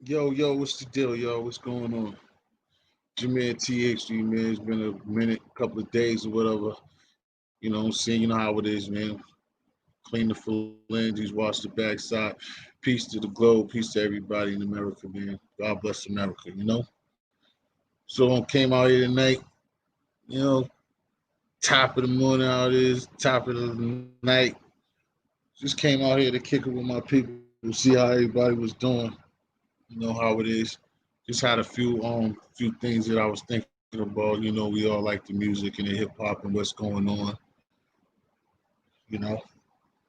Yo, what's the deal, yo? What's going on? Jameer THD, man. It's been a minute, couple of days or whatever. You know what I'm saying? You know how it is, man. Clean the phalanges, wash the backside. Peace to the globe, peace to everybody in America, man. God bless America, you know? So came out here tonight, you know, top of the morning out is, top of the night. Just came out here to kick it with my people, see how everybody was doing, you know how it is. Just had a few things that I was thinking about. You know, we all like the music and the hip hop and what's going on, you know.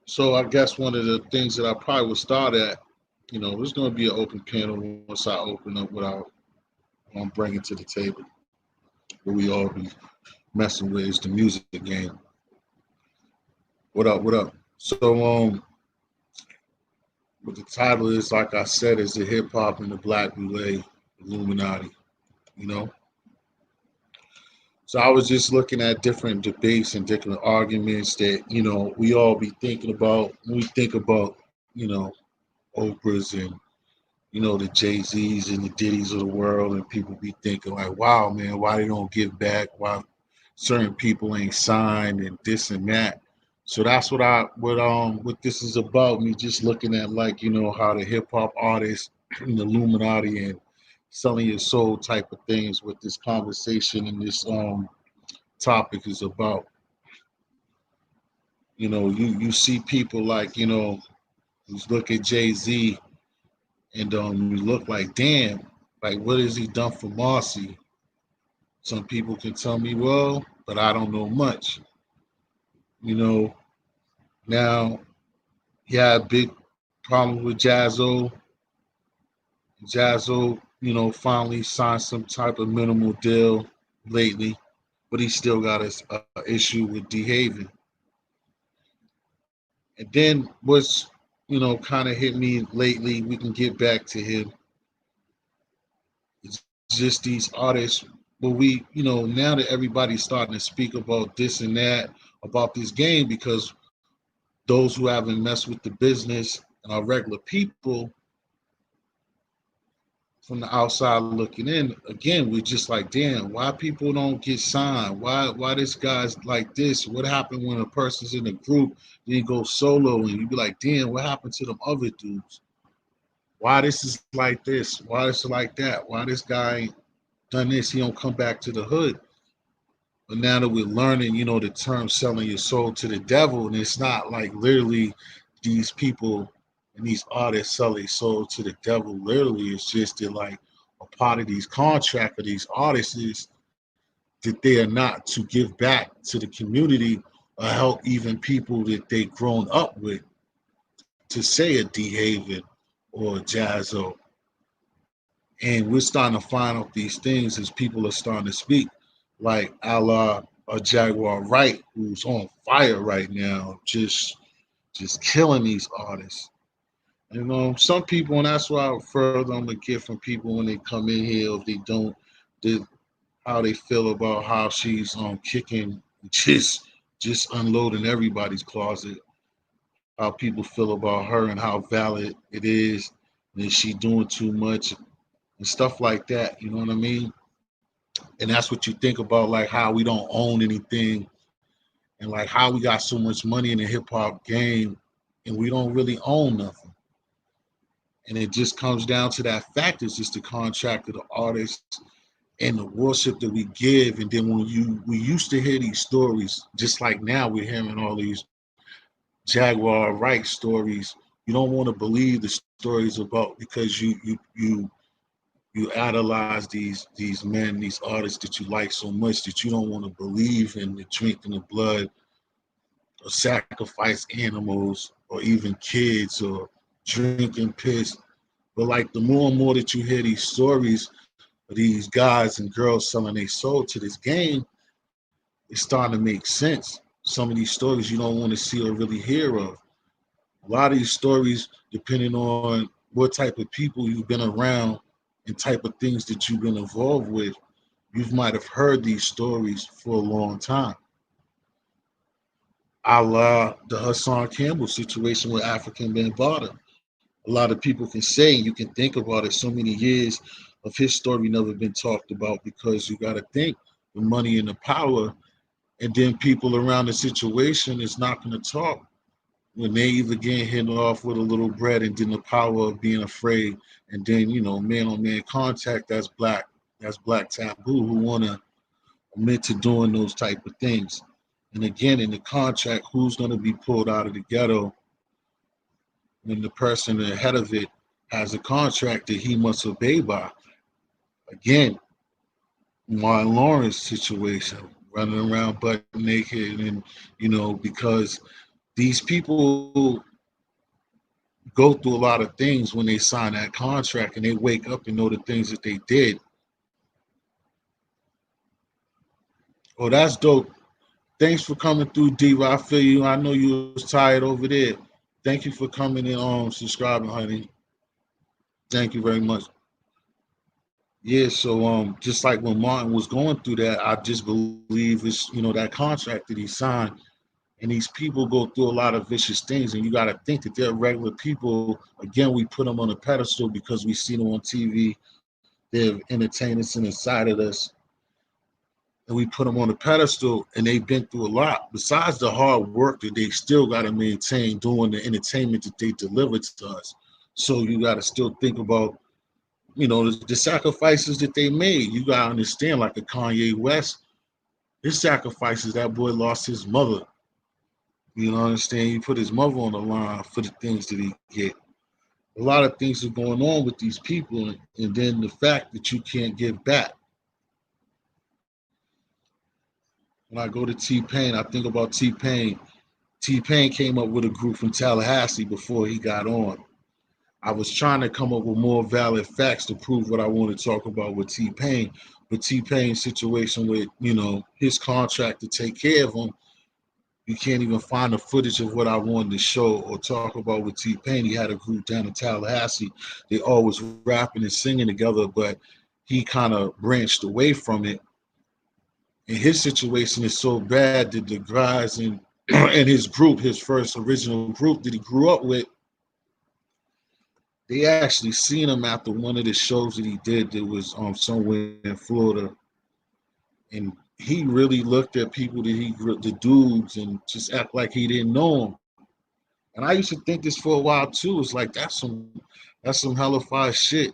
So I guess one of the things that I probably would start at, you know, there's gonna be an open panel once I open up what I'm bringing to the table, what we all be messing with is the music game. What up, what up? So what the title is, like I said, is the hip hop and the black bulay illuminati, you know. So I was just looking at different debates and different arguments that, you know, we all be thinking about when we think about, you know, Oprah's and, you know, the Jay-Z's and the Diddy's of the world, and people be thinking like, wow, man, why they don't give back, why certain people ain't signed and this and that. So that's what this is about, me just looking at, like, you know, how the hip hop artists and the Illuminati and selling your soul type of things, with this conversation and this topic is about. You know, you see people like, you know, you look at Jay-Z and you look like, damn, like what has he done for Marcy? Some people can tell me, well, but I don't know much. You know, now he had a big problem with Jazzo. Jazzo, you know, finally signed some type of minimal deal lately, but he still got his issue with D-Haven. And then what's, you know, kind of hit me lately, we can get back to him. It's just these artists, but we, you know, now that everybody's starting to speak about this and that, about this game, because those who haven't messed with the business and are regular people from the outside looking in, again, we're just like, damn, why people don't get signed? Why this guy's like this? What happened when a person's in a group, then you go solo and you be like, damn, what happened to them other dudes? Why this is like this? Why this is like that? Why this guy ain't done this? He don't come back to the hood. But now that we're learning, you know, the term selling your soul to the devil, and it's not like literally these people and these artists sell their soul to the devil. Literally, it's just that, like, a part of these contract of these artists is that they are not to give back to the community or help even people that they grown up with, to say a D Haven or a Jazzo. And we're starting to find out these things as people are starting to speak, like a la a Jaguar Wright, who's on fire right now, just killing these artists. You know, some people, and that's why further I'm gonna get from people when they come in here, if they don't, they, how they feel about how she's kicking, just unloading everybody's closet, how people feel about her and how valid it is, and is she doing too much and stuff like that. You know what I mean? And that's what you think about, like how we don't own anything, and like how we got so much money in the hip hop game and we don't really own nothing. And it just comes down to that fact. It's just the contract of the artist and the worship that we give. And then when we used to hear these stories, just like now we're hearing all these Jaguar Wright stories. You don't want to believe the stories about, because you idolize these men, these artists that you like so much, that you don't want to believe in the drinking the blood or sacrifice animals or even kids or drinking piss. But like the more and more that you hear these stories of these guys and girls selling their soul to this game, it's starting to make sense. Some of these stories you don't want to see or really hear of. A lot of these stories, depending on what type of people you've been around and type of things that you've been involved with, you might have heard these stories for a long time. A la the Hassan Campbell situation with African Bambaataa. a lot of people can say, and you can think about it. So many years of his story never been talked about because you got to think the money and the power, and then people around the situation is not going to talk when they either getting hit off with a little bread, and then the power of being afraid, and then man on man contact. That's black taboo who want to admit to doing those type of things. And again, in the contract, who's going to be pulled out of the ghetto when the person ahead of it has a contract that he must obey by? Again, Martin Lawrence situation, running around butt naked, and because these people go through a lot of things when they sign that contract, and they wake up and know the things that they did. Oh, that's dope. Thanks for coming through, D. I feel you. I know you was tired over there. Thank you for coming in, subscribing, honey. Thank you very much. Yeah, so just like when Martin was going through that, I just believe it's that contract that he signed, and these people go through a lot of vicious things, and you got to think that they're regular people. Again, we put them on a pedestal because we see them on TV. They're entertainers and inside of us, and we put them on a pedestal, and they've been through a lot. Besides the hard work that they still got to maintain doing the entertainment that they deliver to us. So you got to still think about, the sacrifices that they made. You got to understand, like a Kanye West, his sacrifices, that boy lost his mother. You know what I'm saying? He put his mother on the line for the things that he get. A lot of things are going on with these people, and then the fact that you can't give back. When I go to T-Pain, I think about T-Pain. T-Pain came up with a group from Tallahassee before he got on. I was trying to come up with more valid facts to prove what I want to talk about with T-Pain, but T-Pain's situation with, his contract to take care of him, you can't even find the footage of what I wanted to show or talk about with T-Pain. He had a group down in Tallahassee. They always rapping and singing together, but he kind of branched away from it. And his situation is so bad that the guys in and his group, his first original group that he grew up with, they actually seen him after one of the shows that he did that was somewhere in Florida. And he really looked at people that the dudes, and just act like he didn't know them. And I used to think this for a while too. It's like that's some hella fire shit.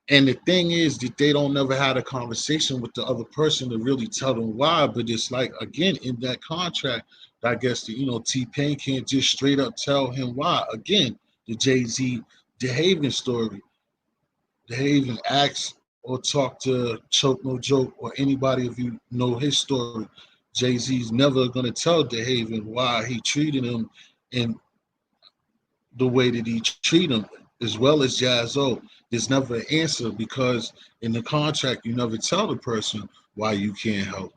And the thing is that they don't never had a conversation with the other person to really tell them why. But it's like, again, in that contract, I guess that T-Pain can't just straight up tell him why. Again, the Jay-Z DeHaven story. DeHaven acts or talk to Choke No Joke or anybody if you know his story. Jay-Z's never gonna tell DeHaven why he treated him in the way that he treated him, as well as Jaz-O. There's never an answer because in the contract you never tell the person why you can't help.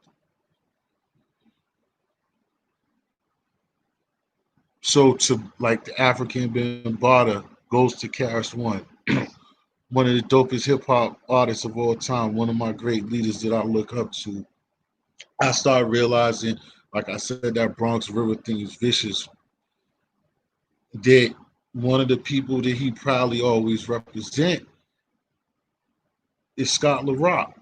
So to like the African Bambaataa goes to KRS-One, one of the dopest hip hop artists of all time, one of my great leaders that I look up to. I started realizing, like I said, that Bronx River thing is vicious. That one of the people that he probably always represent is Scott LaRock.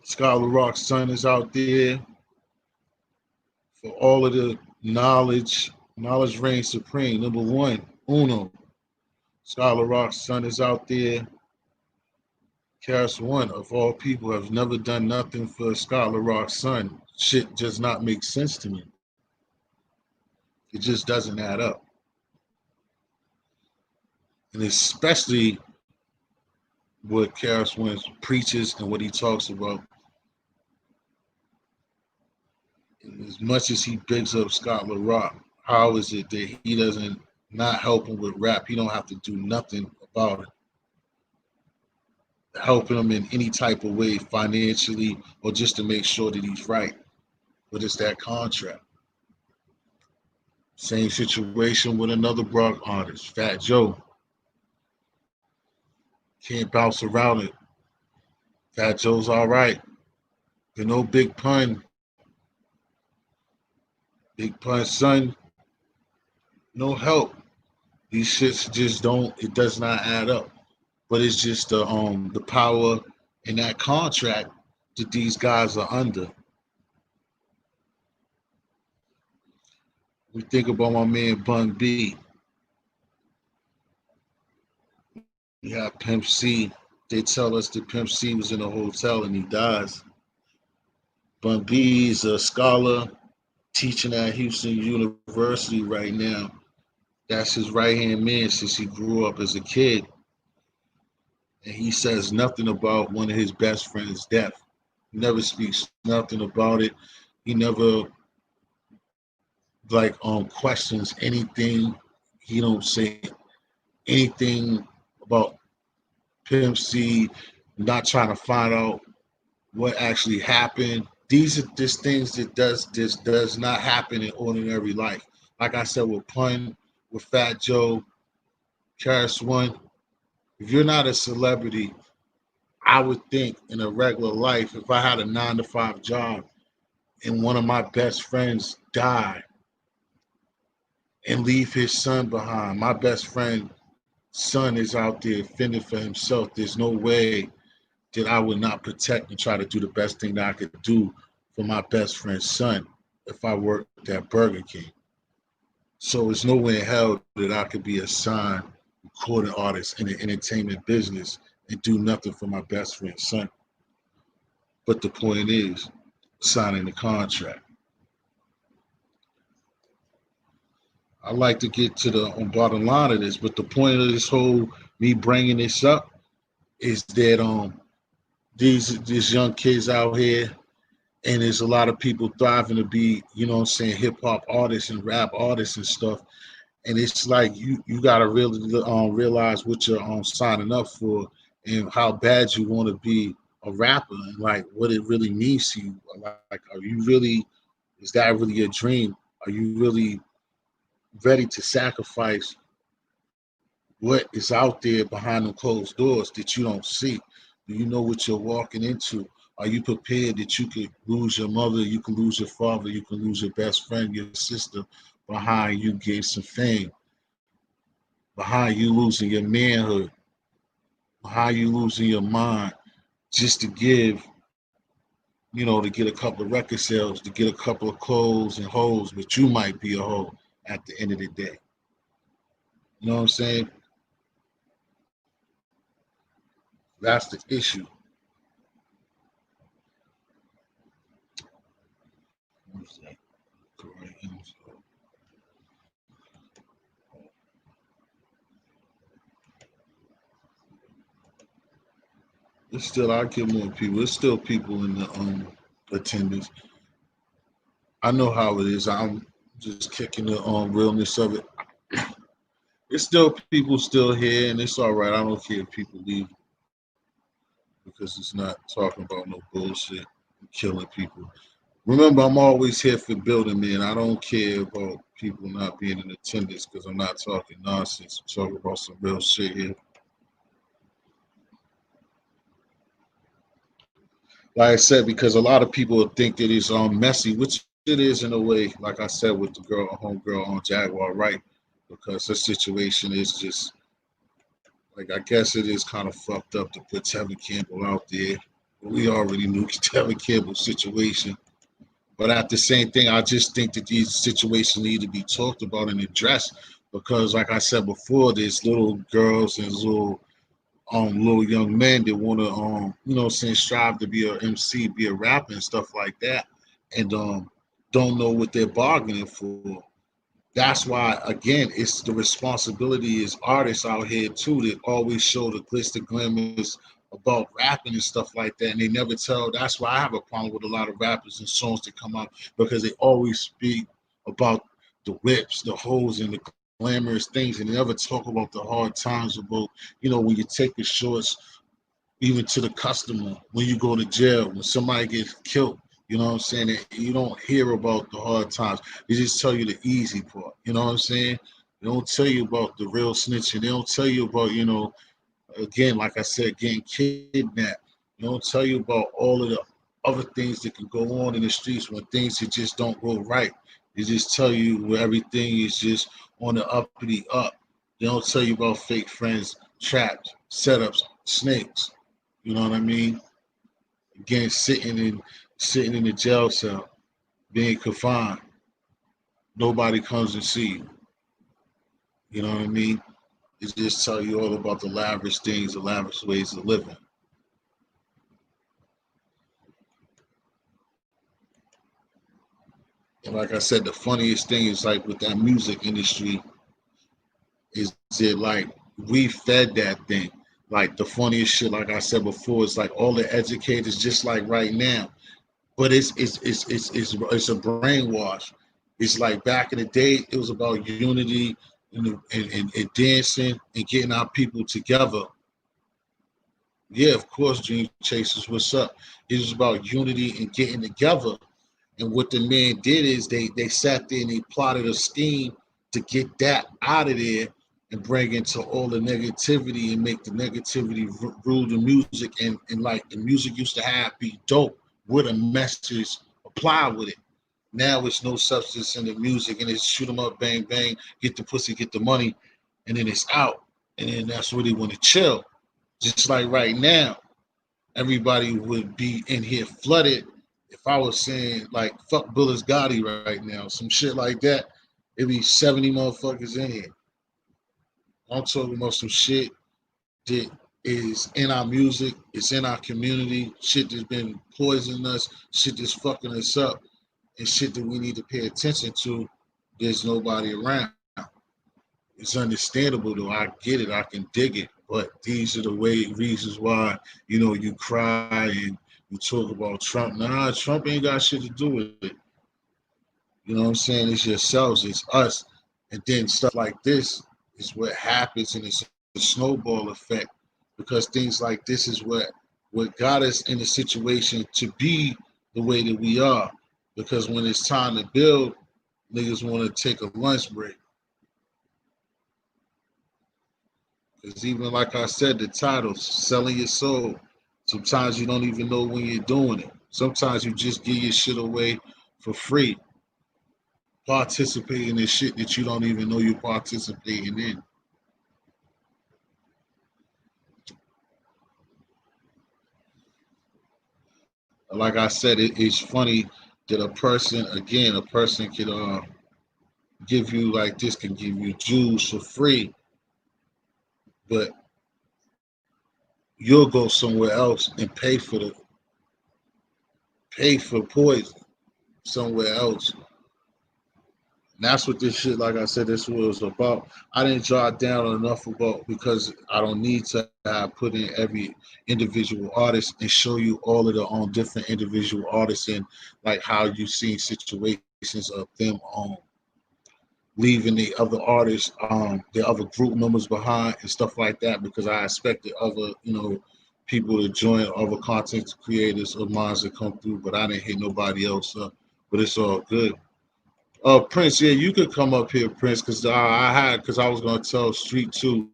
Scott LaRock's son is out there for all of the knowledge. Knowledge reigns supreme. Number one, uno. Scott LaRock's son is out there. KRS-One, of all people, have never done nothing for Scott LaRock's son. Shit does not make sense to me. It just doesn't add up. And especially what KRS-One preaches and what he talks about. And as much as he bigs up Scott LaRock, how is it that he doesn't not help him with rap? He don't have to do nothing about it. Helping him in any type of way, financially, or just to make sure that he's right. But it's that contract. Same situation with another Brock artist, Fat Joe. Can't bounce around it. Fat Joe's all right. But no Big Pun. Big Pun's son no help. These shits just don't. It does not add up. But it's just the power in that contract that these guys are under. We think about my man Bun B. We have Pimp C. They tell us that Pimp C was in a hotel and he dies. Bun B is a scholar teaching at Houston University right now. That's his right hand man since he grew up as a kid. And he says nothing about one of his best friends' death. He never speaks nothing about it. He never questions anything. He don't say anything about Pimp C, not trying to find out what actually happened. These are just things that does not happen in ordinary life. Like I said with Pun, with Fat Joe, Karis One, if you're not a celebrity, I would think in a regular life, if I had a 9 to 5 job and one of my best friends died and leave his son behind, my best friend son is out there fending for himself. There's no way that I would not protect and try to do the best thing that I could do for my best friend's son if I worked at Burger King. So there's no way in hell that I could be a signed recording artist in the entertainment business and do nothing for my best friend's son. But the point is signing the contract. I like to get to the bottom line of this, but the point of this whole me bringing this up is that these young kids out here, and there's a lot of people thriving to be, you know what I'm saying, hip hop artists and rap artists and stuff. And it's like you gotta really realize what you're signing up for and how bad you want to be a rapper and like what it really means to you. Like, are you really? Is that really your dream? Are you really ready to sacrifice what is out there behind the closed doors that you don't see? Do you know what you're walking into? Are you prepared that you could lose your mother, you can lose your father, you can lose your best friend, your sister, behind you getting some fame, behind you losing your manhood, behind you losing your mind, just to give, to get a couple of record sales, to get a couple of clothes and hoes, but you might be a hoe at the end of the day. You know what I'm saying? That's the issue. It's still, I get more people. There's still people in the attendance. I know how it is. I'm just kicking the realness of it. There's still people still here, and it's all right. I don't care if people leave because it's not talking about no bullshit, killing people. Remember, I'm always here for building, man. I don't care about people not being in attendance because I'm not talking nonsense. I'm talking about some real shit here. Like I said, because a lot of people think that it's messy, which it is in a way. Like I said with the girl, homegirl on Jaguar, right? Because her situation is just like I guess it is kind of fucked up to put Tevin Campbell out there. We already knew Tevin Campbell's situation. But at the same thing, I just think that these situations need to be talked about and addressed because, like I said before, there's little girls and little young men that want to strive to be a MC, be a rapper and stuff like that, and don't know what they're bargaining for. That's why, again, it's the responsibility as artists out here too that always show the glitz, the glimmers about rapping and stuff like that, and they never tell. That's why I have a problem with a lot of rappers and songs that come out because they always speak about the whips, the hoes, and the glamorous things, and they never talk about the hard times about when you take the shorts even to the customer, when you go to jail, when somebody gets killed. You know what I'm saying? You don't hear about the hard times. They just tell you the easy part. You know what I'm saying? They don't tell you about the real snitching. They don't tell you about, again, like I said, getting kidnapped. They don't tell you about all of the other things that can go on in the streets when things that just don't go right. They just tell you where everything is just on the uppity up. They don't tell you about fake friends, traps, setups, snakes. You know what I mean? Again, sitting in the jail cell, being confined. Nobody comes and see you. You know what I mean? It just tell you all about the lavish things, the lavish ways of living. And like I said, the funniest thing is like with that music industry, is it like we fed that thing. Like the funniest shit, like I said before, is like all the educators, just like right now. But it's a brainwash. It's like back in the day, it was about unity and dancing and getting our people together. Yeah, of course, Dream Chasers, what's up? It was about unity and getting together. And what the man did is they sat there and they plotted a scheme to get that out of there and bring into all the negativity and make the negativity rule the music and like the music used to have be dope with a message apply with it. Now it's no substance in the music and it's shoot 'em up, bang bang, get the pussy, get the money, and then it's out. And then that's where they want to chill. Just like right now, everybody would be in here flooded. If I was saying like fuck Billis Gotti right now, some shit like that, it'd be 70 motherfuckers in here. I'm talking about some shit that is in our music, it's in our community, shit that's been poisoning us, shit that's fucking us up, and shit that we need to pay attention to. There's nobody around. It's understandable though. I get it. I can dig it. But these are the reasons why, you cry and you talk about Trump. Nah, Trump ain't got shit to do with it. You know what I'm saying? It's yourselves, it's us. And then stuff like this is what happens, and it's a snowball effect because things like this is what got us in a situation to be the way that we are. Because when it's time to build, niggas want to take a lunch break. Because even like I said, the title, selling your soul. Sometimes you don't even know when you're doing it. Sometimes you just give your shit away for free, participating in shit that you don't even know you're participating in. Like I said, it's funny that a person could give you like this, can give you jewels for free, but you'll go somewhere else and pay for poison somewhere else. And that's what this shit, like I said, this was about. I didn't jot down enough about because I don't need to have put in every individual artist and show you all of the different individual artists and like how you seen situations of them leaving the other artists, the other group members behind and stuff like that because I expected other, people to join other content creators of mine to come through, but I didn't hit nobody else up. But it's all good. Prince, yeah, you could come up here, Prince, because because I was gonna tell Street Two,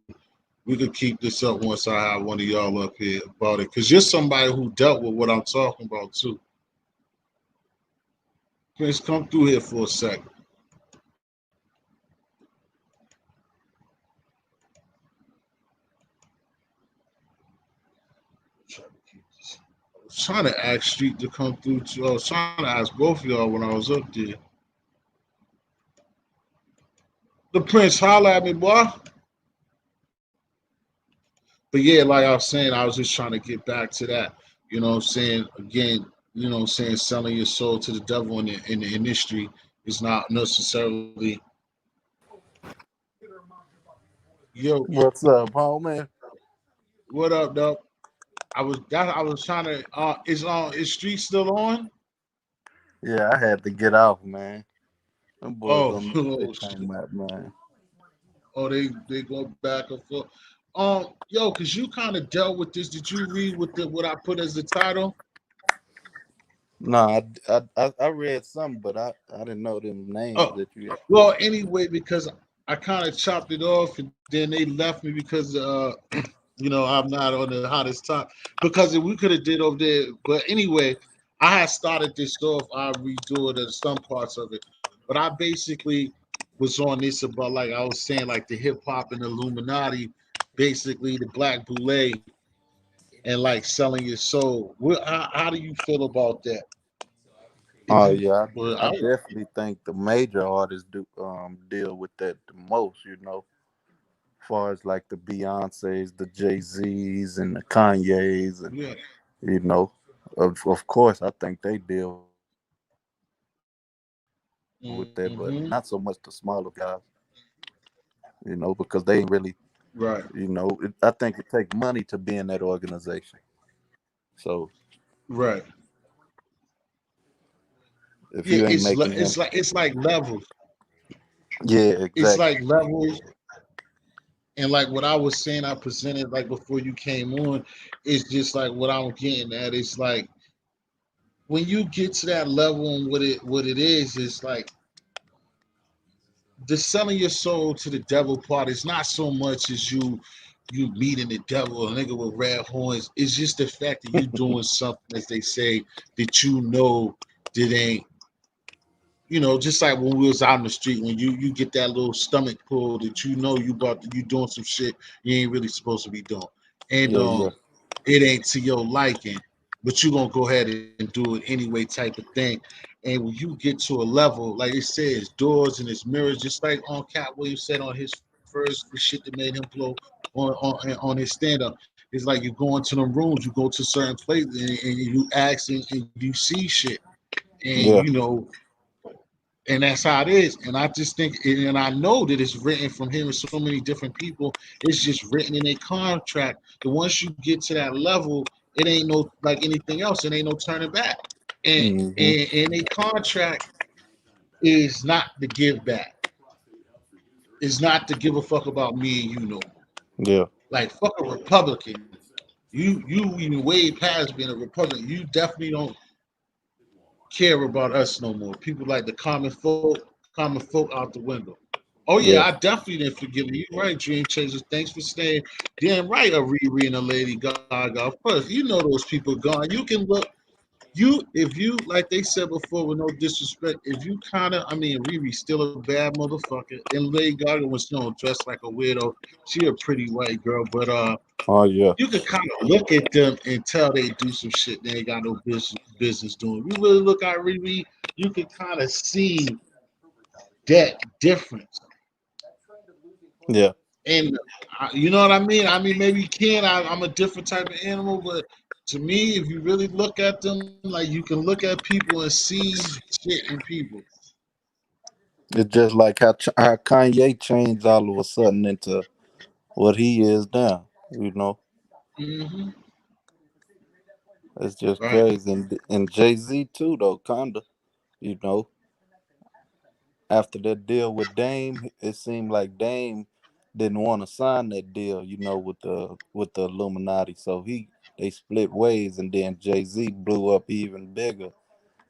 we could keep this up once I have one of y'all up here about it, because you're somebody who dealt with what I'm talking about too. Prince, come through here for a second. I was trying to ask Street to come through too. I was trying to ask both of y'all when I was up there. The Prince, holla at me, boy. But yeah, like I was saying, I was just trying to get back to that. You know what I'm saying? Again, selling your soul to the devil in the industry is not necessarily. Yo, What's up, homie? what up, though? I was trying to. Is Street still on? Yeah, I had to get off, man. Them boys Oh, don't know what they oh, talking about, man. oh, they go back and forth. Yo, cause you kind of dealt with this. Did you read what I put as the title? No, I read some, but I didn't know them names Oh, that you had put. well, anyway, because I kind of chopped it off, and then they left me because I'm not on the hottest top because we could have did over there. But anyway, I had started this off. I redo it at some parts of it. But I basically was on this about like I was saying like the hip hop and the Illuminati, basically the black bulay and like selling your soul. How do you feel about that? If Oh you, yeah, well, I definitely think the major artists do deal with that the most. Far as like the Beyonces, the Jay Z's, and the Kanyes, and yeah, you know, of course, I think they deal with that, but not so much the smaller guys. mm-hmm, Because they ain't really, right, I think it take money to be in that organization. So right. if Yeah, you ain't making them, it's like levels. yeah, It's exactly, like levels, and like what I was saying, I presented like before you came on. It's just like what I'm getting at. It's like when you get to that level and what it is, it's like the selling your soul to the devil part is not so much as you meeting the devil, a nigga with red horns. It's just the fact that you doing something, as they say, that you know that ain't, just like when we was out in the street, when you get that little stomach pull that you know you doing some shit you ain't really supposed to be doing, and yeah, yeah, it ain't to your liking, but you gonna go ahead and do it anyway, type of thing. And when you get to a level, like it says, doors and its mirrors, just like on Cat Williams said on his first the shit that made him blow on his stand up. It's like you go into them rooms, you go to certain places, and you ask and you see shit, and yeah. and that's how it is. And I just think, and I know that it's written from hearing so many different people. It's just written in a contract. That once you get to that level, it ain't no like anything else. It ain't no turning back. And Hmm. and a contract is not to give back. It's not to give a fuck about me and you no more. Yeah, Like fuck a Republican. You even way past being a Republican. You definitely don't care about us no more. People like the common folk out the window. Oh yeah, yeah. I definitely didn't forgive you. You're right, Dream Chasers. Thanks for staying. Damn right, a Riri and a Lady Gaga. Of course, you know those people gone. You can look. If you like they said before, with no disrespect, if you kind of, I mean, Riri's still a bad motherfucker, and Lady Gaga was dressed like a weirdo. She a pretty white girl, but Oh yeah, you can kind of look at them and tell they do some shit they ain't got no business doing. If you really look at Riri, you can kind of see that difference. yeah. And you know what I mean? I mean, maybe you can. I'm a different type of animal, but to me, if you really look at them, like you can look at people and see shit in people. It's just like how Kanye changed all of a sudden into what he is now. Hmm. It's just Right. crazy. And Jay Z too, though, kinda. You know, after that deal with Dame, it seemed like Dame didn't want to sign that deal. With the Illuminati, so they split ways, and then Jay Z blew up even bigger.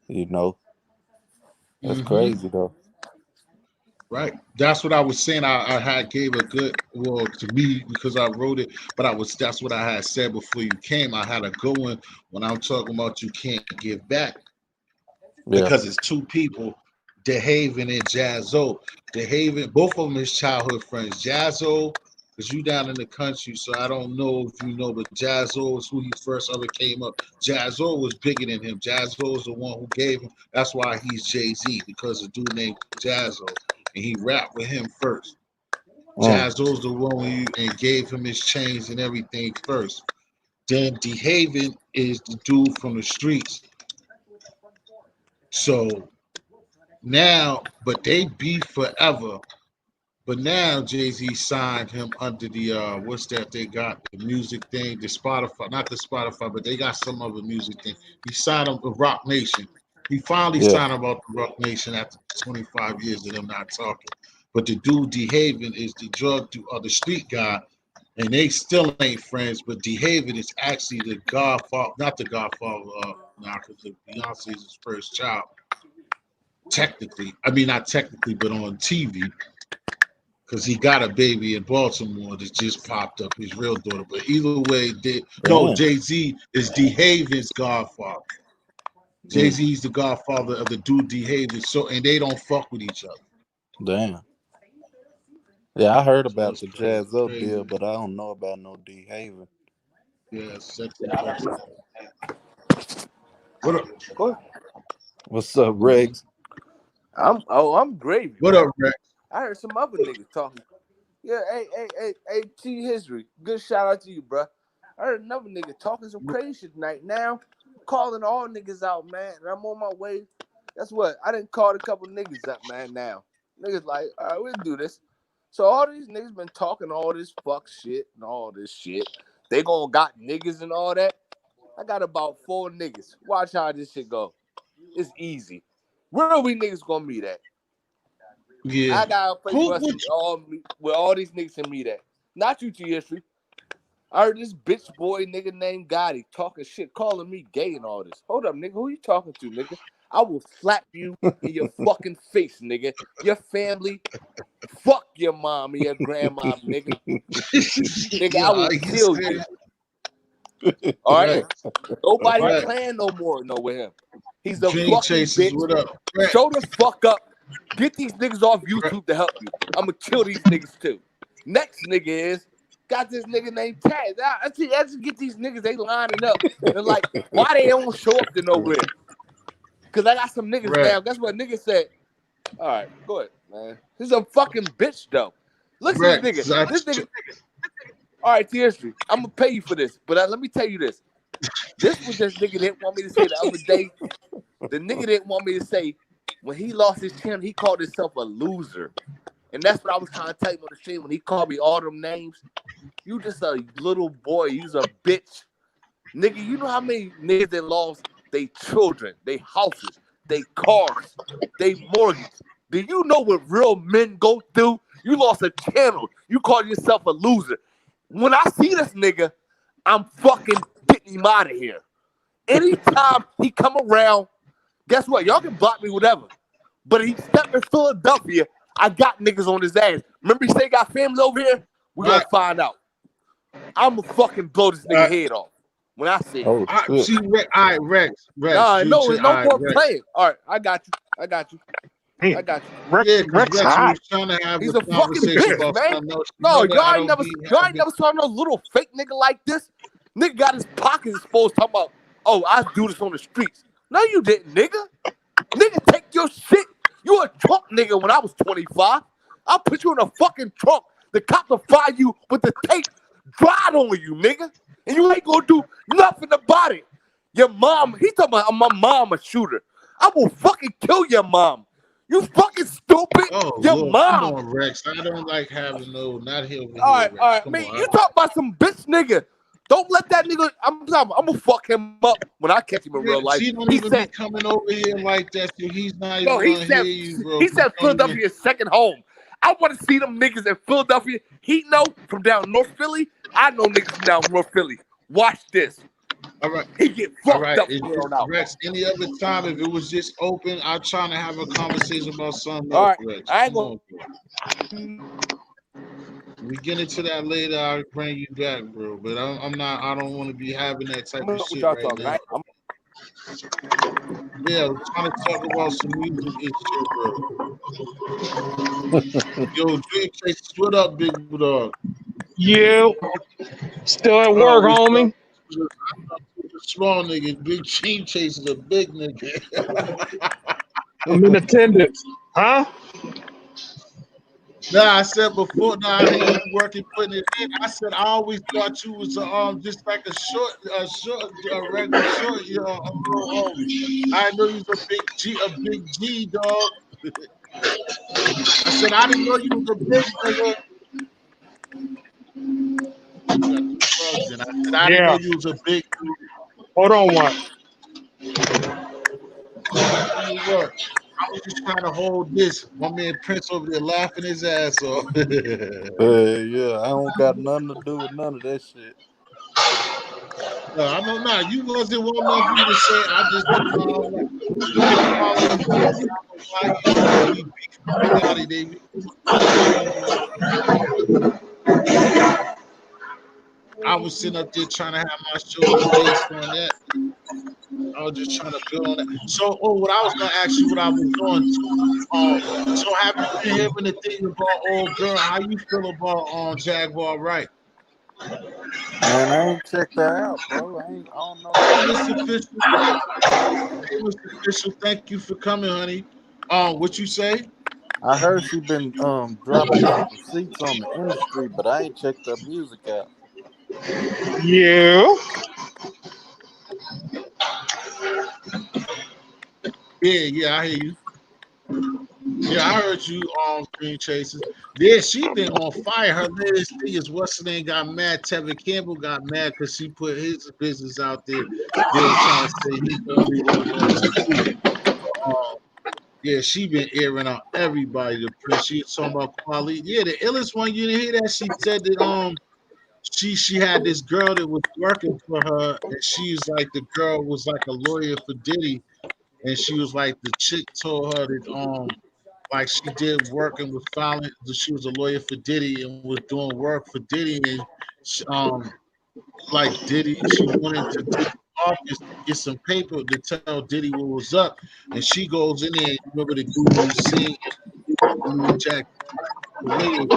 You know, that's Hmm. crazy though. Right. That's what I was saying. I had gave a good well to me because I wrote it, but that's what I had said before you came. I had a good one when I'm talking about you can't give back Yeah, because it's two people, DeHaven and Jazzo. DeHaven, both of them is childhood friends. Jazzo, because you down in the country, so I don't know if you know, but Jazzo is who he first ever came up. Jazzo was bigger than him. Jazzo is the one who gave him. That's why he's Jay Z because a dude named Jazzo, and he rapped with him first. mm, Jazzo's the one who and gave him his chains and everything first. Then DeHaven is the dude from the streets. So now, but they beef forever. But now Jay Z signed him under the what's that they got the music thing, the Spotify, not the Spotify, but they got some other music thing. He signed him with Rock Nation. He finally yeah, signed him about the Rock Nation after 25 years of them not talking. But the dude D Haven is the or the street guy, and they still ain't friends. But D Haven is actually the godfather, not the godfather, now because Beyonce is his first child technically. I mean, not technically, but on TV, because he got a baby in Baltimore that just popped up, his real daughter. But either way, no, damn, Jay Z is D Haven's godfather. Jay-Z's the godfather of the dude behavior, so and they don't fuck with each other. Damn. Yeah, I heard So about it's the crazy, Jazz Up crazy. deal, but I don't know about no D Haven. Yeah, sexy Rex. What up? Go ahead. What's up, Rex? I'm gravy, What man. up, Rex? I heard some other niggas talking. Yeah, hey, T History. Good shout out to you, bro. I heard another nigga talking some crazy shit tonight. Now, calling all niggas out, man. And I'm on my way. That's what I didn't call a couple niggas up, man. Now, niggas like, all right, we'll do this. So all these niggas been talking all this fuck shit and all this shit. They gonna got niggas and all that. I got about 4 niggas. Watch how this shit go. It's easy. Where are we niggas gonna meet at? Yeah. I got a place Who for us would to all meet, where all these niggas can meet at. Not you, T History. I heard this bitch boy nigga named Gotti talking shit, calling me gay and all this. Hold up, nigga. Who you talking to, nigga? I will slap you in your fucking face, nigga. Your family, fuck your mom and your grandma, nigga. Nigga, I will kill you. All right? Rex, Nobody Rex. playing no more with him. He's a Dream fucking Chasers, bitch. what up? Rex. Show the fuck up. Get these niggas off YouTube to help you. I'm gonna kill these niggas too. Next nigga is got this nigga named Taz. I just get these niggas, they lining up. And like, why they don't show up to nowhere? Cause I got some niggas now. Guess what nigga said? All right, go ahead, man. He's a fucking bitch though. Look at this nigga. This nigga. All right, T History. I'm gonna pay you for this, but let me tell you this. This was this nigga didn't want me to say the other day. The nigga didn't want me to say when he lost his channel, he called himself a loser. And that's what I was trying to tell you on the stream when he called me all them names. You just a little boy. You's a bitch. Nigga, you know how many niggas that lost they children, they houses, they cars, they mortgage. Do you know what real men go through? You lost a channel. You call yourself a loser. When I see this nigga, I'm fucking getting him out of here. Anytime he come around, guess what? Y'all can block me, whatever. But he stepped in Philadelphia, I got niggas on his ass. Remember he say he got family over here? We gonna find out. I'ma fucking blow this nigga head off when I see it. Oh, See, Rex, all right, Rex. Nah, no more Rex. playing. All right, I got you. I got you. Rex, yeah, Rex was trying to have He's a fucking bitch, man. No, y'all ain't never saw no little fake nigga like this. Nigga got his pockets exposed talking about, oh, I do this on the streets. No, you didn't, nigga. Nigga, take your shit. You a trunk nigga when I was 25. I'll put you in a fucking trunk. The cops will fire you with the tape dried on you, nigga. And you ain't gonna do nothing about it. Your mom, he talking about my mom a shooter. I will fucking kill your mom. You fucking stupid. Oh, your Lord, mom. Come on, Rex. I don't like having not here over all here, right, all right. Come Man, on, you talk about some bitch nigga. Don't let that nigga. I'm gonna fuck him up when I catch him in real life. He don't even be coming over here like that, so he's not even gonna hear you, bro. He said Philadelphia is second home. I want to see them niggas in Philadelphia. He know from down North Philly. I know niggas from down North Philly. Watch this. All right. He get fucked up out. Rex, any other time, if it was just open, I'm trying to have a conversation about something all else, right. Rex. I ain't gonna. We get into that later. I'll bring you back, bro. But I'm not. I don't want to be having that type of shit right now. Yeah, we're trying to talk about some music and shit, bro. Yo, Dream Chasers, what up, big dog? You still at work, homie? Small nigga, big Dream Chasers, a big nigga. I'm in attendance, huh? Nah, I said before. Nah, I hear you working, putting it in. I said I always thought you was just like a regular short, you know, a little homie. I know you was a big G, dog. I said I didn't know you was a big nigga. I said I didn't know you was a big. Hold on one. I was just trying to hold this. My man Prince over there laughing his ass off. Yeah, I don't got nothing to do with none of that shit. No, I don't know. You wasn't well enough for you to say. I just I was sitting up there trying to have my show based on that. I was just trying to build on that. So, what I was gonna ask you, what I was doing. So have you been hearing the thing about old girl? How you feel about Jaguar Wright? Man, I ain't checked that out, bro. I don't know Hey, nothing Mr. about it. Official. Hey, Mr. Official. Thank you for coming, honey. What you say? I heard she been dropping some receipts on the industry, but I ain't checked her music out. Yeah. Yeah, I hear you. Yeah, I heard you on Green Chasers. Yeah, she been on fire. Her latest thing is what's her name got mad. Tevin Campbell got mad because she put his business out there. Then trying to say he's the only one on TV. Yeah, she been airing out everybody. The Prince, she was talking about quality. Yeah, the illest one. You didn't hear that? She said that she had this girl that was working for her, and she's like the girl was like a lawyer for Diddy, and she was like the chick told her that like she did work and was filing. She was a lawyer for Diddy and was doing work for Diddy, and she, like Diddy, she wanted to Diddy's office to get some paper to tell Diddy what was up, and she goes in there. You remember the dude who sing New Jack Williams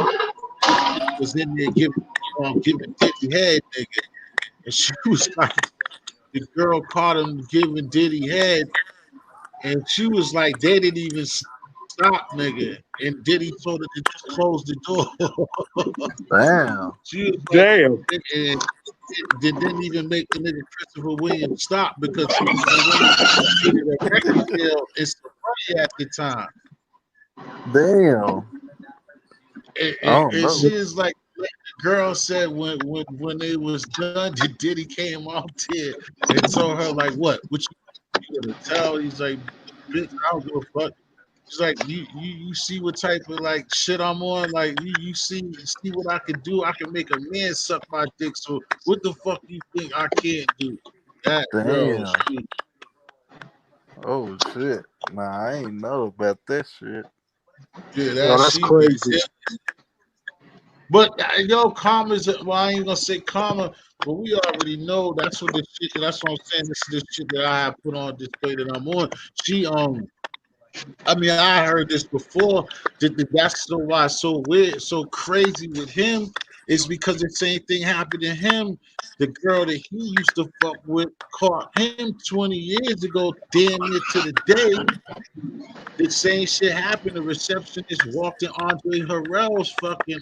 was in there giving Diddy head, nigga, and she was like, the girl caught him giving Diddy head, and she was like, they didn't even stop, nigga, and Diddy told her to just close the door. Damn. She was like, Damn. and they didn't even make the nigga Christopher Williams stop because Christopher Williams needed a record deal and some money at the time. Damn. I don't And know. she is like the girl said when it was done, Diddy came out there and told her like, what you gonna tell? He's like, bitch, I don't give a fuck. She's like, you see what type of like shit I'm on? Like you see what I can do? I can make a man suck my dick. So what the fuck you think I can't do? That yo, Damn. Oh shit. Nah, I ain't know about that shit. yeah, Yo, that that's she been crazy. ill. But yo, karma's well, I ain't gonna say karma, but we already know that's what the shit. That's what I'm saying. This is the shit that I have put on display that I'm on. She I mean, I heard this before. That's so why it's so weird, so crazy with him is because the same thing happened to him. The girl that he used to fuck with caught him 20 years ago, damn near to the day. The same shit happened. The receptionist walked in Andre Harrell's fucking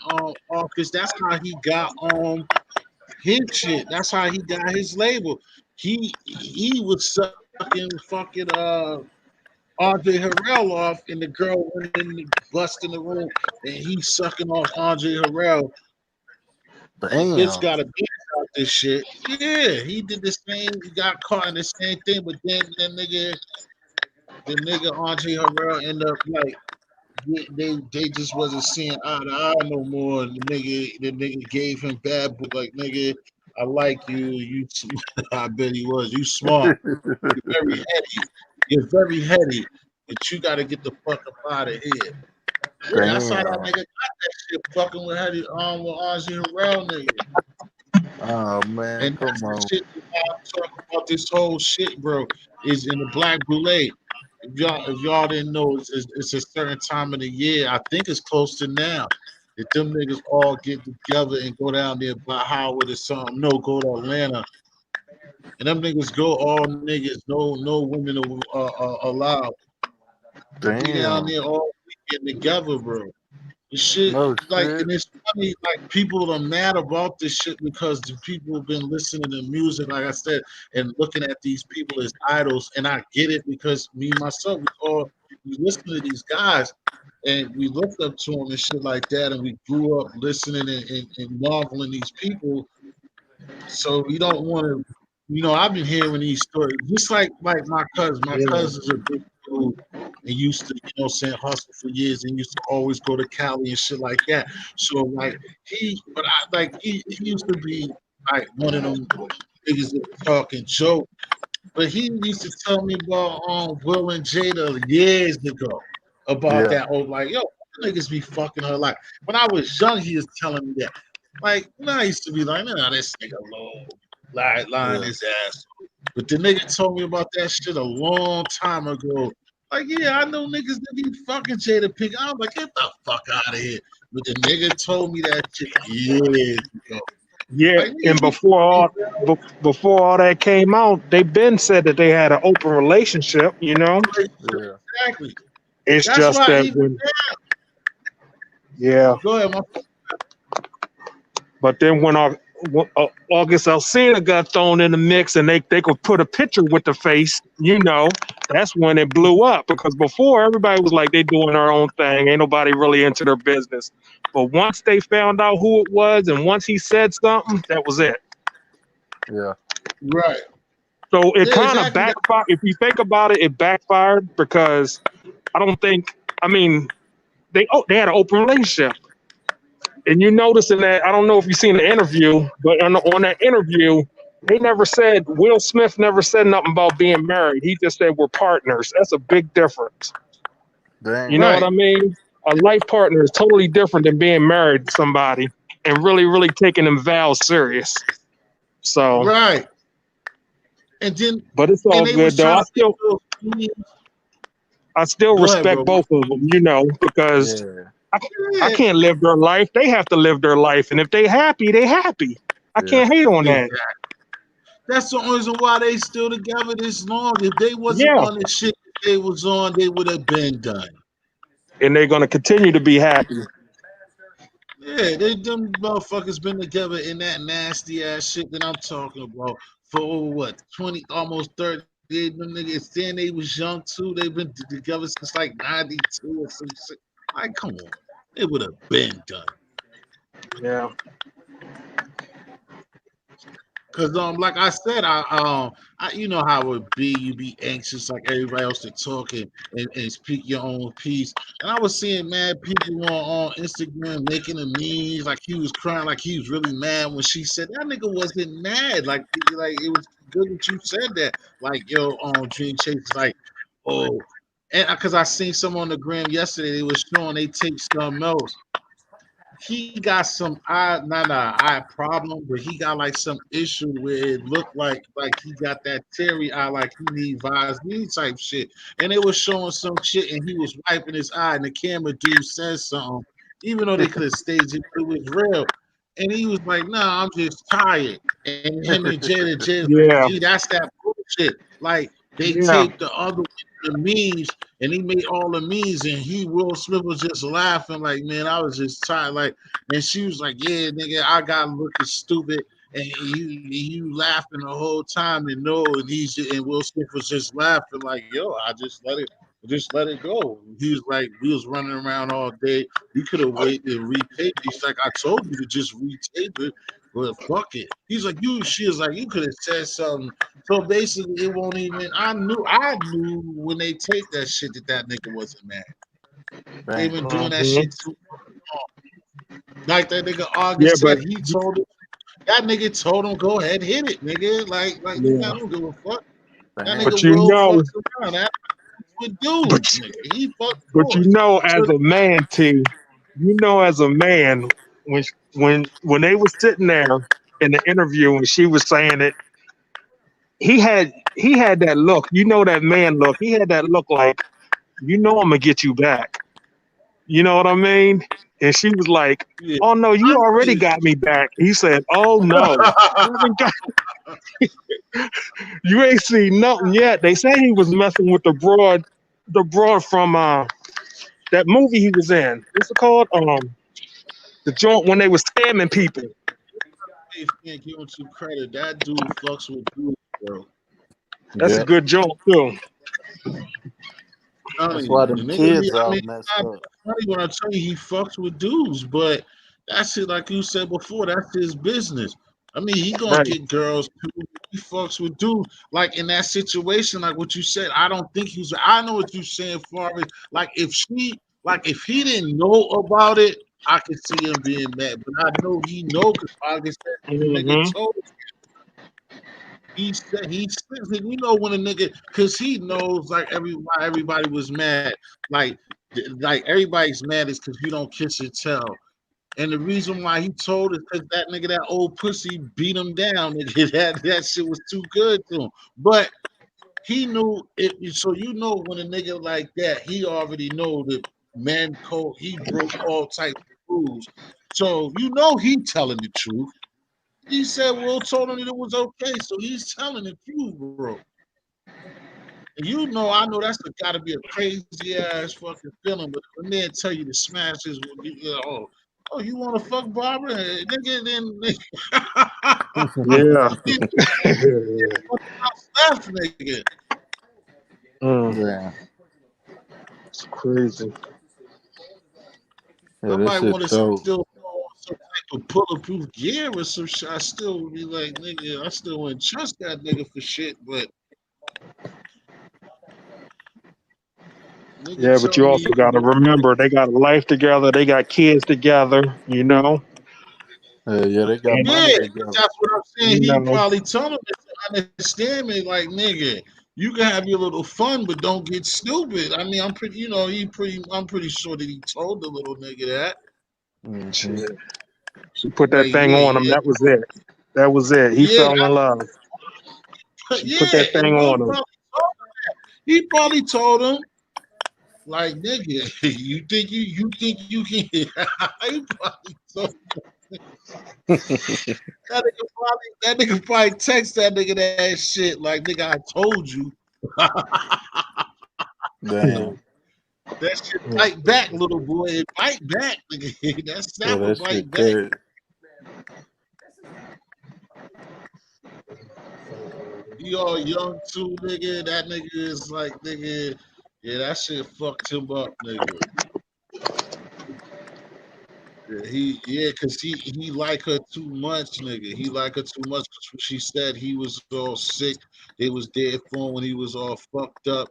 office. That's how he got his shit. That's how he got his label. He was sucking fucking Andre Harrell off, and the girl went in, bust in the room, and he's sucking off Andre Harrell. And the bitch Damn. got a bitch out this shit. Yeah, he did the same. He got caught in the same thing, but then the nigga Andre Harrell ended up like they just wasn't seeing eye to eye no more. And the nigga gave him bad book like nigga. I like you. I bet he was. You smart. You're very heady. You're very heady. But you got to get the fuck up out of here. Yeah, that's how that Damn. nigga got that shit fucking with Hetty with Ozzy Harrell nigga. Oh man, And come that's the on. shit that I'm talking about. This whole shit, bro, is in the black bulay. If y'all didn't know, it's a certain time of the year. I think it's close to now. That them niggas all get together and go down there by Howard or something. No, go to Atlanta. And them niggas go all niggas, no women allowed to be down Damn. there all weekend together, bro. The shit, No like, shit. and it's funny, like, people are mad about this shit because the people have been listening to music, like I said, and looking at these people as idols. And I get it because me myself, we listen to these guys and we looked up to them and shit like that. And we grew up listening and marveling these people. So we don't want to, I've been hearing these stories, just like my cousin. My Yeah. cousin's a big dude and used to, hustle for years and used to always go to Cali and shit like that. So like he used to be like one of them niggas that talk and joke. But he used to tell me about Will and Jada years ago about Yeah. that. Oh, like, yo, niggas be fucking her. Like when I was young, he was telling me that. Like, I used to be like, nah, this nigga low. lying Yeah. his ass. But the nigga told me about that shit a long time ago. Like, yeah, I know niggas that be fucking Jada Pinkett. I was like, get the fuck out of here. But the nigga told me that shit years ago. Yeah, Like, and niggas be before all that came out, they been said that they had an open relationship. Yeah. exactly. It's That's just why that even when yeah, go ahead, my but then when August Alsina got thrown in the mix, and they could put a picture with the face, that's when it blew up. Because before everybody was like they doing their own thing, ain't nobody really into their business. But once they found out who it was, and once he said something, that was it. Yeah. right. So it Yeah, kind of exactly. backfired. If you think about it, it backfired because I don't think. I mean, they had an open relationship, and you notice in that. I don't know if you've seen the interview, but on that interview, they never said Will Smith never said nothing about being married. He just said we're partners. That's a big difference. You Damn. know what I Right, mean? A life partner is totally different than being married to somebody and really, really taking them vows serious. So, right. And then but it's all and they good was though. trying I to make still those memes. I still Go ahead, respect bro. both of them, because Yeah. I, I Yeah, can't live their life. They have to live their life. And if they happy, they happy. I Yeah. can't hate on that. exactly. That's the only reason why they still together this long. If they wasn't Yeah. on the shit that they was on, they would have been done. And they're going to continue to be happy. Yeah, they them motherfuckers been together in that nasty ass shit that I'm talking about for what 20, almost 30. Them niggas then they was young too. They've been together since like 92 or some shit. Like, come on, it would have been done. Yeah. Cause like I said, you know how it would be. You be anxious like everybody else to talk and speak your own piece. And I was seeing mad people on Instagram making a memes like he was crying, like he was really mad when she said that nigga wasn't mad. Like it was good that you said that. Like yo, Dream Chase is like, oh, and because I seen some on the gram yesterday, they was showing they take something else. He got some eye, not an eye problem, but he got like some issue where it looked like he got that teary eye, like he need Vaseline type shit. And it was showing some shit, and he was wiping his eye, and the camera dude said something, even though they could have staged it, it was real. And he was like, "Nah, I'm just tired." And him and Jada like, Yeah. "Gee, that's that bullshit." Like they Yeah. taped the memes and he made all the memes and Will Smith was just laughing like, man, I was just tired. Like, and she was like, yeah, nigga, I got looking stupid. And you laughing the whole time and and Will Smith was just laughing like, yo, I just let it go. He was like, we was running around all day. We could have waited and retape. He's like, I told you to just retape it, but fuck it. He's like, she was like, you could have said something. So basically, it won't even. I knew when they taped that shit that nigga wasn't mad. They've Damn. been doing that Hmm. shit too long. Like that nigga Yeah, August but said, that nigga told him go ahead hit it, nigga. Like nigga, I yeah, don't give a fuck. That Damn. nigga but you Will know, fucks around. That with but dudes, nigga. He fucks but boys. as So a man, as a man, when they was sitting there in the interview and she was saying it, he had that look. That man look. He had that look like, I'm gonna get you back. You know what I mean? And she was like, yeah, "Oh no, I you already know got me back." He said, "Oh no, you haven't got, you ain't seen nothing yet." They say he was messing with the broad from that movie he was in. What's it called? The joint when they was scamming people. if you can't give him some credit. That dude fucks with dudes, bro. That's a Yeah. good joint too. I'm That's telling why you, the them nigga be. kids I all mean, messed I'm up. funny when I tell you he fucks with dudes, but that's it. Like you said before, that's his business. I mean, he gonna Right. get girls too. He fucks with dudes. Like in that situation, like what you said, I don't think he's. I know what you're saying, far as like if he didn't know about it, I could see him being mad. But I know he know because August said the nigga Hmm. told. He said, you know, when a nigga, cause he knows like everybody was mad, like everybody's mad is because you don't kiss and tell, And the reason why he told is because that nigga, that old pussy, beat him down. Nigga, that shit was too good to him. But he knew it. So you know when a nigga like that, he already know that man code. He broke all types of rules. So you know he telling the truth. He said, "Will told him that it was okay." So he's telling the truth, bro. And you know, I know that's got to be a crazy ass fucking feeling. But when they tell you to smash his, oh, you want to fuck Barbara, nigga? Then Yeah. left, nigga. Yeah. It's crazy. Yeah, that Somebody shit want to dope. still throw on some type of bulletproof gear or some shit. I still would be like, nigga, I still wouldn't trust that nigga for shit. But nigga Yeah, but tell you me also he got to was remember they got a life together. They got kids together. You know, Yeah, they got and money yeah, together. that's what I'm saying. you He know, probably told him to understand me, like nigga, you can have your little fun, but don't get stupid. I mean, I'm pretty, I'm pretty sure that he told the little nigga that, Mm-hmm. shit. She put that like, thing on him. yeah, That was it. That was it. He yeah, fell in love. She put yeah. that And thing Will on him. he probably told him, like, nigga, you think you can? He probably told that nigga probably text that nigga that shit, like, nigga, I told you. Damn. That shit bite back, little boy. It bite back, nigga. That Yeah, snapper that bite shit back. crazy. He all young too, nigga. That nigga is like, nigga. Yeah, that shit fucked him up, nigga. Cause he like her too much, nigga. He like her too much. Cause when she said he was all sick, they was there for him when he was all fucked up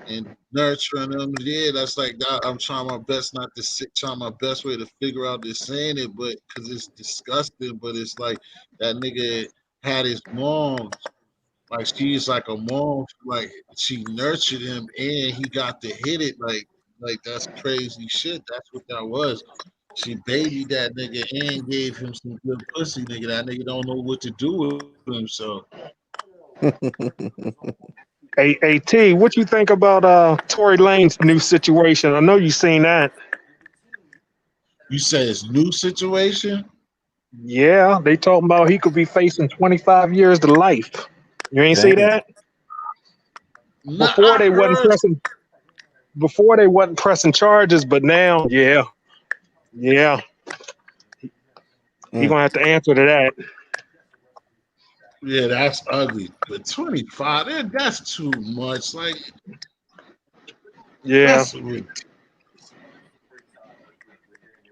and nurturing him. Yeah, that's like that. I'm trying my best not to sit, trying my best way to figure out this saying it, but cause it's disgusting. But it's like that nigga had his mom. Like she's like a mom, like she nurtured him and he got to hit it like that's crazy shit. That's what that was. She babied that nigga and gave him some good pussy, nigga. That nigga don't know what to do with himself. Hey, T, what you think about Tory Lane's new situation? I know you seen that. You say it's new situation? Yeah, they talking about he could be facing 25 years to life. You ain't see Damn. that? No, Before I they wasn't heard. pressing before they wasn't pressing charges, but now, yeah, he Mm. gonna have to answer to that. Yeah, that's ugly. But 25, that's too much. Like Yeah. that's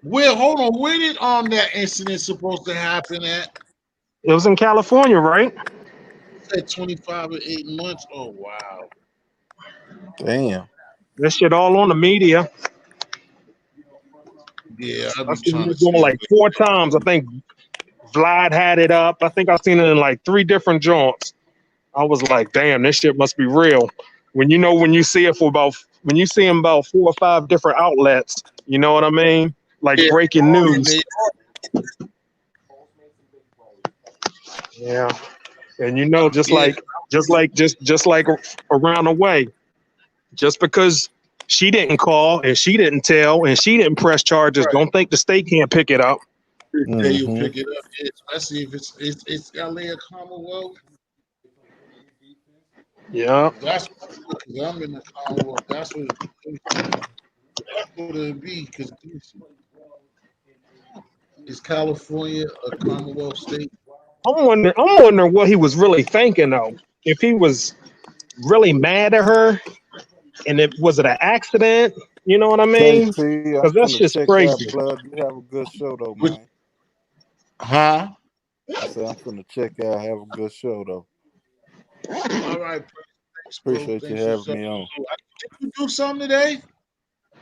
where. Hold on, where did that incident supposed to happen at? It was in California, right? Said 25 or 8 months. Oh wow. Damn. That shit all on the media. Yeah, I'll I be seen trying to it going see like it. 4 times. I think Vlad had it up. I think I seen it in like 3 different joints. I was like, damn, this shit must be real. When you see it when you see him about 4 or 5 different outlets, you know what I mean? Like Yeah, breaking and news. they, Yeah. And you know, yeah, just like around the way, just because she didn't call and she didn't tell and she didn't press charges, right. don't think the state can't pick it up. They will Mm-hmm. pick it up, yeah, especially if it's LA or Commonwealth. Yeah. That's because I'm in the Commonwealth. That's what it'll be. Because is California a Commonwealth state? I'm wondering what he was really thinking though. If he was really mad at her and it an accident, you know what I mean? KT, I'm Because that's finna just check out, crazy. blood. You have a good show though, Which, man. huh? I said I'm finna check out. Have a good show though. All right, thanks, bro. Appreciate you Thanks for having something. me on. Did you do something today?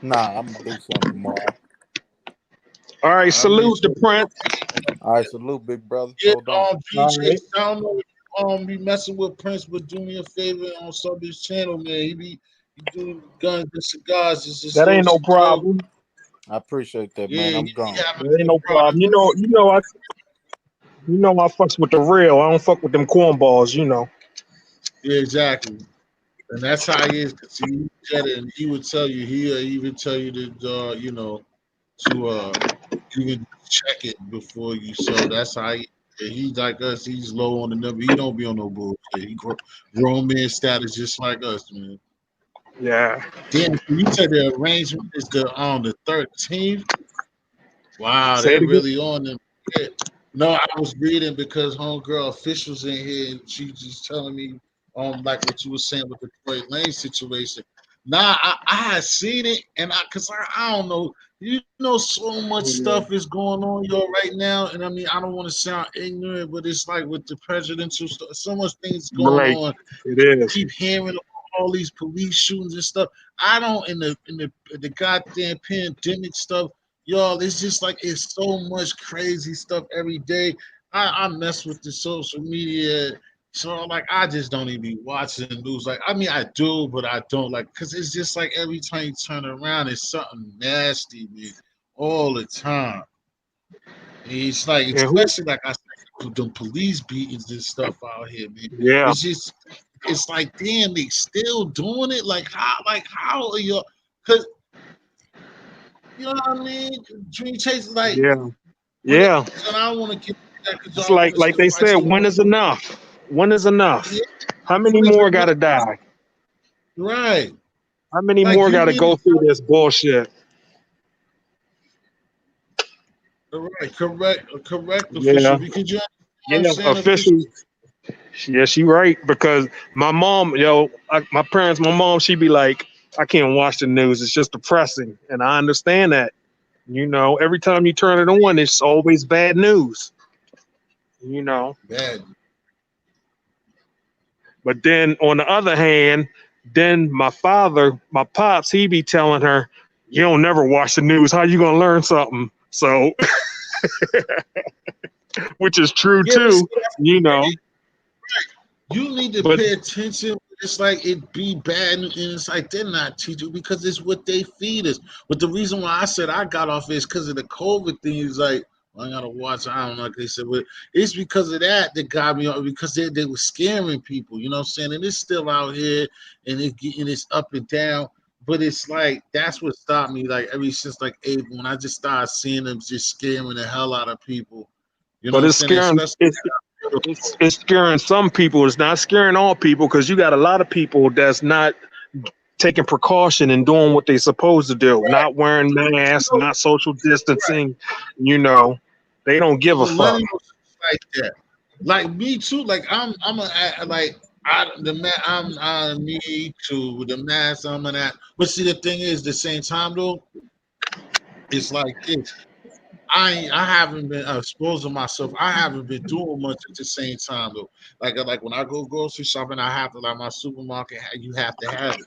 Nah, I'm gonna do something tomorrow. All right, I made salute the sure. Prince. All right, salute, big brother. Get Hold on. All VJ. right. I don't know if you be messing with Prince, but do me a favor on Subby's channel, man. He do guns and cigars. It's just That little, ain't no little problem. I appreciate that, Yeah, man. I'm he gone. having There ain't good no product. problem. I fucks with the real. I don't fuck with them cornballs. Yeah, exactly. And that's how he is. Cause he said it, and he would tell you. He'll even tell you to, to even check it before you sell. That's how he's like us. He's low on the number. He don't be on no bullshit. He grown man status just like us, man. Yeah. Damn, you said the arrangement is on the 13th. Wow, Say they're it again. really on them. Yeah. No, I was reading because homegirl officials in here and she just telling me like what you were saying with the Detroit Lane situation. Nah, I had seen it and I don't know, so much Yeah. stuff is going on right now, and I mean I don't want to sound ignorant, but it's like with the presidential stuff, so much things going Right. on. It is. Keep hearing all these police shootings and stuff. I don't in the goddamn pandemic stuff, y'all. It's just like it's so much crazy stuff every day. I mess with the social media, so like I just don't even be watching the news. Like I mean I do, but I don't like because it's just like every time you turn around, it's something nasty, man, all the time. It's like, And who? especially like I said, the police beatings and stuff out here, man. Yeah. It's just, it's like, damn, they still doing it. Like how are you? Because you know what I mean. Dream Chase, like Yeah. when it, Yeah. and I don't want to get that because It's y'all want to like they said, suffice the when word. is enough? When is enough? Yeah, How many when is more enough? gotta die? Right. How many Like more you gotta need go through this bullshit? right, correct official Yeah. because you know what I'm Yeah. saying official. Official. Yeah, she right because my mom, my parents, my mom, she be like, I can't watch the news. It's just depressing, and I understand that. Every time you turn it on, it's always bad news. You know, Bad. but then on the other hand, then my pops, he be telling her, "You don't never watch the news. How you gonna learn something?" So, which is true Yeah, but see, too. You know, you need to but pay attention. It's like it be bad, and it's like they're not teaching because it's what they feed us. But the reason why I said I got off is because of the COVID thing. Is like well, I gotta watch. I don't know, like they said, but it's because of that got me on because they were scaring people. You know what I'm saying? And it's still out here, and it's up and down. But it's like that's what stopped me. Like ever since like April, when I just started seeing them just scaring the hell out of people. You know what but I'm it's saying? scaring. Especially It's scaring some people. It's not scaring all people because you got a lot of people that's not taking precaution and doing what they're supposed to do, not wearing masks, not social distancing. You know, they don't give a fuck. millennials like that. Like me too. Like like I'm me too with the mask. I'm an act. But see, the thing is, the same time though, it's like this. I haven't been exposing myself. I haven't been doing much at the same time though. Like when I go grocery shopping, I have to like my supermarket. You have to have it.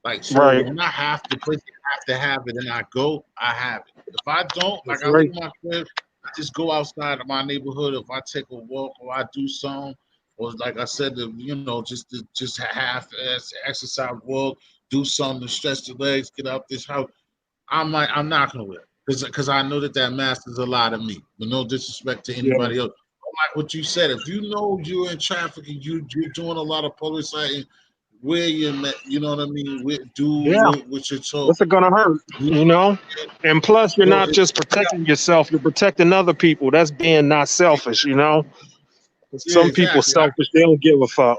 Like so, Right. when I have to put have to have it, and I go, I have it. If I don't, like That's I leave right. my crib, I just go outside of my neighborhood. If I take a walk or I do something, or like I said, just half exercise, walk, do something to stretch the legs, get out this house. I'm not gonna wear it because I know that mask is a lot of me. But no disrespect to Yeah. anybody else. Like what you said, if you know you're in traffic and you're doing a lot of public sighting, where you met, you know what I mean. Do Yeah. what you're told. What's it gonna hurt? You You know. And plus, you're know, not just protecting yourself; you're protecting other people. That's being not selfish. You know. yeah, Some people exactly. selfish; they don't give a fuck.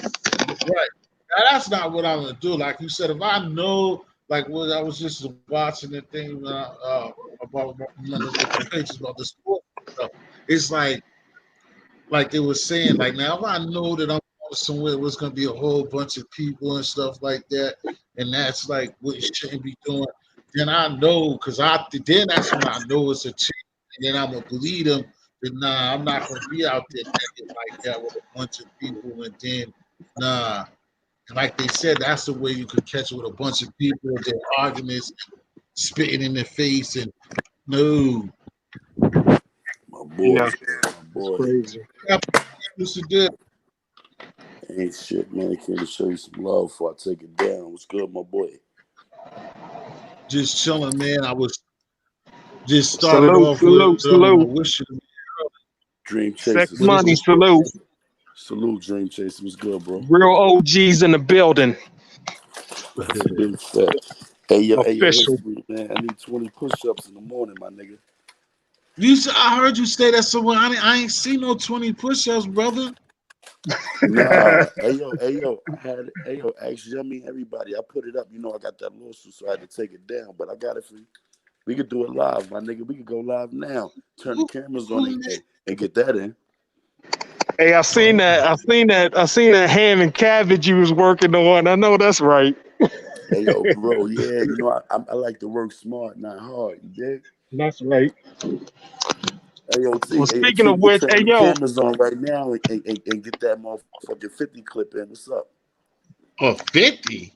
Right. Now, that's not what I'm gonna do. Like you said, if I know, like what I was just watching the thing about one of the pages about the sport stuff. It's like they were saying, like now if I know that I'm going somewhere where it's gonna be a whole bunch of people and stuff like that, and that's like what you shouldn't be doing, then I know because then that's when I know it's a cheat, and then I'm gonna believe them. That nah, I'm not gonna be out there naked like that with a bunch of people, and then nah. And like they said, that's the way you could catch it with a bunch of people, their arguments, spitting in their face, and no, My boy, Yeah, man, my it's boy. crazy. that's what you used to do. Ain't shit, man. Came to show you some love before I take it down. What's good, my boy? Just chilling, man. just started Salute, off with salute, salute. wish you the Dream Sex Chasers. but it's money, just salute. Salute, Dream Chasers. What's good, bro? Real OGs in the building. Big fat. Hey, hit Official. me, man. I need 20 push-ups in the morning, my nigga. I heard you say that somewhere. I ain't seen no 20 push-ups, brother. Nah, hey yo, actually, I mean everybody. I put it up. You know, I got that lawsuit, so I had to take it down. But I got it for you. We could do it live, my nigga. We could go live now. Turn the cameras on and get that in. Hey, I seen that. I seen that ham and cabbage you was working on. I know that's right. Hey yo, bro, yeah, you know I like to work smart, not hard. You dig? That's right. Hey Well, yo, speaking T, of we could which, turn hey the yo, cameras on right now and get that motherfucking 50 clip in. What's up? Oh, 50?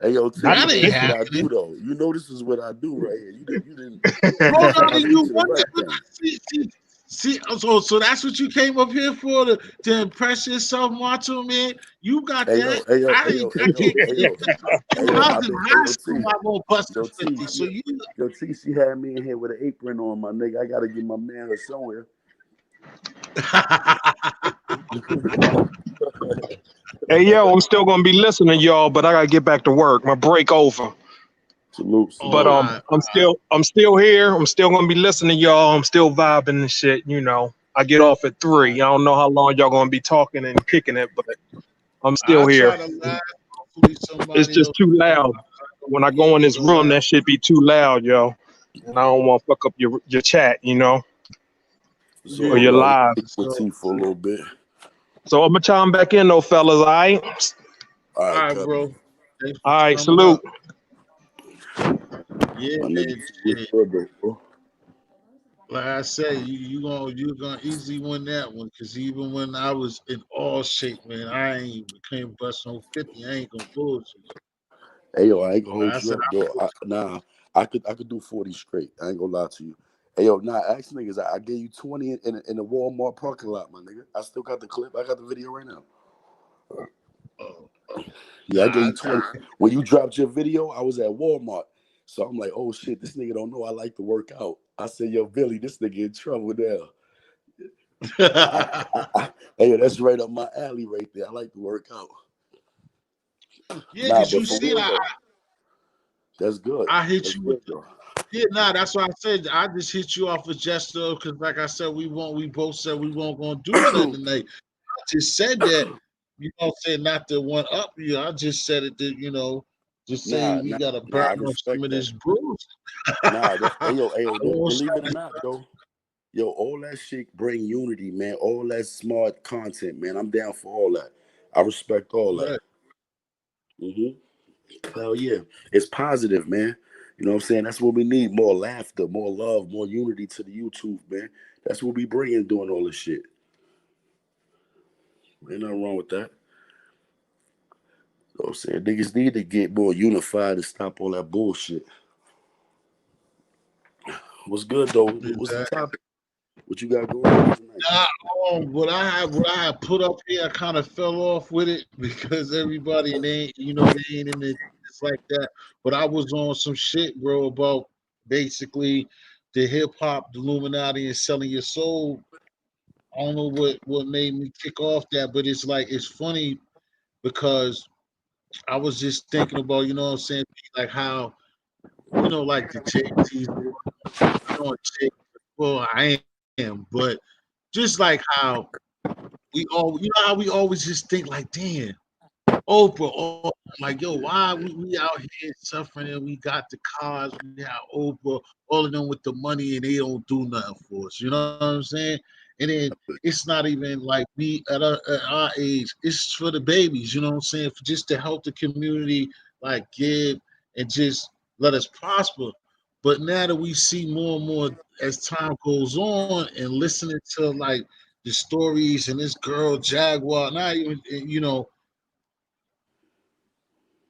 Hey yo, T, you That know ain't this is what I happening. do though. You know this is what I do right here. You didn't. Bro, no, I'll then get you to the wonder. right thing. So that's what you came up here for, to impress yourself, Macho Man. You got Hey that. yo, hey yo, I hey ain't. yo, hey I yo, can't hey get yo, it. hey When yo. I was I've in been, hey high yo, school, T, I won't bust yo, the T, 50. So you. yo, T. She had me in here with an apron on, my nigga. I gotta get my man her somewhere. hey yo, I'm still gonna be listening, y'all, but I gotta get back to work. My break over. Salute, But salute. I'm still here. I'm still gonna be listening, y'all. I'm still vibing and shit. You know, I get off at 3. I don't know how long y'all gonna be talking and kicking it, but I'm still I here. try to laugh. Hopefully It's somebody just else. too loud. When I go in We this go room, laugh. that shit be too loud, yo. And I don't want to fuck up your chat, you know, It's or Yeah, all your right. We live. can so kick T for a little bit. So I'm gonna chime back in though, fellas. All right. All all right, right, copy. bro. Thanks All for right. coming Salute. up. Yeah, My nigga, man. what's Shit. good, though, bro? Like I say, you gonna easily win that one, because even when I was in all shape, man, I ain't became bust no 50. I ain't gonna bullshit. Hey yo, I ain't gonna Like hold I you said, up, though. I could do 40 straight. I ain't gonna lie to you. Hey yo, ask niggas. I gave you 20 in the Walmart parking lot, my nigga. I still got the clip. I got the video right now. oh, Yeah, I gave nah, you 20. When you dropped your video, I was at Walmart. So I'm like, oh shit, this nigga don't know I like to work out. I said, yo, Billy, this nigga in trouble now. Hey, yo, that's right up my alley right there. I like to work out. yeah, because But you for see, real though, that's good. I hit That's you with good though. yeah, nah, that's what I said. I just hit you off with just because, like I said, we both said we weren't gonna do nothing tonight. I just said that, said not to one up you. I just said it to, just say Nah, we nah, gotta burn nah. I off some respect of that. this bullshit. Nah, that's I hey yo, won't believe it or shut not, though. Yo, all that shit bring unity, man. All that smart content, man. I'm down for all that. I respect all that. right. Hell yeah. It's positive, man. You know what I'm saying? That's what we need. More laughter, more love, more unity to the YouTube, man. That's what we bring in doing all this shit. Ain't nothing wrong with that. You know what I'm saying? Niggas need to get more unified and stop all that bullshit. What's good though? What's the Exactly. topic? What you got going on tonight? Nah, what I had put up here, I kind of fell off with it because everybody they ain't in it. It's like that. But I was on some shit, bro, about basically the hip hop, the Illuminati, and selling your soul. I don't know what made me kick off that, but it's funny because I was just thinking about, what I'm saying, like how, like the JT's, well, I am, but just like how how we always just think like, damn, Oprah, like, yo, why we out here suffering and we got the cars, we got Oprah, all of them with the money and they don't do nothing for us. You know what I'm saying? And then it's not even like me at our age, it's for the babies, you know what I'm saying? For just to help the community, like give and just let us prosper. But now that we see more and more as time goes on and listening to like the stories and this girl Jaguar, not even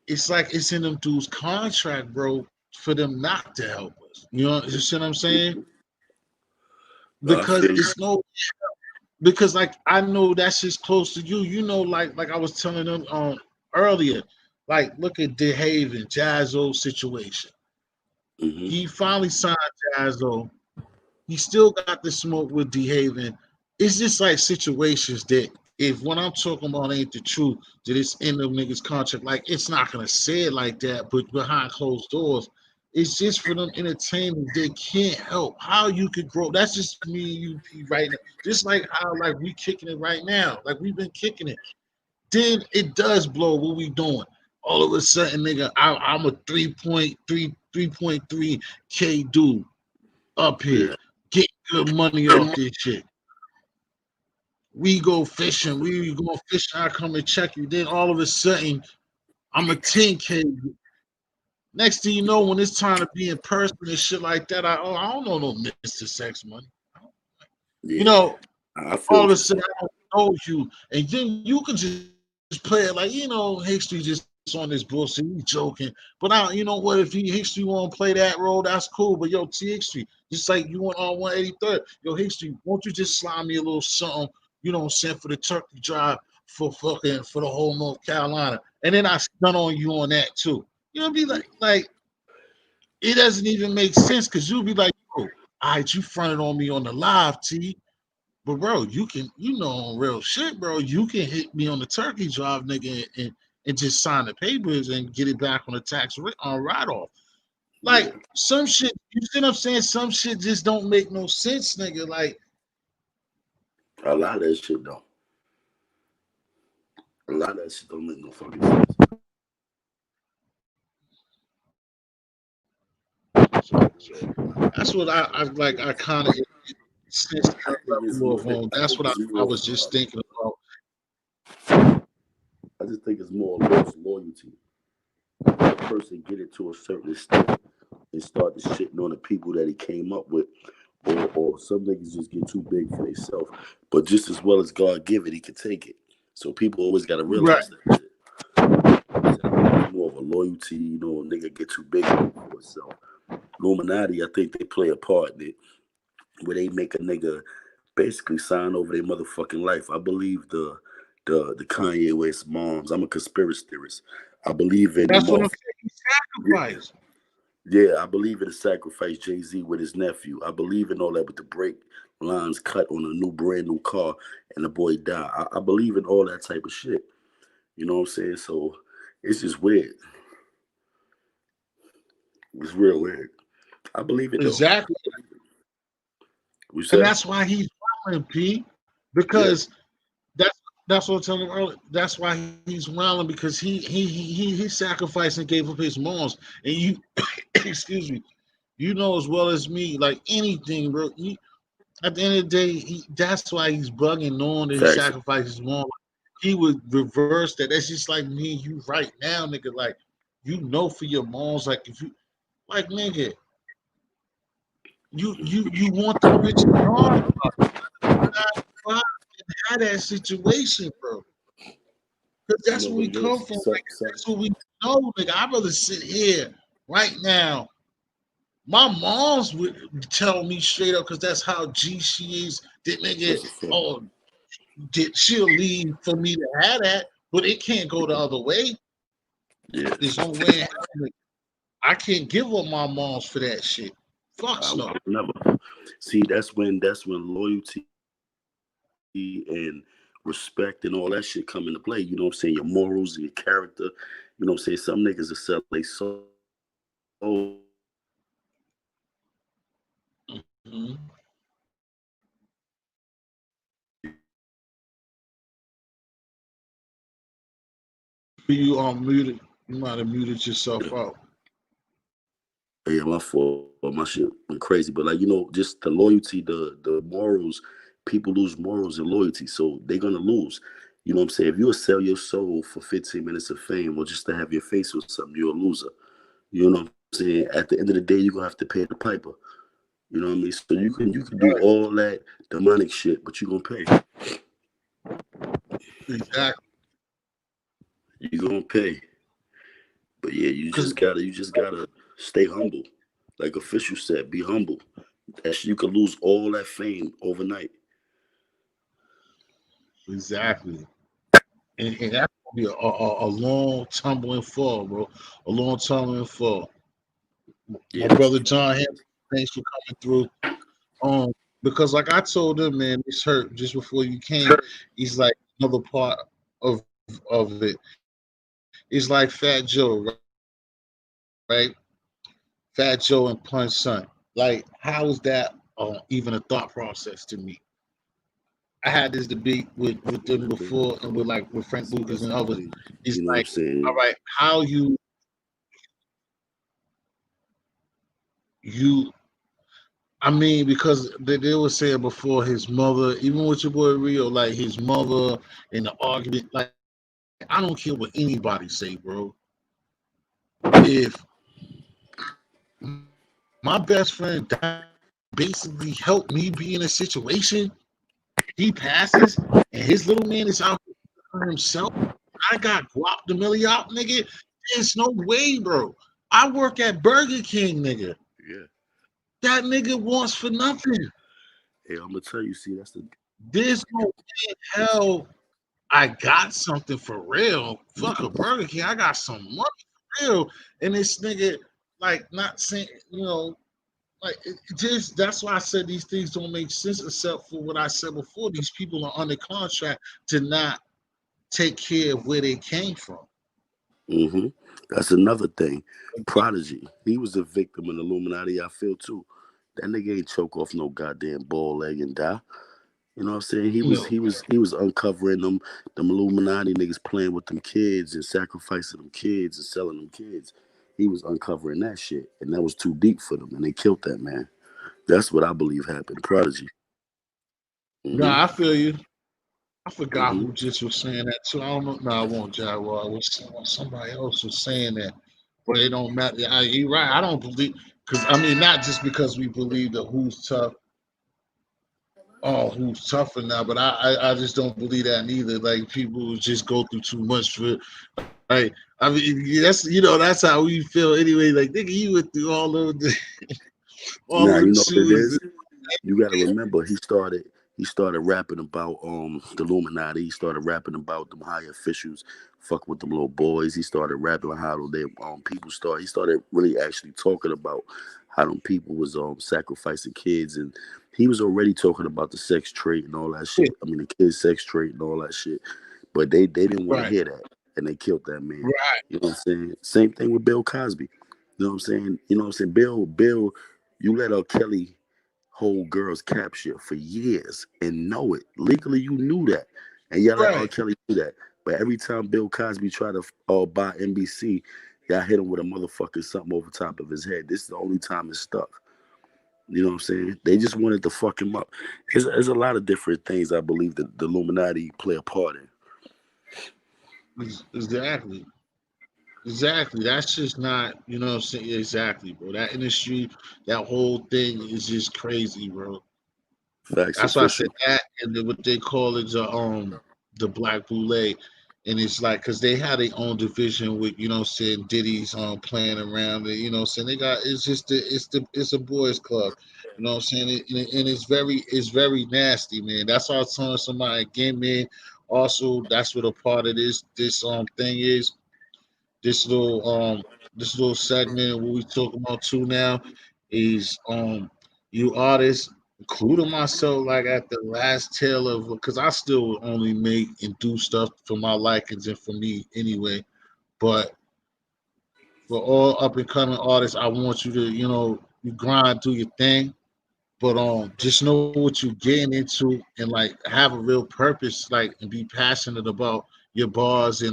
it's like it's in them dudes' contract, bro, for them not to help us. You see what I'm saying? I Because feel you. because like I know that's just close to you. Like I was telling them earlier, like look at DeHaven, Jazzo situation. He finally signed Jazzo. He still got the smoke with D Haven. It's just like situations that if what I'm talking about ain't the truth, that it's in the niggas' contract. Like it's not gonna say it like that, but behind closed doors, it's just for them entertainment. They can't help how you could grow. That's just me and you P, right now. Just like how like we kicking it right now. Like we've been kicking it. Then it does blow. What we doing? All of a sudden, nigga, I'm a 3.3 dude up here. Yeah. Get good money off this shit. We go fishing. We go fishing. I come and check you. Then all of a sudden, I'm a 10K. Next thing you know, when it's time to be in person and shit like that, I don't know no Mr. Sex Money. You Yeah. know, I feel all of what a you're sudden saying. I don't know you, and then you can just play it like History just on this bullshit. He joking, but you know what? If History want to play that role, that's cool. But yo, TX3, just like you went on 183rd, yo, History, won't you just slide me a little something? You know, send for the turkey drive for the whole North Carolina, and then I stun on you on that too. You know, be like it doesn't even make sense because you'll be like, yo, all right, you fronted on me on the live, T. But bro, on real shit, bro. You can hit me on the turkey drive, nigga, and just sign the papers and get it back on the tax write off. Yeah. Like some shit, you see what I'm saying? Some shit just don't make no sense, nigga. Like A lot of that shit don't. A lot of that shit don't make no fucking sense. that's what I like. I kind of sense I that think it's level more. of I That's think what it's I more. was just thinking about. I just think it's more lost loyalty. A person get it to a certain extent and start to shitting on the people that he came up with, or some niggas just get too big for themselves. But just as well as God give it, He can take it. So people always got to Right. realize that shit. It's more of a loyalty, a nigga get too big for himself. Illuminati, I think they play a part in it where they make a nigga basically sign over their motherfucking life. I believe the Kanye West moms. I'm a conspiracy theorist. I believe in the That's what I'm motherfucking. saying. He sacrificed. Yeah, I believe in the sacrifice Jay-Z with his nephew. I believe in all that with the brake lines cut on a brand new car and the boy died. I believe in all that type of shit. You know what I'm saying? So it's just weird. It's real weird. I believe it though. Exactly. We And said? that's why he's wilding, P. Yeah. Because that's what I'm telling you earlier. That's why he's wilding because he sacrificed and gave up his moms. And you excuse me, you know as well as me, like anything, bro. At the end of the day, that's why he's bugging, knowing that he Facts. sacrificed his mom. He would reverse that. That's just like me and you right now, nigga. Like, for your moms, like if you like nigga, you want the rich and hard and have that situation, bro. Because that's where we But come this from. Like, that's what we know, nigga. I'd rather sit here right now. My mom's would tell me straight up because that's how G she is. That nigga, that's a fact. oh, she'll leave for me to have that, but it can't go the other way. Yeah. There's no way in hell I can't give up my mom's for that shit. Fucks I no. would never. See, that's when loyalty and respect and all that shit come into play. You know what I'm saying? Your morals and your character. You know what I'm saying? Some niggas will sell their soul. Mm-hmm. You muted. You might have muted yourself out. Yeah, my fault. My shit went crazy. But like, just the loyalty, the morals, people lose morals and loyalty. So they're gonna lose. You know what I'm saying? If you sell your soul for 15 minutes of fame or just to have your face with something, you're a loser. You know what I'm saying? At the end of the day, you're gonna have to pay the piper. You know what I mean? So you can do Right. all that demonic shit, but you're gonna pay. Exactly. You're gonna pay. But yeah, Because you just gotta stay humble. Like official said, be humble. You could lose all that fame overnight. exactly. And that's gonna be a long tumbling fall, bro. A long tumbling fall. My Yeah, brother John Hammond, thanks for coming through. Because like I told him, man, this hurt just before you came. He's like another part of it. It's like Fat Joe, right? Fat Joe and Punch Son. Like, how is that even a thought process to me? I had this debate with them before, and with Frank Lucas and see, others. that's the thing. It's like, You know what I'm all right, saying? how you I mean, because they were saying before his mother, even with your boy Rio, like his mother and the argument, like I don't care what anybody say, bro. If my best friend basically helped me be in a situation, he passes, and his little man is out for himself. I got guap the milli out, nigga. There's no way, bro. I work at Burger King, nigga. Yeah. That nigga wants for nothing. Hey, I'm gonna tell you. See, that's the. There's no way in hell I got something for real. Fuck a Burger King. I got some money for real. And this nigga, like, not saying, like, it just, that's why I said these things don't make sense except for what I said before. These people are under contract to not take care of where they came from. Hmm. That's another thing. Prodigy. He was a victim in Illuminati. I feel too. That nigga ain't choke off no goddamn ball leg and die. You know what I'm saying? He was No, he was he was uncovering them Illuminati niggas playing with them kids and sacrificing them kids and selling them kids. He was uncovering that shit, and that was too deep for them, and they killed that man. That's what I believe happened. Prodigy. no, Hmm. I feel you. I forgot Hmm. who just was saying that too. I don't know. No, I won't, Jaguar. Somebody else was saying that, but it don't matter. You're right. I don't believe because I mean not just because we believe that who's tough. Oh, who's tougher now? But I just don't believe that neither. Like people just go through too much for. Like I mean, that's how we feel anyway. Like nigga, you went through all of Now them you know what it shoes. is. You got to remember, he started rapping about the Illuminati. He started rapping about them high officials, fuck with them little boys. He started rapping how they people start. He started really actually talking about how them people was sacrificing kids, and he was already talking about the sex trade and all that Yeah, shit. I mean, the kids sex trade and all that shit. But they didn't want to right, hear that, and they killed that man. right, You know what I'm saying? Same thing with Bill Cosby. You know what I'm saying? You know what I'm saying? Bill, you let Kelly hold girls capture for years and know it. Legally, you knew that. And y'all let R. right. Kelly do that. But every time Bill Cosby tried to buy NBC, y'all hit him with a motherfucking something over top of his head. This is the only time it stuck. You know what I'm saying? They just wanted to fuck him up. There's a lot of different things I believe that the Illuminati play a part in. Exactly. Exactly. That's just not, what I'm saying? Exactly, bro. That industry, that whole thing is just crazy, bro. Facts That's why I said official. that, and then what they call it the black bulay, and it's like because they had their own division with saying Diddy's playing around, and saying they got it's a boys club, what I'm saying, and it's very nasty, man. That's why I was telling somebody again, man. Also, that's what a part of this thing is this little this little segment what we talking about too now is you artists, including myself, like at the last tail of because I still only make and do stuff for my likings and for me anyway. But for all up and coming artists, I want you to, you grind, do your thing. But just know what you're getting into and like have a real purpose, like and be passionate about your bars and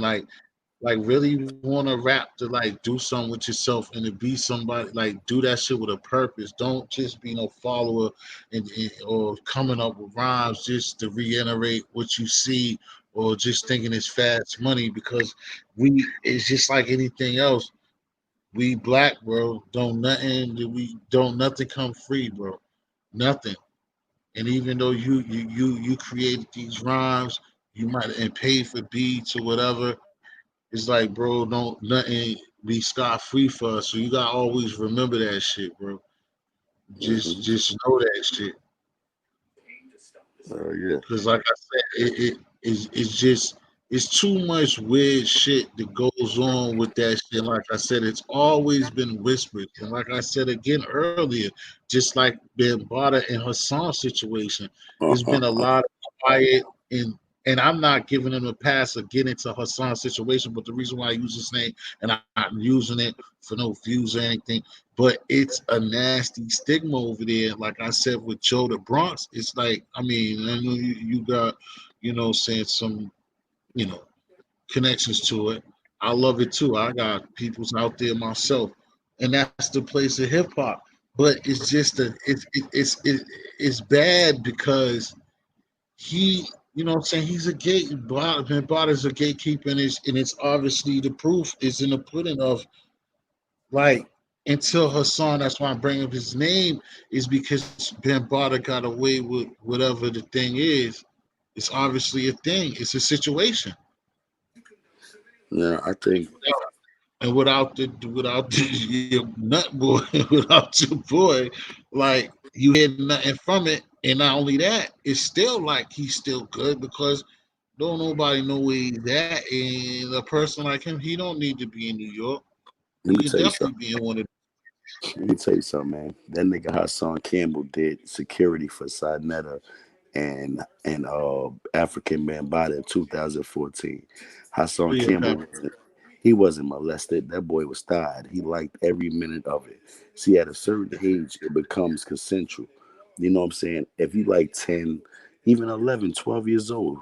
like really want to rap to like do something with yourself and to be somebody like do that shit with a purpose. Don't just be no follower and or coming up with rhymes just to reiterate what you see or just thinking it's fast money because it's just like anything else. We black, bro. Don't nothing come free, bro. Nothing. And even though you created these rhymes, you might and paid for beats or whatever, it's like, bro, don't nothing be scot free for us. So you gotta always remember that shit, bro. Just Hmm. just know that shit. Yeah. Cause like I said, it's just it's too much weird shit that goes on with that shit. Like I said, it's always been whispered. And like I said again earlier, just like Bambaataa and Hassan situation, it's been a lot of quiet and I'm not giving him a pass or getting into Hassan's situation, but the reason why I use his name and I'm not using it for no views or anything, but it's a nasty stigma over there. Like I said with Joe the Bronx, it's like, I mean, I know you got, saying some, you know, connections to it. I love it too. I got peoples out there myself, and that's the place of hip hop. But it's just it's bad because he, what I'm saying, he's a gate. Bot is a gatekeeper, and it's obviously the proof is in the pudding of like until Hassan. That's why I'm bringing up his name is because Bambaataa got away with whatever the thing is. It's obviously a thing. It's a situation. Yeah, I think. And without your nut boy, without your boy, like you had nothing from it. And not only that, it's still like he's still good because don't nobody know where he's at. And a person like him, he don't need to be in New York. Let He me could tell you definitely something. be in one of. Let me tell you something, man. That nigga Hassan Campbell did security for Sinetta and African Bambaataa in 2014. Hassan Yeah, Campbell wasn't molested. That boy was tied. He liked every minute of it. See, at a certain age, it becomes consensual. You know what I'm saying? If you like 10, even 11, 12 years old,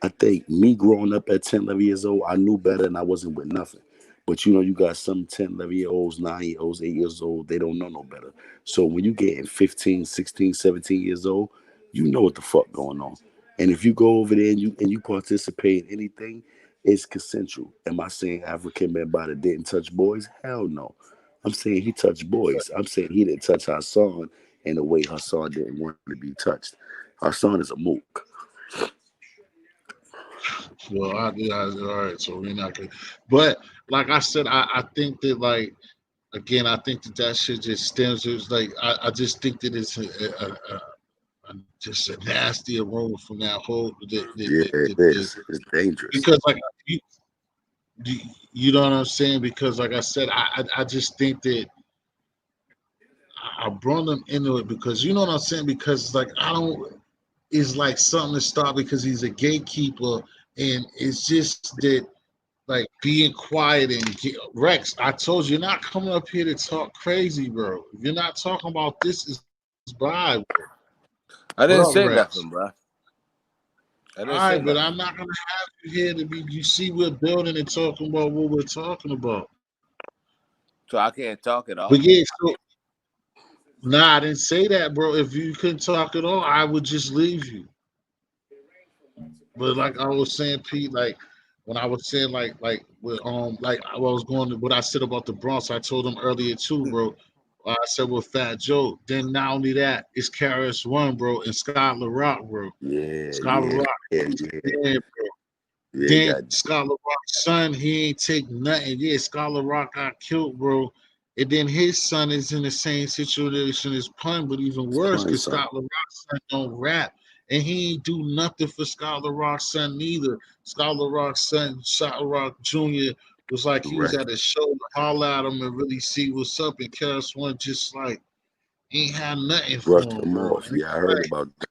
I think me growing up at 10, 11 years old, I knew better and I wasn't with nothing. But you got some 10, 11-year-olds, 9-year-olds, 8 years old, they don't know no better. So when you get 15, 16, 17 years old, you know what the fuck going on. And if you go over there and you participate in anything, it's consensual. Am I saying African man body didn't touch boys? Hell no. I'm saying he touched boys. I'm saying he didn't touch Hassan in the way Hassan didn't want to be touched. Hassan is a mook. well, all right, so we're not good. But like I said, I think that like again, I think that shit just stems. It's like I just think that it's just a nasty aroma from that whole Yeah, it is. It's dangerous. because like you, you know what I'm saying? Because like I said, I just think that I brought them into it because you know what I'm saying? Because it's like I don't it's like something to stop because he's a gatekeeper and it's just that like being quiet and Rex, I told you you're not coming up here to talk crazy, bro. If you're not talking about this is bye, bro. I What didn't up, say Rex? nothing, bro. I All didn't say right, but I'm nothing. not gonna have you here to be. You see, we're building and talking about what we're talking about. So I can't talk at But all. yeah, so nah, I didn't say that, bro. If you couldn't talk at all, I would just leave you. But like I was saying, Pete, like when I was saying like I was going to what I said about the Bronx, I told him earlier too, bro. I said with Fat Joe. Then not only that, it's Karis One, bro, and Skylar Rock, bro. Yeah, Skylar yeah, Rock, yeah, he's yeah. dead, bro. Yeah, Then got Skylar Rock's son, he ain't take nothing. Yeah, Skylar Rock got killed, bro. And then his son is in the same situation as Pun, but even worse, fun, because son. Skylar Rock's son don't rap. And he ain't do nothing for Skylar Rock's son neither. Skylar Rock's son, Skylar Rock Jr., was like he was Right. at a show to holler at him and really see what's up. And Karis One just like ain't had nothing for Brushed him, them bro. off. And Yeah, I it's heard like, about that.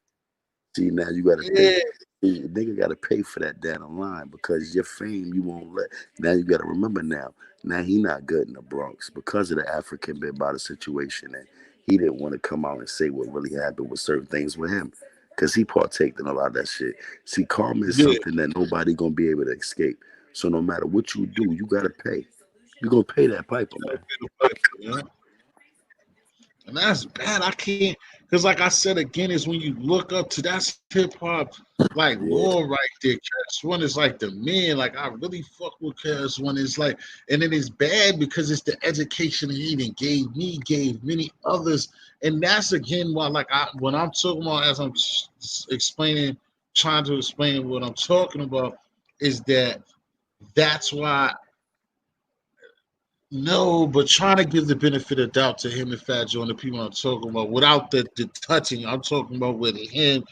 See, now you got to pay. yeah, See, nigga got to pay for that down the line because your fame you won't let. Now you got to remember now. Now he not good in the Bronx because of the African bit by the situation, and he didn't want to come out and say what really happened with certain things with him because he partaked in a lot of that shit. See, karma is yeah. something that nobody gonna be able to escape. So no matter what you do, you gotta pay. You gonna pay that piper, man. Yeah. And that's bad. I can't because like I said again, is when you look up to that's hip hop like Yeah, law right there. Cash One is like the man. Like I really fuck with Cash One. Is like, and it is bad because it's the education he even gave me, gave many others, and that's again why like I when I'm talking about as I'm explaining, trying to explain what I'm talking about is that that's why no, but trying to give the benefit of doubt to him and Fat Joe and the people I'm talking about without the touching. I'm talking about with him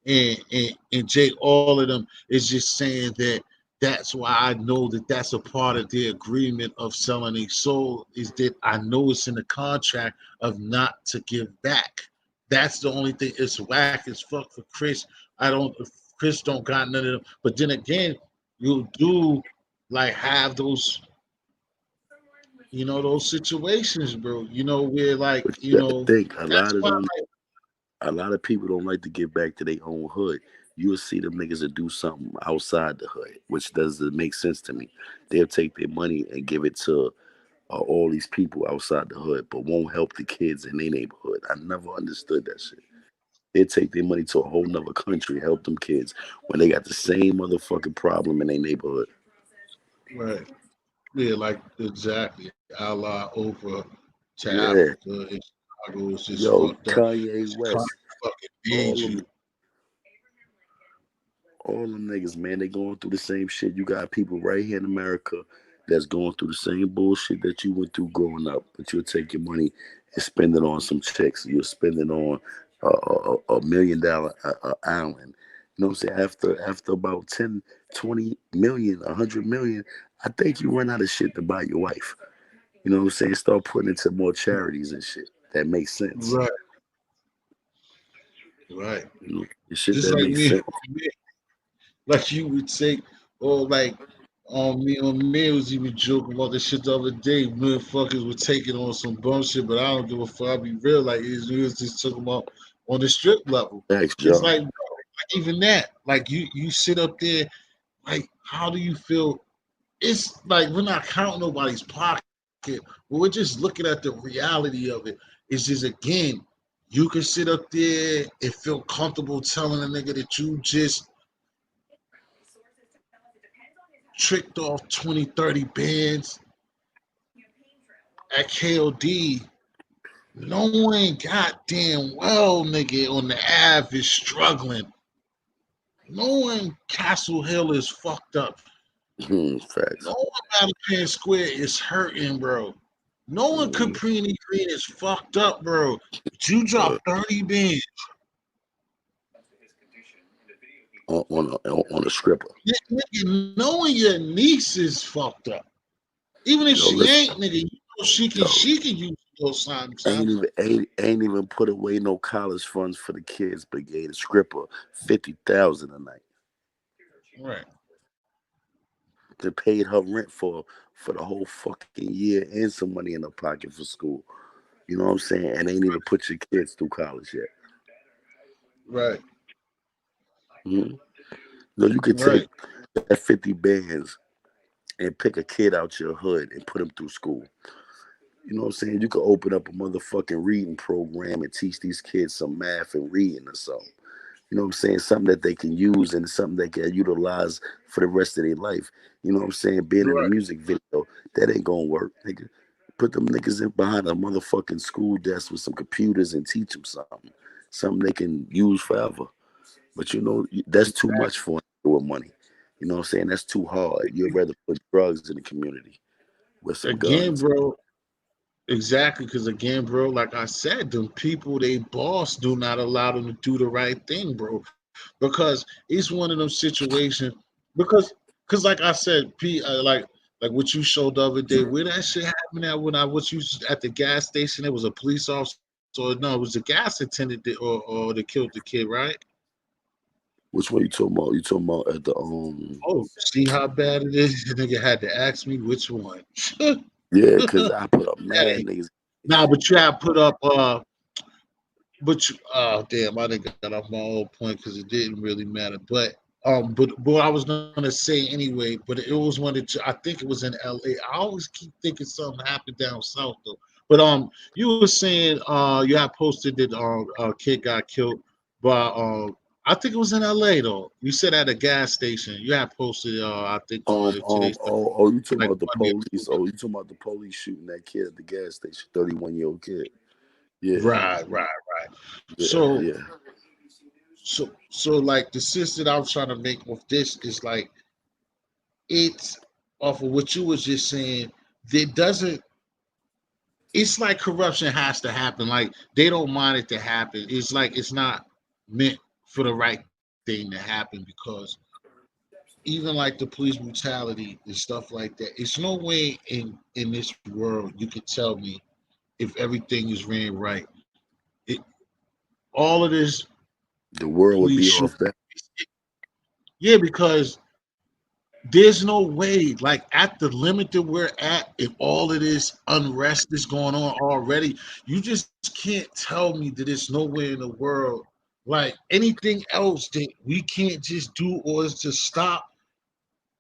and Jay, all of them is just saying that That's why I know that that's a part of the agreement of selling a soul is that I know it's in the contract of not to give back. That's the only thing. It's whack as fuck for Chris. I don't. Chris don't got none of them. But then again, you do like have those, those situations, bro. Where like, But you gotta think that's why. Like, a lot of people don't like to give back to their own hood. You'll see them niggas that do something outside the hood, which doesn't make sense to me. They'll take their money and give it to all these people outside the hood, but won't help the kids in their neighborhood. I never understood that shit. They take their money to a whole nother country, help them kids when they got the same motherfucking problem in their neighborhood. right. Yeah, like exactly. Allah over to Yeah, Africa and Chicago is just yo, fucked up. Kanye This economy West, fucking all needs them, you. all them niggas, man, they going through the same shit. You got people right here in America that's going through the same bullshit that you went through growing up. But you'll take your money and spend it on some chicks. You'll spend it on $1 million island. You know what I'm saying? After about 10, 20 million, 100 million, I think you run out of shit to buy your wife. You know what I'm saying? Start putting it to more charities and shit. That makes sense. Right, right. You know, the shit Just that like makes me, sense. like you would say, or like on me was even joking about this shit the other day. Motherfuckers were taking on some bum shit, but I don't give a fuck. I'll be real, like we was just talking about on the strip level. Thanks, It's John. like, bro, like even that, like you sit up there, like how do you feel? It's like we're not counting nobody's pocket, but we're just looking at the reality of it. It's just again, you can sit up there and feel comfortable telling a nigga that you just tricked off 20, 30 bands at KOD, knowing goddamn well, nigga, on the Ave is struggling. Knowing Castle Hill is fucked up. Facts. Knowing Mattapan Square is hurting, bro. Knowing Mhm. Caprini Green is fucked up, bro. But you Uh, dropped 30 bands. on a stripper. Nigga, knowing your niece is fucked up. Even if Yo, she listen, ain't, nigga, you know she can yo, she can use those sometimes. ain't even put away no college funds for the kids, but gave the stripper 50,000 a night. Right. They paid her rent for the whole fucking year and some money in her pocket for school. You know what I'm saying? And ain't even put your kids through college yet. Right. Mhm. No, you could take Right. that 50 bands and pick a kid out your hood and put him through school. You know what I'm saying? You could open up a motherfucking reading program and teach these kids some math and reading or something. You know what I'm saying? Something that they can use and something they can utilize for the rest of their life. You know what I'm saying? Being in a Right. music video, that ain't gonna work, nigga. Put them niggas in behind a motherfucking school desk with some computers and teach them something they can use forever. But that's too much for with money. You know what I'm saying? That's too hard. You'd rather put drugs in the community with some Again, guns. bro. Exactly, because again, bro, like I said, them people they boss do not allow them to do the right thing, bro. Because it's one of them situations. Because, like I said, like what you showed the other day, where that shit happened at when I was you at the gas station, there was a police officer. No, it was the gas attendant or that killed the kid, right? Which one you talking about? You talking about at the Oh, see how bad it is. The nigga had to ask me which one. Yeah, cause I put up mad niggas. Nah, but you have put up but you, oh damn, I didn't got off my old point because it didn't really matter. But what I was gonna say anyway, but it was one that I think it was in L.A. I always keep thinking something happened down south though. But you were saying you had posted that a kid got killed, but I think it was in L.A. though. You said at a gas station. You had posted I think today's You talking like about the Monday. police? Oh, you talking about the police shooting that kid at the gas station, 31-year-old kid? Yeah, Right. yeah, So yeah. so like the sense that I'm trying to make with this is like it's off of what you was just saying. There doesn't. It's like corruption has to happen. Like they don't mind it to happen. It's like it's not meant for the right thing to happen because even like the police brutality and stuff like that. It's no way in this world you could tell me if everything is ran right. It all of this The world would police be shoot. off that. Yeah, because there's no way, like at the limit that we're at, if all of this unrest is going on already, you just can't tell me that there's nowhere in the world like anything else that we can't just do or is to stop.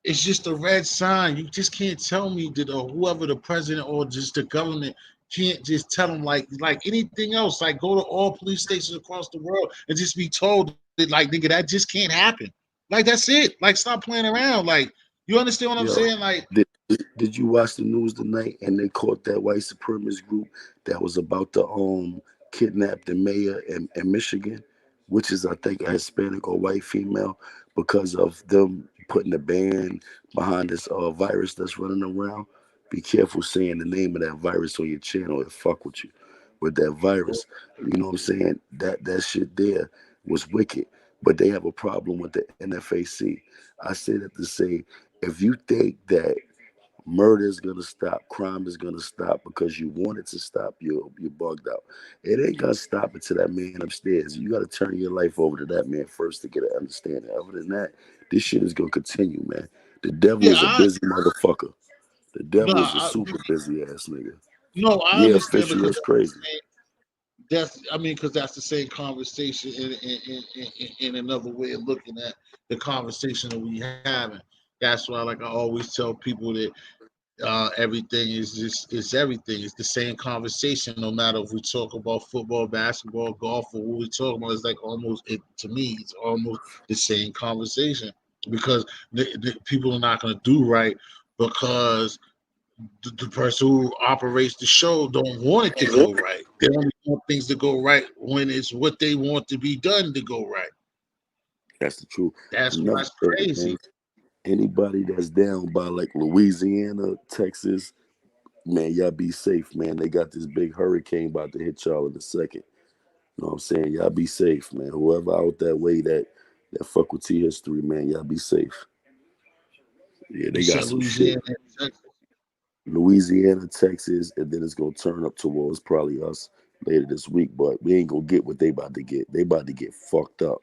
It's just a red sign. You just can't tell me that whoever the president or just the government can't just tell them like anything else. Like go to all police stations across the world and just be told that like nigga that just can't happen. Like that's it. Like stop playing around. Like you understand what I'm Yo, saying? Like did you watch the news tonight and they caught that white supremacist group that was about to kidnap the mayor in Michigan, which is I think a Hispanic or white female, because of them putting a ban behind this virus that's running around. Be careful saying the name of that virus on your channel. It fuck with you with that virus. You know what I'm saying? That shit there was wicked. But they have a problem with the NFAC. I say that to say, if you think that murder is gonna stop, crime is gonna stop because you want it to stop, you're bugged out. It ain't gonna stop until that man upstairs. You gotta turn your life over to that man first to get an understanding. Other than that, this shit is gonna continue, man. The devil yeah, is a I busy motherfucker. The no, devil is a super busy ass nigga. no, I Yeah, understand official, because that's crazy. that's I mean because that's the same conversation in another way of looking at the conversation that we having. That's why like I always tell people that everything is just it's everything. It's the same conversation, no matter if we talk about football, basketball, golf, or what we talk about. It's like almost it to me. It's almost the same conversation because the people are not going to do right because the person who operates the show don't want it to go right. They only want things to go right when it's what they want to be done to go right. That's the truth. That's why Another it's thing, man. crazy. Anybody that's down by like Louisiana, Texas, man, y'all be safe, man. They got this big hurricane about to hit y'all in a second. You know what I'm saying? Y'all be safe, man. Whoever out that way that fuck with T history, man, y'all be safe. Yeah, You they got said some shit. Louisiana, Texas. Louisiana, Texas, and then it's gonna turn up towards probably us later this week, but we ain't gonna get what they about to get. They about to get fucked up.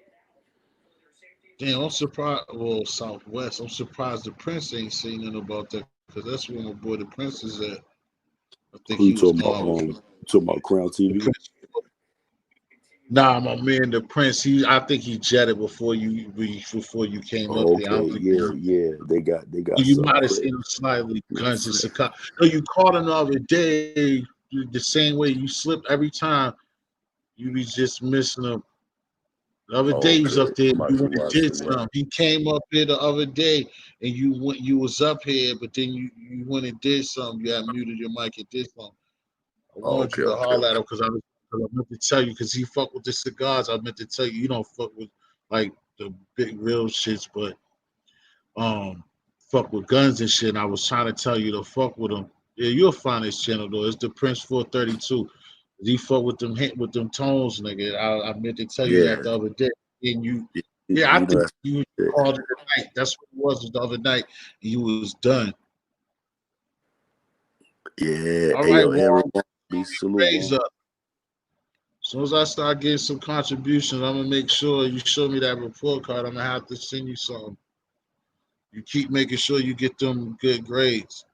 Damn, I'm surprised. Well, Southwest. I'm surprised the Prince ain't saying nothing about that because that's where my boy the Prince is at. I think Who he you was talking about? gone before Talking about Crown the TV? Prince. Nah, my man, the Prince. I think he jetted before you came up Oh, here. I okay, don't think yeah, yeah. They got you something might have crazy. seen him slightly No, guns in Chicago. No, you caught him the other day the same way you slip every time. You be just missing him. The other day he was okay, up there. I'm You about to went and watch did it now. something. He came up here the other day, and you went. You was up here, but then you went and did something. You had muted your mic and did something. I wanted Okay, you to okay, holler at okay. him because I meant to tell you because he fuck with the cigars. I meant to tell you you don't fuck with like the big real shits, but um fuck with guns and shit. And I was trying to tell you to fuck with him. Yeah, you'll find his channel though. It's the Prince 432. He fuck with them tones, nigga. I meant to tell you that Yeah, the other day. And you, yeah, yeah, I you know think that's you it. called it tonight. That's what it was the other night. And you was done. Yeah, All hey right, yo, Aaron, Warren, be salute, raise man. up. As soon as I start getting some contributions, I'm gonna make sure you show me that report card. I'm gonna have to send you something. You keep making sure you get them good grades.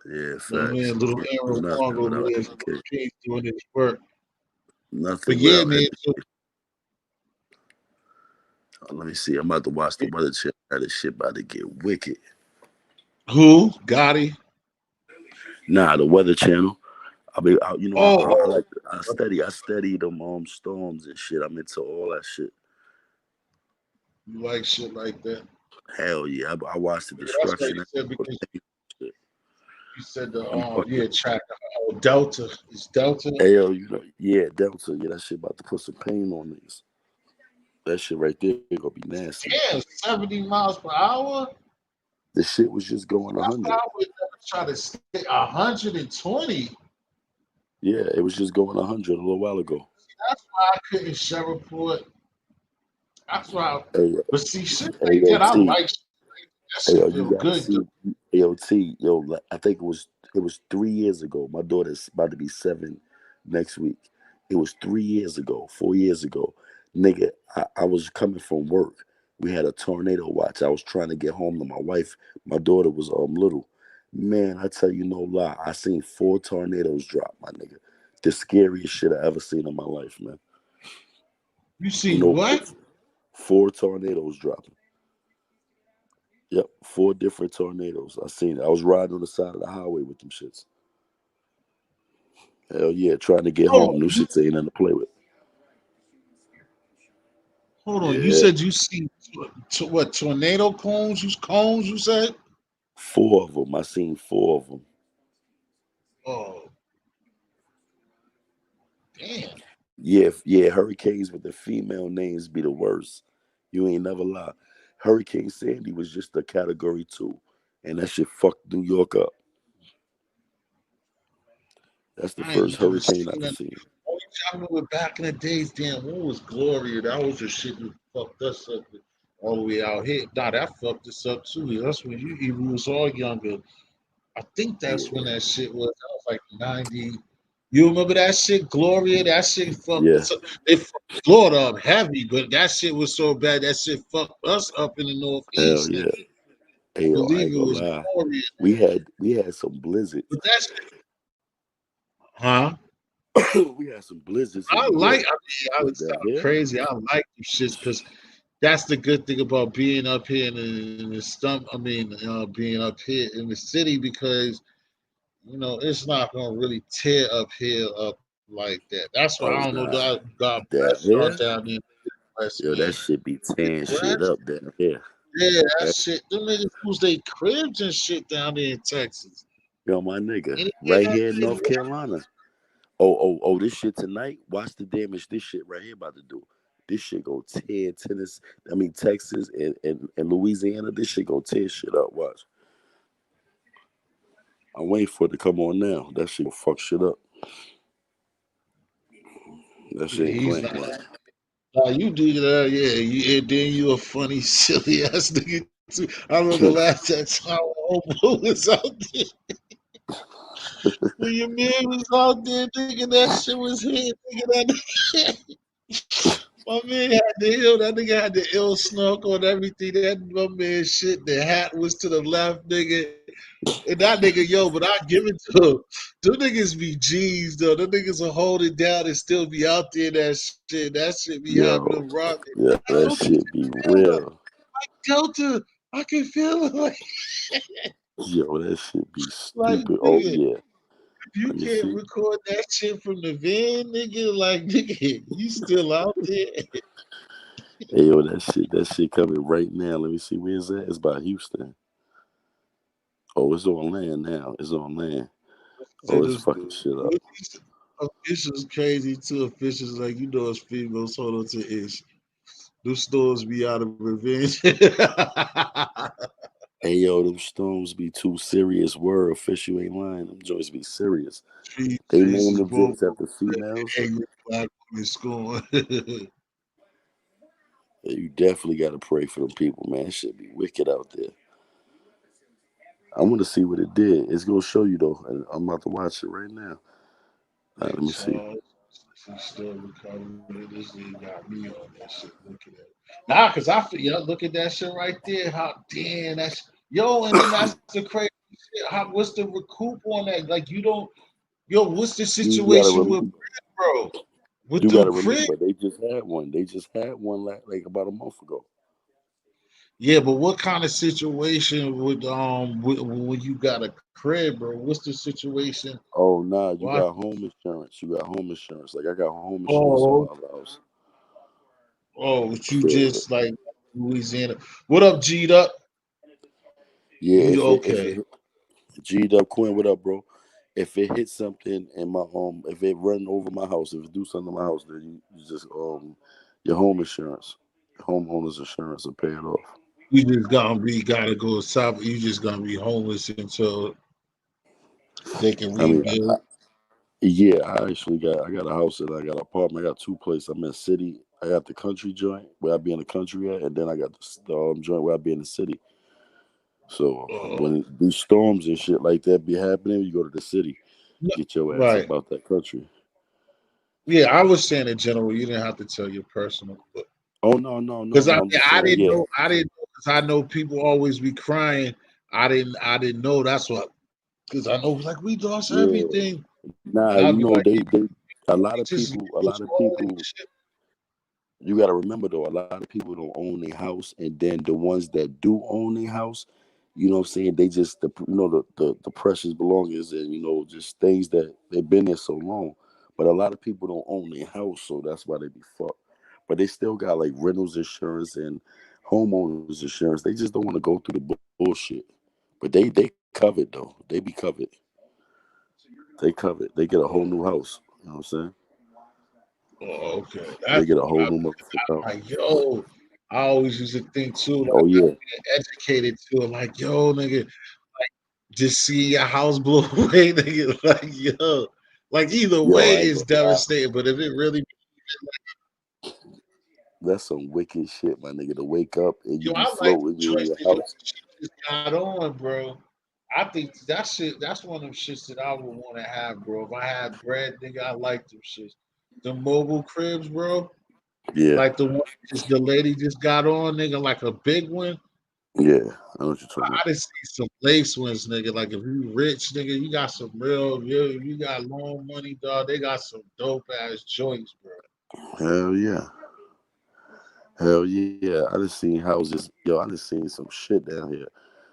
Yeah, My facts. man, little Can't do Aaron Wong nothing over without there, education. he's doing his work. But Nothing yeah, without man. So education. Let me see. I'm about to watch the weather channel. That shit about to get wicked. who? Gotti? Nah, the weather channel. I Oh, like I study them storms and shit. I'm into all that shit. you like shit like that? Hell yeah, I watched the Yeah, that's what destruction. you said because Shit. you said the I'm fucking. yeah track Delta is Delta. Hey yo, yeah, Delta. Yeah, that shit about to put some pain on niggas. That shit right there gonna be nasty. Yeah, 70 miles per hour. The shit was just going That's why 100. I would never try to stay 120. Yeah, it was just going 100 a little while ago. That's why I couldn't Shreveport. That's why. Hey, But see, shit hey, like yo, that, I T. like. Hey, shit yo, you feel gotta good though. see, yo, T, yo. I think it was 3 years ago. My daughter's about to be 7 next week. It was 3 years ago, 4 years ago, nigga. I was coming from work. We had a tornado watch. I was trying to get home to my wife. My daughter was little. Man, I tell you no lie. I seen 4 tornadoes drop, my nigga. The scariest shit I ever seen in my life, man. You see No what? bullshit. 4 tornadoes dropping. Yep, 4 different tornadoes. I seen it. I was riding on the side of the highway with them shits. Hell yeah, trying to get Hold home. Them on, shits ain't nothing to play with. hold on. You Yeah, said you see what tornado cones? You cones? You said? 4 of them. I seen 4 of them. Oh, damn. Yeah, yeah. Hurricanes with the female names be the worst. You ain't never lie. Hurricane Sandy was just a category 2, and that shit fucked New York up. That's the I ain't first never hurricane I seen ever that. seen. Only time I remember back in the days, damn, what was Gloria? That was the shit that fucked us up all the way out here. Nah, that fucked us up too. That's when you even was all younger. I think that's when Yeah, that shit was. That was like 90. You remember that shit, Gloria? That shit fucked yeah. us up. They fucked Florida up heavy, but that shit was so bad. That shit fucked us up in the Hell Northeast, yeah. nigga. Hey yo, I Believe ain't it gonna was lie. Gloria. We had some blizzards. But that shit, huh? We had some blizzards in I New like, York. I mean, I But would down sound here, crazy. I like them shits because that's the good thing about being up here in the stump. I mean, being up here in the city because it's not gonna really tear up here up like that. That's why I don't oh know. nah, God down bless y'all here, down there in the West, yo, that man. shit be tearing shit West, up down here. yeah, that That, shit. Them niggas lose their cribs and shit down there in Texas. yo, my nigga, Anything right that here in they North Carolina. Oh, this shit tonight. Watch the damage this shit right here about to do. This shit go tear Tennessee. I mean Texas and Louisiana. This shit go tear shit up. Watch. I'm waiting for it to come on now. That shit gonna fuck shit up. That yeah, shit ain't he's playing. not. Watch. Nah, you do that, yeah. And then you a funny, silly ass nigga too. I remember last that time Hobo was out there. When your man was out there thinking that shit was him, thinking that my man had the ill, that nigga had the ill snorkel and everything. That my man shit, the hat was to the left, nigga. And that nigga, yo, but I give it to him. Them niggas be G's though. Them niggas will hold it down and still be out there. That shit, be having them Yo, rocking. yeah, I that don't shit be feel like real. Delta. I can feel it Yo, that shit be like stupid. Oh nigga. yeah. You Let me can't see. record that shit from the van, nigga. Like nigga, you still out there? Hey yo, that shit coming right now. Let me see. Where's that? It's by Houston. Oh, it's on land now. It's on land. Say Oh, it's this fucking dude. shit up. Officials crazy too. Officials like it's females hold on to ish. Those stores be out of revenge. Hey yo, them storms be too serious. Word, official ain't lying. Them joints be serious. Tree They name faces them both joints after females. angry black women scorn. Yeah, you definitely got to pray for them people, man. It should be wicked out there. I want to see what it did. It's gonna show you though, and I'm about to watch it right now. All right, Hey let me see. Charles, she's still recovering. This nigga got me on that shit. Look at that. Nah, cause I feel yo, look at that shit right there. How damn that's yo, and then that's the crazy shit. What's the recoup on that? Like you don't yo, what's the You gotta situation with remember. bro? With You the gotta crib? remember. They just had one. They just had one like about a month ago. Yeah, but what kind of situation would when you got a crib, bro? What's the situation? Oh nah, you Why? got home insurance. You got home insurance. Like I got home insurance on Oh, my other house. but you Yeah, just like Louisiana. What up, G'd up? yeah. You If okay? it G'd up Quinn, what up, bro? If it hits something in my if it run over my house, if it do something to my house, then you just your home insurance, homeowners insurance will pay it off. You just gotta go south. You just gonna be homeless until they can I mean, rebuild. yeah, I got a house and I got an apartment. I got 2 places. I'm in the city. I got the country joint where I be in the country at, and then I got the joint where I be in the city. So Oh, when these storms and shit like that be happening, you go to the city, no, get your ass right. up out that country. Yeah, I was saying in general. You didn't have to tell your personal, Oh no, no, no, because no. I'm just I saying, didn't yeah, know. I didn't know because I know people always be crying. I didn't know. That's what. Because I know like we lost yeah. everything, Nah, and I'd you be know like, they a lot we of just people, a lose lot of all this people. shit. You got to remember though, a lot of people don't own their house, and then the ones that do own their house, you know what I'm saying? They just the precious belongings and just things that they've been there so long. But a lot of people don't own their house, so that's why they be fucked. But they still got like rentals insurance and homeowners insurance. They just don't want to go through the bullshit. But they covered though. They be covered. They covered. They get a whole new house. You know what I'm saying? Oh, okay. They That's get a what whole new motherfucking house. like, yo. I always used to think too, like Oh yeah. being educated too, like, yo, nigga, like just see your house blow away, nigga. Like, yo. Like either Yo, way I ain't it's gonna lie. devastating, but if it really That's some wicked shit, my nigga. To wake up and you yo, be I like the floating, you in choice your that house. she just got on, bro. I think that shit, that's one of them shits that I would want to have, bro. If I had bread, nigga, I like them shits. The mobile cribs, bro. Yeah, Like the one just the lady just got on, nigga, like a big one. yeah. I know what you're talking I just see some lace ones, nigga. Like if you rich, nigga, you got some real, you got long money, dog. They got some dope ass joints, bro. about. Hell yeah. Hell yeah. I just seen houses. Yo, I just seen some shit down here.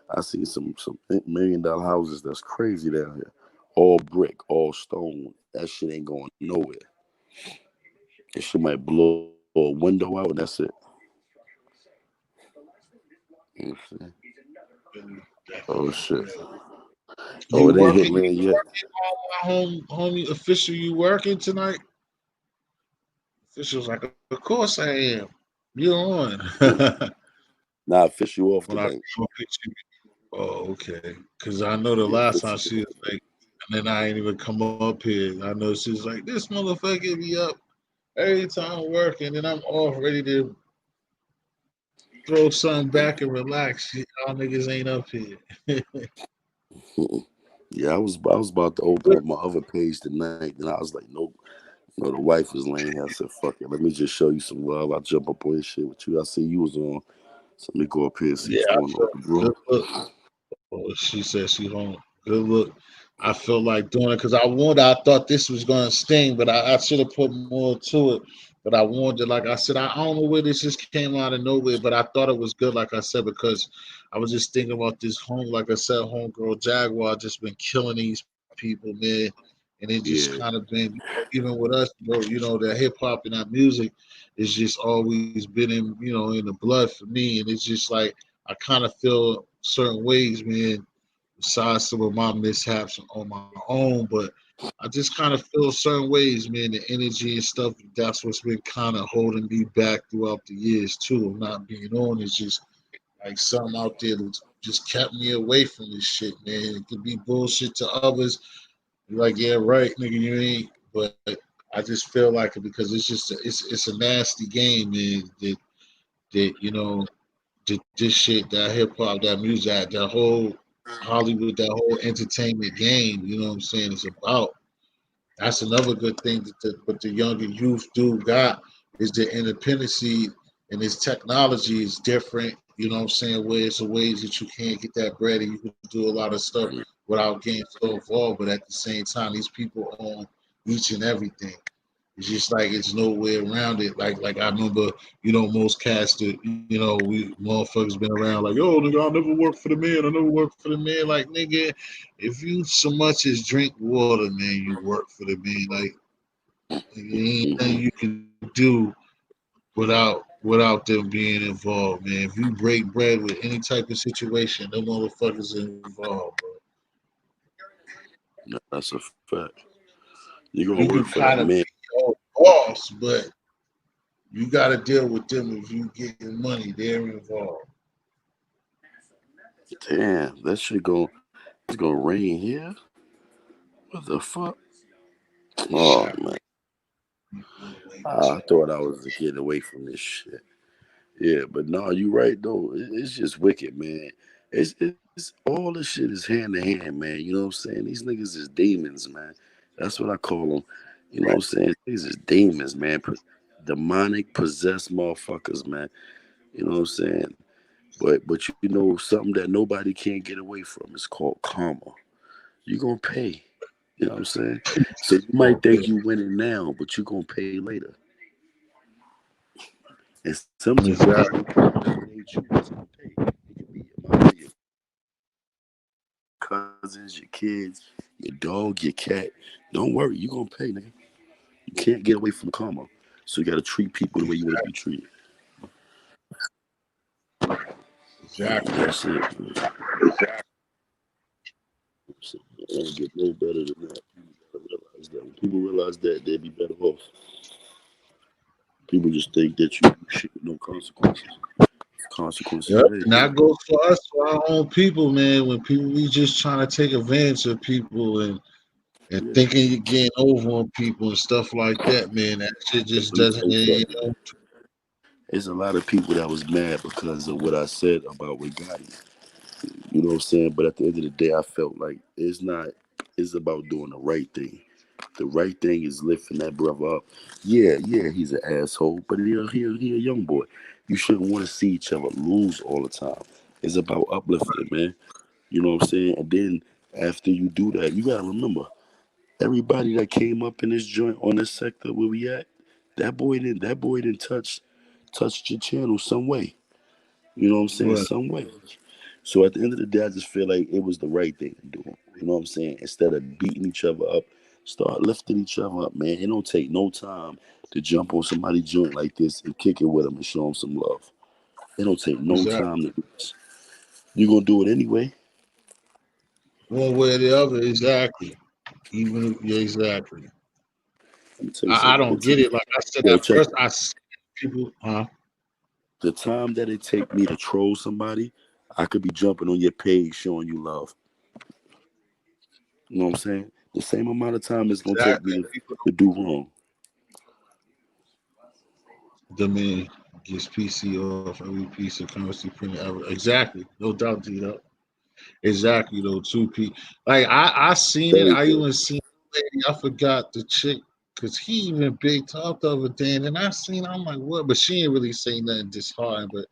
I seen some $1 million houses that's crazy down here. All brick, all stone. That shit ain't going nowhere. That shit might blow a window out and that's it. You know what I'm saying? Really, Oh definitely, shit. man. Oh, You it ain't working? hit You land yet. working? My homie official. You working tonight? Official's like, of course I am. You're on. Nah, I fish you off When I tonight. come up with you. Oh, okay. Because I know the Yeah, last fish time you she was off. like, and then I ain't even come up here. I know she's like, this motherfucker be up every time working, and I'm off ready to throw something back and relax. Y'all niggas ain't up here. Yeah, I was about to open up my other page tonight, and I was like, nope. The wife was laying here. I said, fuck it. Let me just show you some love. I jump up on this shit with you. I see you was on. So let me go up here and see Yeah, what's I going on, feel bro. good look. Oh, she said she home. Good look. I feel like doing it because I thought this was gonna sting, but I should have put more to it. But I wanted, like I said, I don't know where this just came out of nowhere, but I thought it was good, like I said, because I was just thinking about this home, like I said, homegirl Jaguar just been killing these people, man. And it just kind Yeah, of been, even with us, bro, that hip hop and that music is just always been in the blood for me. And it's just like I kind of feel certain ways, man, besides some of my mishaps on my own, but I just kind of feel certain ways, man, the energy and stuff. That's what's been kind of holding me back throughout the years too, of not being on. It's just like something out there that just kept me away from this shit, man. It could be bullshit to others. You're like, yeah, right, nigga, you ain't. But I just feel like it because it's a nasty game, man. That this shit, that hip hop, that music, that whole Hollywood, that whole entertainment game. You know what I'm saying? It's about. That's another good thing what the younger youth do got is the independency and this technology is different. You know what I'm saying? Where it's a ways that you can't get that bread and you can do a lot of stuff without getting so involved. But at the same time, these people own each and everything. It's just like it's no way around it. Like I remember, most cats that we motherfuckers been around like, yo, nigga, I never work for the man. I never work for the man. Like, nigga, if you so much as drink water, man, you work for the man. Like, ain't nothing you can do without them being involved, man. If you break bread with any type of situation, them motherfuckers are involved, bro. that's a fact. You gonna You work can for that kind of man? be your boss, but you got to deal with them if you getting money. They're involved. Damn, that shit go. It's gonna rain here. What the fuck? Oh Shot man, on the way I to thought I was getting away from this shit. Yeah, but no, you right though. It's just wicked, man. It's all this shit is hand to hand, man. You know what I'm saying? These niggas is demons, man. That's what I call them. You know what I'm saying? These is demons, man. Demonic possessed motherfuckers, man. You know what I'm saying? But you know something that nobody can't get away from is called karma. You gonna pay. You know what I'm saying? So you might think you winning now, but you gonna pay later. And sometimes the Exactly. people that eliminate you is gonna pay. It could be your mother, your cousins, your kids, your dog, your cat. Don't worry, you gonna pay, nigga. You can't get away from karma. So you gotta treat people the way you want to be treated. Exactly. That's it. Man. So, it ain't get no better than that. People gotta realize that. When people realize that, they'll be better off. People just think that you do shit with no consequences. Consequences Yep. there. And that goes for us, for our own people, man. When people we just trying to take advantage of people and Yeah. thinking you're getting over on people and stuff like that, man. That shit just Let me tell doesn't, you you something. know. There's a lot of people that was mad because of what I said about with Gotti. You know what I'm saying? But at the end of the day, I felt like it's not. It's about doing the right thing. The right thing is lifting that brother up. Yeah, yeah, he's an asshole, but he a young boy. You shouldn't want to see each other lose all the time. It's about uplifting, man. You know what I'm saying? And then after you do that, you gotta remember everybody that came up in this joint on this sector where we at. That boy didn't touch your channel some way. You know what I'm saying? Right. Some way. So at the end of the day, I just feel like it was the right thing to do. You know what I'm saying? Instead of beating each other up, start lifting each other up, man. It don't take no time to jump on somebody's joint like this and kick it with them and show them some love. It don't take no Exactly. time to do this. You're gonna do it anyway. One way or the other, exactly. Even yeah, exactly. Let me tell you I something. don't get it. Like I said Yo, at check first, it. I see people, huh? The time that it take me to troll somebody, I could be jumping on your page showing you love. You know what I'm saying? The same amount of time it's gonna take me Exactly. to, People to do wrong. the man gets PC off every piece of currency printed ever. Exactly. No doubt, D. Exactly though, two P. Like I seen it. I Everything. even seen the lady. I forgot the chick because he even big talked the other day, and then I seen. I'm like, what? But she ain't really say nothing disheartening. But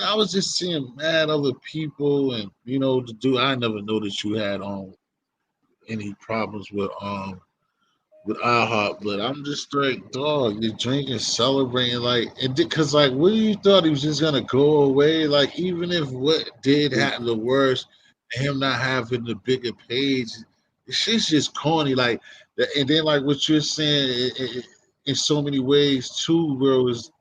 I was just seeing mad other people, and you know, the dude. I never noticed you had any problems with IHOP, but I'm just like, dog, you're drinking, celebrating, like, and because, like, what do you thought he was just gonna go away? Like, even if what did happen, the worst, him not having the bigger page, it's just corny. Like, and then like what you're saying, in so many ways too, bro, is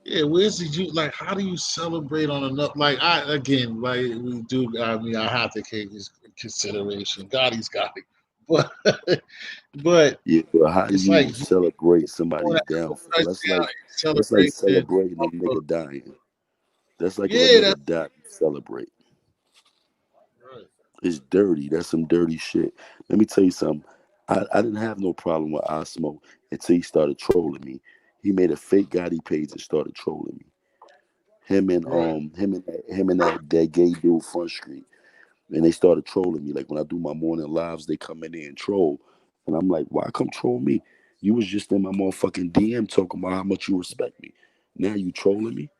yeah, where's the you like? How do you celebrate on enough? Like I again, like we do. I mean, I have to take his consideration. God, he's got it, but but Yeah, but how do it's like you you celebrate want somebody's to have a downfall? touchdown That's like celebration. celebrating a Of, nigga dying. That's like if a yeah, nigga that's died, you celebrate. right. It's dirty. That's some dirty shit. Let me tell you something. I didn't have no problem with I Smoke until he started trolling me. He made a fake Gotti page and started trolling me. Right. Him and that gay dude Front Street. And they started trolling me. Like when I do my morning lives, they come in there and troll. And I'm like, why come troll me? You was just in my motherfucking DM talking about how much you respect me. Now you trolling me?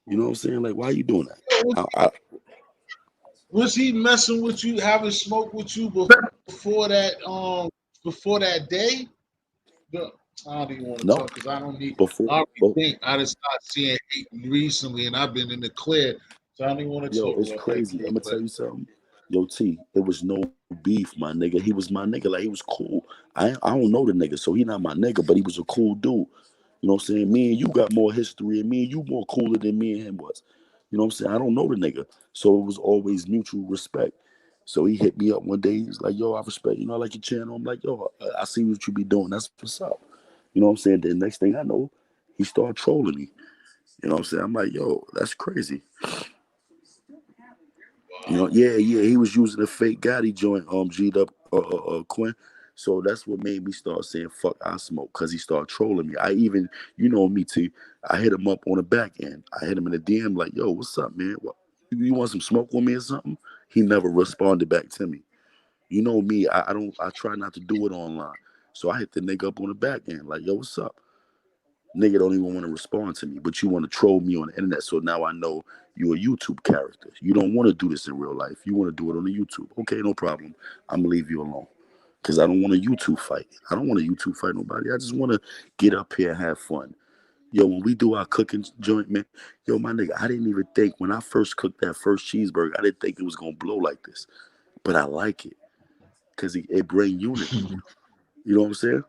You know what I'm saying? Like, why are you doing that? Yo, was he messing with you, having smoke with you before before that day? No, I don't even want to No, talk because I don't need. before, I already but think I just started seeing hate recently, and I've been in the clear, so I don't even want to yo, talk it's about that crazy. I'm kid. gonna But tell you something. Yo, T, it was no beef, my nigga. He was my nigga. Like he was cool. I don't know the nigga, so he not my nigga, but he was a cool dude. You know what I'm saying? Me and you got more history, and me and you more cooler than me and him was. You know what I'm saying? I don't know the nigga, so it was always mutual respect. So he hit me up one day. He's like, "Yo, I respect. You know, I like your channel." I'm like, "Yo, I see what you be doing. That's what's up." You know what I'm saying? The next thing I know, he started trolling me. You know what I'm saying? I'm like, "Yo, that's crazy." You know, wow, yeah, yeah, he was using a fake Gotti joint, G'd up, Quinn. So that's what made me start saying "fuck I smoke" because he started trolling me. I even, you know me, T. I hit him up on the back end. I hit him in the DM like, "Yo, what's up, man? What?" You want some smoke with me or something? He never responded back to me. You know me, I try not to do it online. So I hit the nigga up on the back end, like, yo, what's up? Nigga don't even want to respond to me, but you want to troll me on the internet. So now I know you're a YouTube character. You don't want to do this in real life. You want to do it on the YouTube. Okay, no problem. I'm gonna leave you alone. Cause I don't want a YouTube fight. I don't want a YouTube fight nobody. I just want to get up here and have fun. Yo, when we do our cooking joint, man, yo, my nigga, I didn't even think when I first cooked that first cheeseburger, I didn't think it was gonna blow like this. But I like it because it brings unity. You know what I'm saying?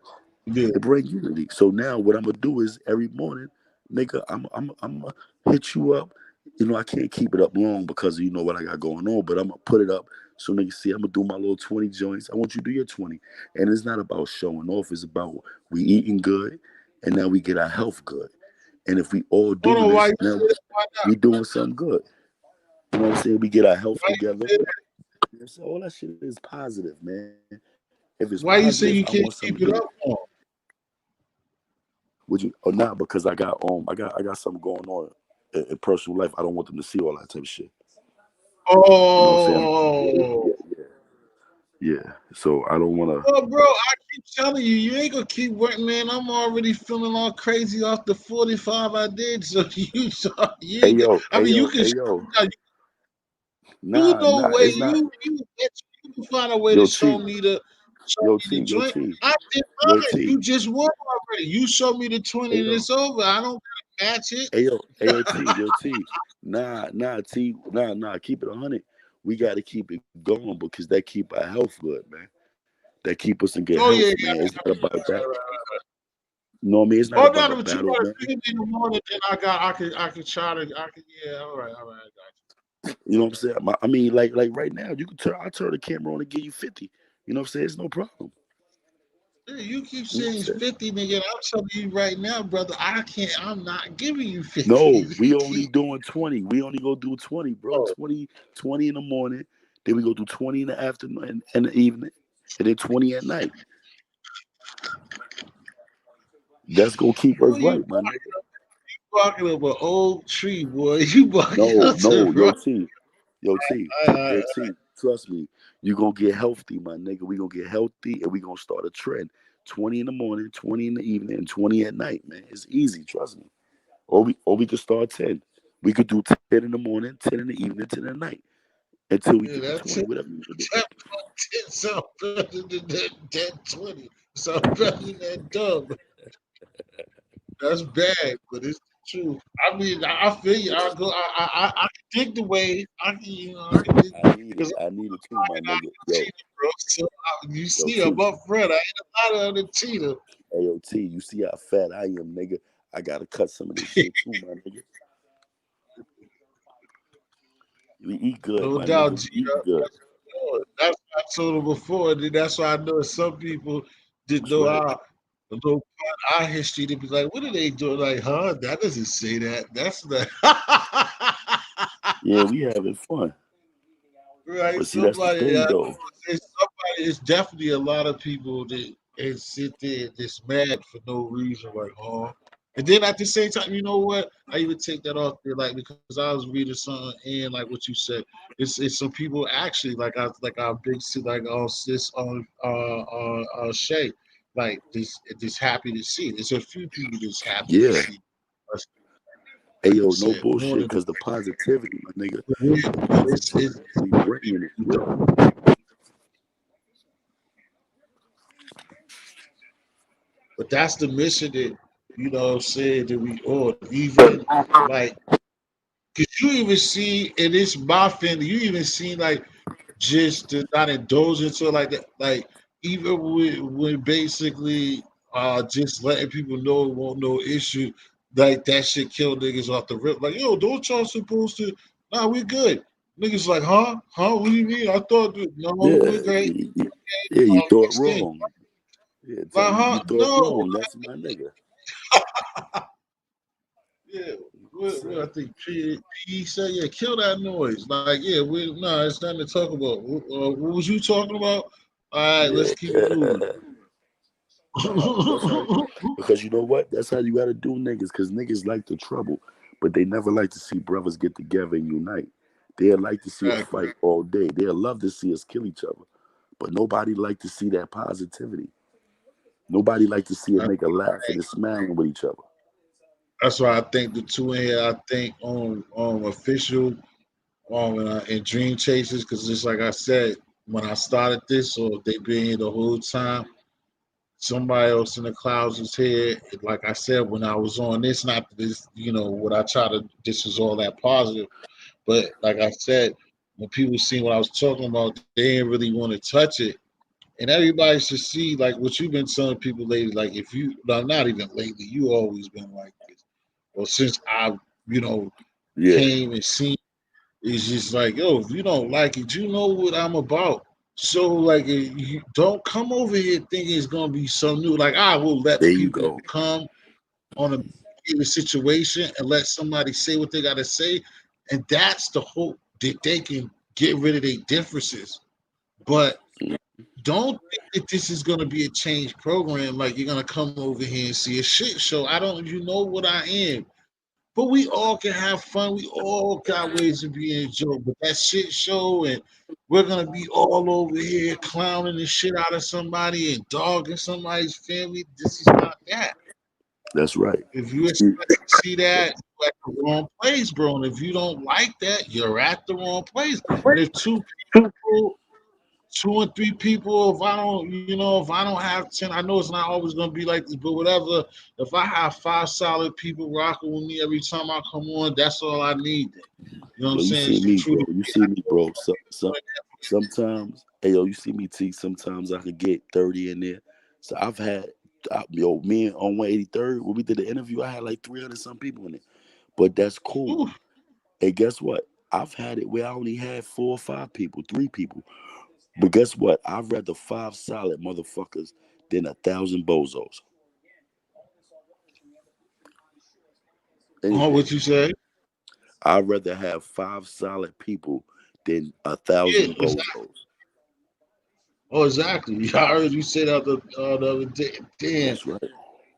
Yeah. It brings unity. So now what I'm gonna do is every morning, nigga, I'm gonna hit you up. You know, I can't keep it up long because you know what I got going on, but I'm gonna put it up so niggas see I'm gonna do my little 20 joints. I want you to do your 20. And it's not about showing off, it's about we eating good and now we get our health good. And if we all Hold doing on, why this, you now say that? Why not? we doing something good. You know what I'm saying? We get our health Why you together. say that? So all that shit is positive, man. If it's Why you positive, say I you want can't something keep good. it up on? Would you or not? Because I got something going on in personal life. I don't want them to see all that type of shit. You know what I'm saying? Oh. Yeah. So I don't want to. Well, bro, I keep telling you, you ain't gonna keep working, man. I'm already feeling all crazy off the 45 I did. So you Hey ain't yo, I hey mean, you yo, can hey yo. you know Nah. way It's not. you can find a way to Yo T, show yo me T, the yo joint. T, I did yo mine. T. You just won already. You show me the 20 Hey and yo, it's over. I don't gotta match it. hey yo T, yo T. Nah T, nah. Keep it 100. We got to keep it going because that keep our health good, man. That keep us in good Oh health, yeah, man. It's not about that. yeah. You know what I mean? It's not Oh about no, a but you battle, gotta man. feed me in the morning, then I could try to yeah, all right, I got You know what I'm saying? I mean, like right now, you can turn. I turn the camera on and give you 50. You know what I'm saying? It's no problem. you. Yeah, you keep You know what I'm saying saying? 50, nigga. And I'm telling you right now, brother, I'm not giving you 50. No, we only doing 20. We only go do 20, bro. Oh, 20 in the morning. Then we go do 20 in the afternoon and the evening, and then 20 at night. That's gonna keep us boy, you right, my nigga. barking up an old tree, boy. You barking No, up to the no, right. Yo T, I, yo T. Trust me, you gonna get healthy, my nigga. We gonna get healthy, and we gonna start a trend. 20 in the morning, 20 in the evening, and 20 at night, man. It's easy, trust me. Or we could start 10. We could do 10 in the morning, 10 in the evening, 10 at night until we yeah, get to that's 20, it. whatever you want to do. That sound better than that 20. Sound better than that dub. That's bad, but it's the truth. I mean, I feel you. I can dig the way. I can dig I need it. because I need it too, my I'm nigga. a cheater, bro. So you Yo, see, I'm T. up front. I ain't a lot of other cheater. Hey, yo, T, you see how fat I am, nigga? I gotta cut some of this shit too, my nigga. We eat good, No my nigga. doubt, We G. eat good. That's what I told him before. And that's why I know some people didn't That's know right. our history. They'd be like, "What are they doing?" Like, huh? That doesn't say that. That's the Yeah, we having fun. right. But see, that's the Somebody, thing, though. it's definitely a lot of people that and sit there just mad for no reason, like, oh. And then at the same time, you know what? I even take that off there, like because I was reading something and like what you said, it's some people actually like our big like sis on Shay, like this happy to see it. There's a few people that's happy to Yeah. see us, Hey, like I yo, no said, more bullshit, than because the positivity, my nigga, the it's positivity we bringing it. Yeah. but that's the mission that said that we all even like because you even see and it's my family, you even see like just to not indulge into like that, like even when basically just letting people know it won't no issue, like that shit kill niggas off the rip. Like, yo, don't y'all supposed to nah, we good. Niggas like, huh? Huh? What do you mean? I thought no, we're Yeah. great. Yeah, you thought Next thing. wrong. Yeah, tell Like, you, huh? you thought No. wrong. That's my nigga. Yeah, Yes, I sir. think P said, yeah, kill that noise. Like, yeah, it's nothing to talk about. What was you talking about? All right, let's Yeah. keep it moving. Nah, but that's how, because you know what? That's how you got to do niggas, because niggas like the trouble, but they never like to see brothers get together and unite. They'd like to see a Exactly. fight all day. They'd love to see us kill each other. But nobody like to see that positivity. Nobody like to see a That's nigga laughing and smiling with each other. that's why I think the two in here. I think on official and Dream Chasers, because just like I said, when I started this, or they been here the whole time, somebody else in the clouds was here. Like I said, when I was on this, not this, what I try to. This is all that positive, but like I said, when people see what I was talking about, they didn't really want to touch it. And everybody should see, like what you've been telling people lately. Like if you, no, not even lately, you always been like this. Well, since I, you know, Yeah, came and seen, it's just like, yo, if you don't like it, you know what I'm about. So like, you don't come over here thinking it's gonna be so new. Like I will there let you people go. come on a given situation and let somebody say what they gotta say, and that's the hope that they can get rid of their differences. But don't think that this is going to be a change program. Like you're going to come over here and see a shit show. I don't, you know what I am. But we all can have fun. We all got ways of being joke. But that shit show, and we're going to be all over here clowning the shit out of somebody and dogging somebody's family. This is not that. That's right. If you See, expect to see that, you're at the wrong place, bro. And if you don't like that, you're at the wrong place. And if people 2 or 3 people, if I don't, if I don't have 10, I know it's not always gonna be like this, but whatever. If I have 5 solid people rocking with me every time I come on, that's all I need. Then. You know what I'm yo, you saying? see It's the me, truth. bro. You see me, bro. Sometimes, hey, yo, you see me, T. Sometimes I could get 30 in there. So I've had, yo, me on 183rd, when we did the interview, I had like 300 some people in it. But that's cool. Ooh, And guess what? I've had it where I only had 4 or 5 people, 3 people. But guess what? I'd rather 5 solid motherfuckers than 1,000 bozos. Any oh, day. what you say? I'd rather have 5 solid people than a Yeah, thousand bozos. oh, exactly. I heard you say that the other day. Damn. That's right.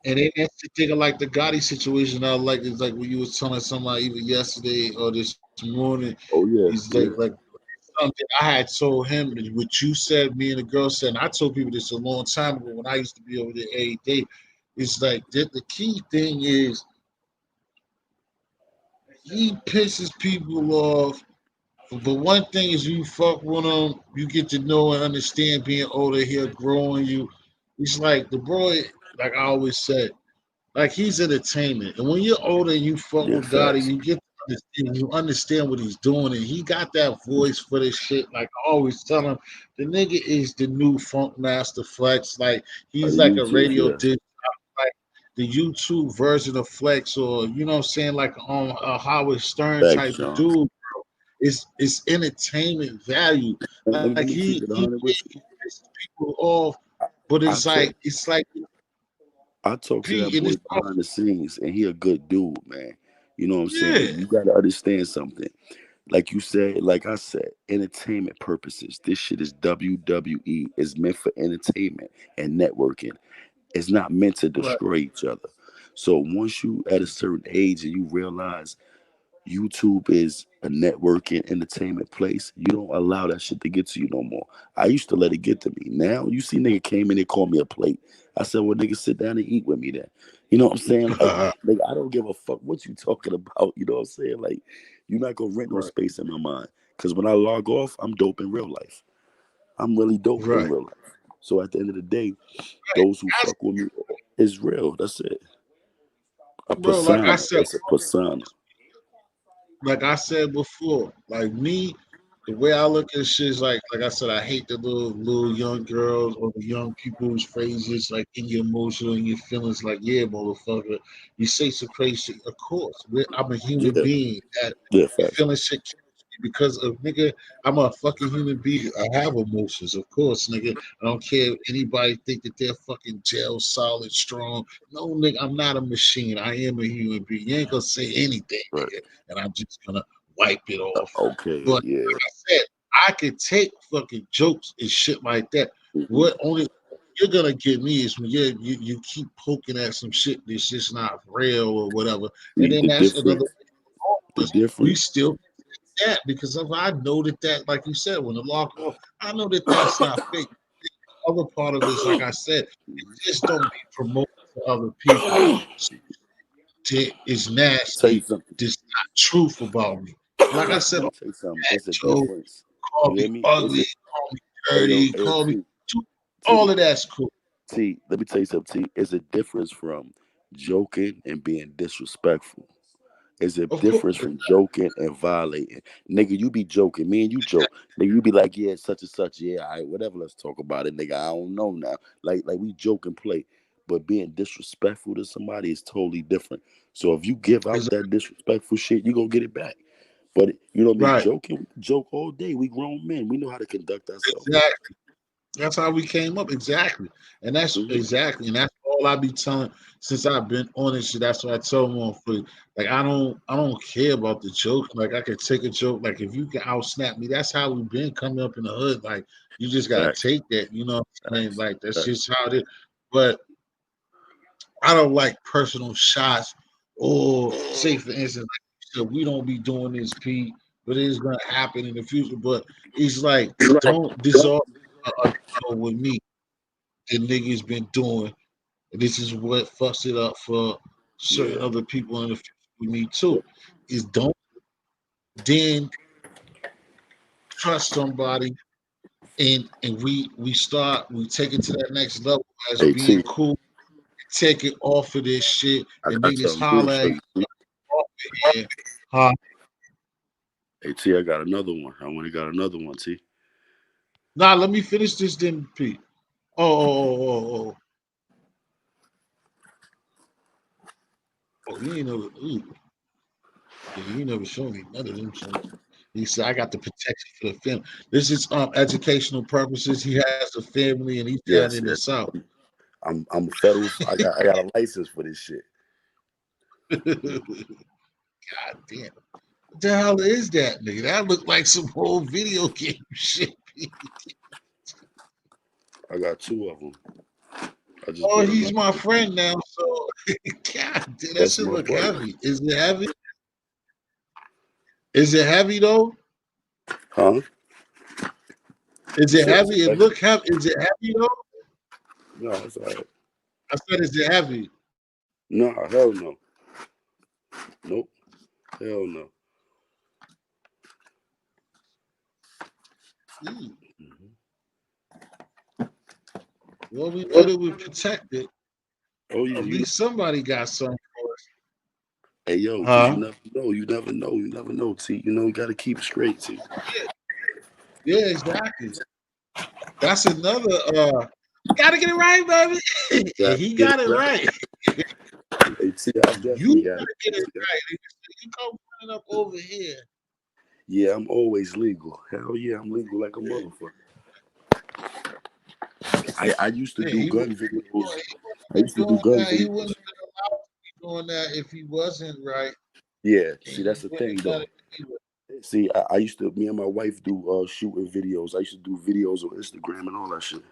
And then that's the thing, like the Gotti situation. I like is like when you was telling somebody either yesterday or this morning. Oh He's yeah, like yeah. something I had told him what you said, me and the girl said, and I told people this a long time ago when I used to be over there every day. It's like the key thing is he pisses people off. But one thing is you fuck with him, you get to know and understand being older, he'll grow on you. It's like the boy, like I always said, like he's entertainment. And when you're older and you fuck Yeah, with Gotti, facts. you get to understand, you understand what he's doing, and he got that voice for this shit. Like I always tell him, the nigga is the new Funk Master Flex. Like he's like a YouTube, radio yeah. DJ, like the YouTube version of Flex, or you know what I'm saying, like on a Howard Stern Facts, type of John. dude. It's entertainment value. And Like let me keep it he 100 with you. pisses people off, but I talk it's like I talk to that P and boy it's behind the scenes and he a good dude, man. You know what I'm saying? But yeah. you gotta understand something. Like you said, like I said, entertainment purposes. This shit is WWE. It's meant for entertainment and networking. It's not meant to Right. destroy each other. So once you at a certain age and you realize YouTube is a networking entertainment place, you don't allow that shit to get to you no more. I used to let it get to me. Now you see nigga came in and called me a plate. I said, well, nigga, sit down and eat with me then. You know what I'm saying? Like, nigga, I don't give a fuck what you talking about. You know what I'm saying? Like, you're not gonna rent no Right. space in my mind. Cause when I log off, I'm dope in real life. I'm really dope in Right. real life. So at the end of the day, those who That's, fuck with me is real. That's it. A bro, persona. It's a persona. like I said before, like me, the way I look at shit is like I said, I hate the little young girls or the young people's phrases like in your emotional and your feelings. Like, yeah, motherfucker, you say some crazy shit. Of course, I'm a human Yeah, being. That yeah, facts. feeling shit kills me because of nigga. I'm a fucking human being. I have emotions, of course, nigga. I don't care if anybody think that they're fucking gel, solid, strong. No, nigga, I'm not a machine. I am a human being. You ain't gonna say anything, Right. nigga, and I'm just gonna wipe it off. But Okay, like yeah. I said, I could take fucking jokes and shit like that. Mhm. What only you're gonna get me is when you keep poking at some shit that's just not real or whatever, and See, then the that's another difference, thing. the We difference. still that because if I know that, like you said, when the law goes, I know that that's not fake. The other part of it is, like I said, it just don't be promoted to other people. Shit is Tell you nasty. something. There's not truth about me. Like I said, Let me all tell you something. that, It's a Joe, difference. call You me hear me? ugly, call me Ayo, dirty, call me all T, of that's cool. T. Let me tell you something. T. It's a difference from joking and being disrespectful. Is a Of course, difference from joking and violating. Nigga, you be joking. Me and you joke. Nigga, you be like, yeah, such and such. Yeah, all right, whatever. Let's talk about it. Nigga, I don't know now. Like we joke and play. But being disrespectful to somebody is totally different. So if you give out exactly. that disrespectful shit, you gonna get it back. But you know me Right, joking, we can joke all day. We grown men. We know how to conduct ourselves. exactly. That's how we came up, exactly. And that's Hmm. exactly, and that's all I be telling since I've been on this shit. That's what I tell them on free. Like I don't care about the joke. Like I could take a joke. Like if you can out snap me, that's how we've been coming up in the hood. Like you just gotta Facts, take that. You know what I'm saying? facts, Like that's facts. just how it is. But I don't like personal shots or say for instance, like you said, we don't be doing this, Pete, but it is gonna happen in the future. But it's like don't dissolve with me. The niggas been doing. And this is what fucks it up for certain Yeah. other people in the future with me too. Is don't then trust somebody and we take it to that next level as Hey being T, cool, take it off of this shit I and got niggas something good holler at for you you. T. off of here. Huh? Hey T, I got another one. I want to got another one, T. Nah, let me finish this then, Pete. Oh, you ain't never ooh. Yeah, you never showed me none of them songs. He said, I got the protection for the family. This is educational purposes. He has a family and he's down Yes, in the yes. South. I'm a federal. I got a license for this shit. God damn. What the hell is that, nigga? That looked like some old video game shit. I got two of them. I just Oh, bought he's another. my friend now, so God damn, that That's shit my look brother. heavy. Is it heavy? Is it heavy though? Huh? Is You it said it's heavy? It heavy? look heavy. Is it heavy though? No, it's all right. I said, is it heavy? No, hell no. Nope. Hell no. Ooh. Hmm. Well, we know that we're protected. Oh yeah, At you know. least somebody got something for us. Hey yo, cause you Huh? never know. You never know. You never know. T. You know, you gotta keep it straight. T. Yeah, exactly. That's another gotta get it right, baby. Gotta He get it got it right. right. Hey T, I You definitely got gotta it. get it T. right. You come running up over here. Yeah, I'm always legal. Hell yeah, I'm legal like a motherfucker. I used to Yeah, do he gun wouldn't videos. have I been used to do doing gun that. He videos. wouldn't have been allowed to be doing that if he wasn't right. Yeah, And see, he that's the wouldn't thing have done though. it anyway. See, I used to, me and my wife do shooting videos. I used to do videos on Instagram and all that shit.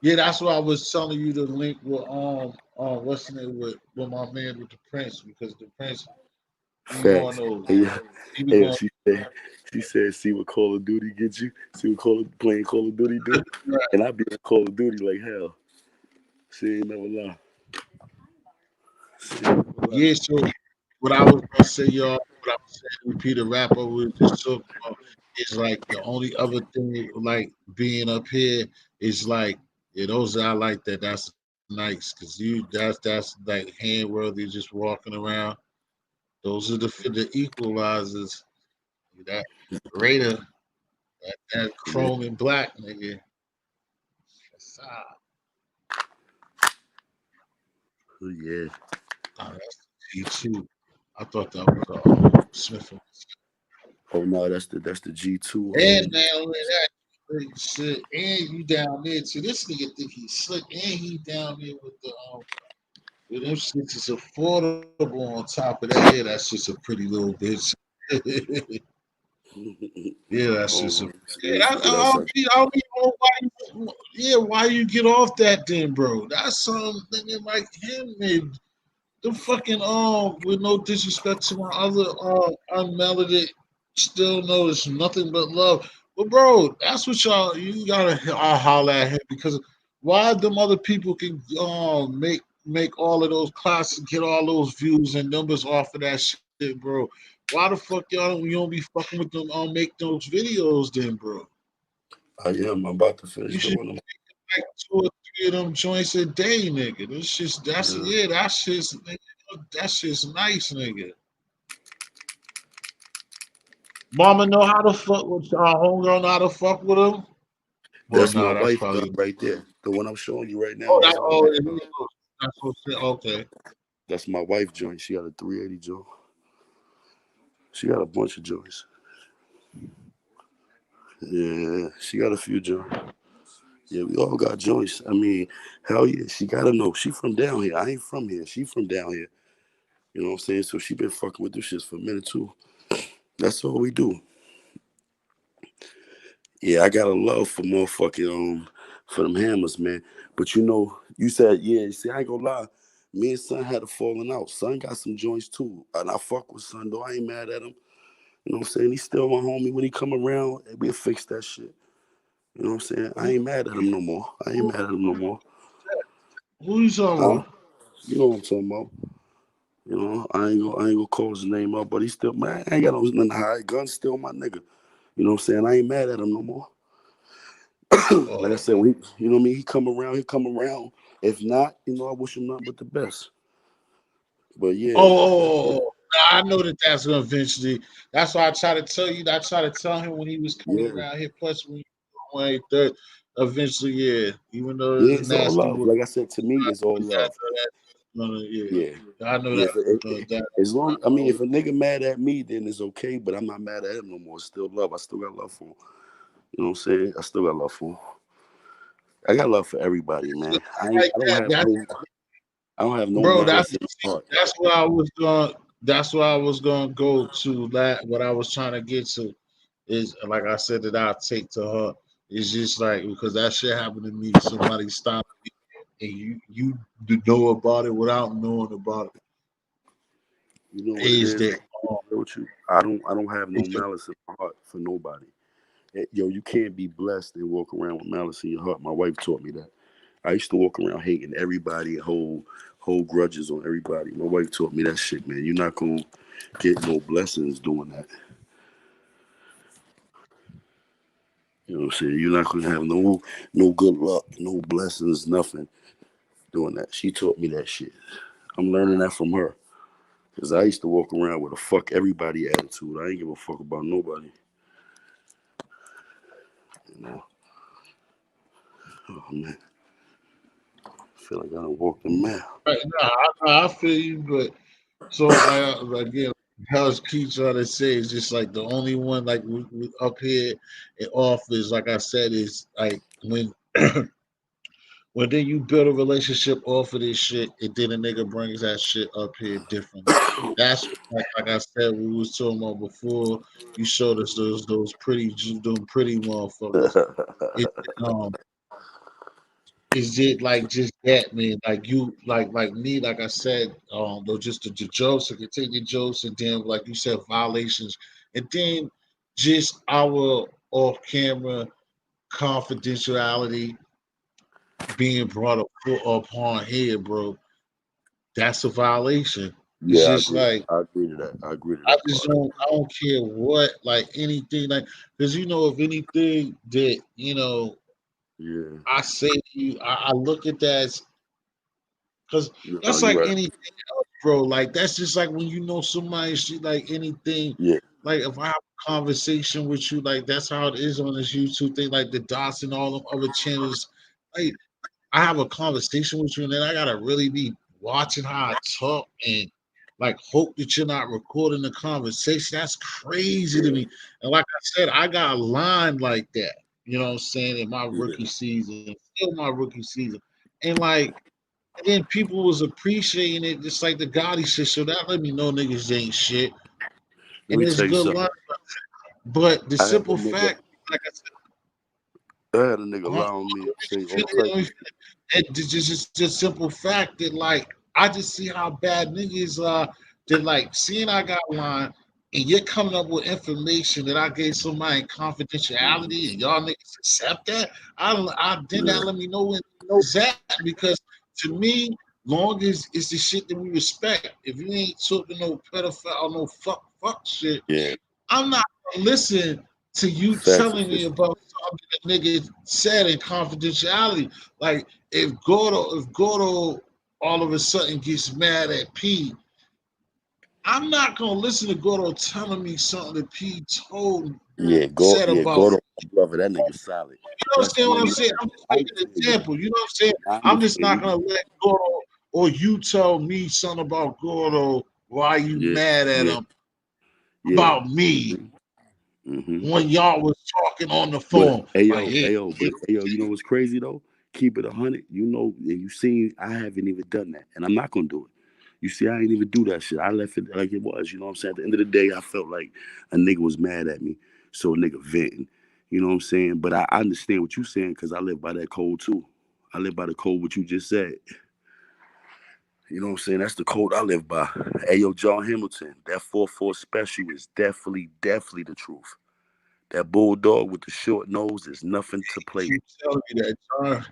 Yeah, that's why I was telling you to link with what's the name with my man with the Prince because the Prince be on Facts. those. Yeah, He be yeah. going She said, see what Call of Duty gets you. See what playing Call of Duty do. right. And I be on Call of Duty like hell. She ain't never lie. She ain't never lie. Yeah, so what I was gonna say, y'all, what I was saying, repeat a rap over was just talking about is like the only other thing like being up here is like yeah, those I like that. That's nice because that's like hand worthy just walking around. Those are the equalizers. That Raider, that Yeah, chrome and black nigga. That's, yeah. that's the G2. I thought that was Smith. Oh no, that's the G2. And man, look at that great shit. And you down there too. This nigga think he's slick. And he down there with them shits is affordable on top of that. Yeah, that's just a pretty little bitch. Yeah, that's Oh, just a yeah. see, that's like I don't even know why. Yeah, why you get off that then, bro? That's some nigga like him, man. The fucking with no disrespect to my other unmelodied Still know it's nothing but love. But bro, that's what y'all you gotta holler at him because why them other people can make all of those classes get all those views and numbers off of that shit, bro. Why the fuck you don't be fucking with them make those videos then, bro? I am. I'm about to finish You should doing them. like 2 or 3 of them joints a day, nigga. This just that's Yeah. yeah, that shit's nice, nigga. Mama know how to fuck with our homegirl know how to fuck with him. Well, That's my no, that's wife probably. right there. The one I'm showing you right Oh, now. that That's my oh, wife. it is. That's what shit. Okay. That's my wife joint. She got a 380 joint. She got a bunch of joints. Yeah, she got a few joints. Yeah, we all got joints. I mean, hell yeah, she gotta know. She from down here. I ain't from here. She from down here. You know what I'm saying? So she been fucking with this shit for a minute too. That's all we do. Yeah, I got a love for motherfucking for them hammers, man. But you know, you said, yeah, see, I ain't gonna lie. Me and son had a falling out. Son got some joints too. And I fuck with son though. I ain't mad at him. You know what I'm saying? He's still my homie. When he come around, we'll fix that shit. You know what I'm saying? I ain't mad at him no more. I ain't mad at him no more. Who you talking Huh? about? You know what I'm talking about. You know, I ain't gonna call his name up, but he's still man, I ain't got no nothing to hide. Gun's still my nigga. You know what I'm saying? I ain't mad at him no more. Like I Oh. said, when he, you know what I mean, he come around, he come around. If not, you know, I wish him nothing but the best. But yeah, I know that that's gonna eventually. That's why I try to tell you. I try to tell him when he was coming yeah. around here. Plus, when he third, eventually, yeah. Even though Yeah, it's a it's all nasty love. word, Like I said, to me, it's all love. yeah. Yeah. I know Yeah, that. That as long, I mean, uh, if a nigga mad at me, then it's okay. But I'm not mad at him no more. It's still love. I still got love for him. You know what I'm saying? I still got love for him. I got love for everybody, man. like I don't that. have That's no bro. malice in my heart. That's what I was going. That's what I was going to go to. That what I was trying to get to is like I said that I'll take to her. It's just like because that shit happened to me. Somebody stopped me, and you know about it without knowing about it. You know what it Is is? that Man? With you? I don't have no malice in my heart for nobody. Yo, you can't be blessed and walk around with malice in your heart. My wife taught me that. I used to walk around hating everybody, hold grudges on everybody. My wife taught me that shit, man. You're not gonna get no blessings doing that. You know what I'm saying? You're not gonna have no good luck, no blessings, nothing doing that. She taught me that shit. I'm learning that from her. Cause I used to walk around with a fuck everybody attitude. I ain't give a fuck about nobody. You know. Oh man. I feel like I done walked a mile. right? Nah, I feel you, but so like again, Hell's keeps trying to say is just like the only one like we up here in office. Like I said, is like when Well, then you build a relationship off of this shit, and then a nigga brings that shit up here differently. That's like I said, we was talking about before. You showed us those pretty them pretty motherfuckers. It, um, is it like just that man? Like you, like me, like I said, though just the jokes, the continued jokes, and then like you said, violations, and then just our off camera confidentiality being brought up upon here, bro. That's a violation. It's Yeah, I just agree. like I agree to that. I agree to I that just part. don't care what like anything like because if anything that Yeah. I say to you, I look at that as because No, that's you're like right. anything else, bro. Like that's just like when you know somebody shit like anything. Yeah. Like if I have a conversation with you, like that's how it is on this YouTube thing, like the dots and all them other channels. Like I have a conversation with you, and then I gotta really be watching how I talk and like hope that you're not recording the conversation. That's crazy to Yeah. me. And like I said, I got a line like that. You know what I'm saying? In my rookie Yeah. season, still my rookie season, and like, and then people was appreciating it, just like the Gotti shit. So that let me know niggas ain't shit, Let and me it's tell you good something. line. But the I had a simple nigga. fact, like I said, I had a nigga huh? allowing me to say all type of. It's just a simple fact that like I just see how bad niggas are. That like seeing I got line. and you're coming up with information that I gave somebody in confidentiality, and y'all niggas accept that. I then Yeah, that let me know when it's at, because to me, long as it's the shit that we respect. If you ain't talking no pedophile, no fuck shit, yeah. I'm not gonna listen to you Facts telling me official. about something that nigga said in confidentiality. Like if Gordo all of a sudden gets mad at P, I'm not gonna listen to Gordo telling me something that P told Yeah, said about go me. to my brother. That nigga solid. You That's understand what I'm one saying? man. I'm just I making an understand you. example. You know what I'm saying? I I'm just understand not you. gonna let Gordo or you tell me something about Gordo why you Yeah, mad at yeah, him yeah. about me Hmm. when y'all was talking on the But phone. Like, yeah, you know what's crazy though? Keep it 100. You know, and you see, I haven't even done that, and I'm not gonna do it. You see, I ain't even do that shit. I left it like it was. You know what I'm saying? At the end of the day, I felt like a nigga was mad at me, so a nigga venting. You know what I'm saying? But I understand what you saying because I live by that code too. I live by the code what you just said. You know what I'm saying? That's the code I live by. Hey yo, John Hamilton, that 4-4 special is definitely the truth. That bulldog with the short nose is nothing to play with. keep telling me that, John.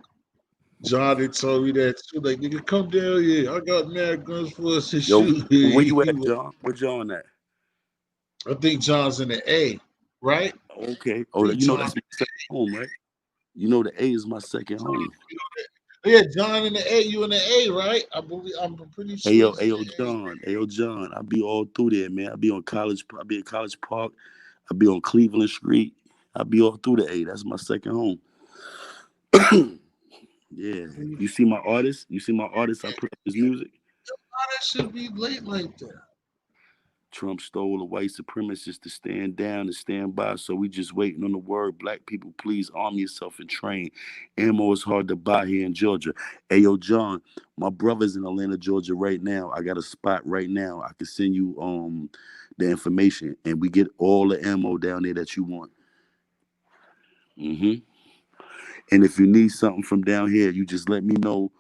John had told me that too. Like, nigga, come down here. I got mad guns for us to Yo, shoot. where you at, John? Where John at? I think John's in the A, right? Okay. I Oh, think you know John. that's my second home, right? You know the A is my second home. Yeah, John in the A. You in the A, right? I believe. I'm pretty sure he's Hey in yo, the A. John. Hey yo, John. I be all through there, man. I be on college. I be at College Park. I be on Cleveland Street. I be all through the A. That's my second home. Yeah. You see my artist? You see my artist? I put up his music. Why that should be late like that? Trump stole the white supremacists to stand down and stand by. So we just waiting on the word. Black people, please arm yourself and train. Ammo is hard to buy here in Georgia. Hey, yo, John, my brother's in Atlanta, Georgia right now. I got a spot right now. I can send you the information, and we get all the ammo down there that you want. Hmm. And if you need something from down here, you just let me know.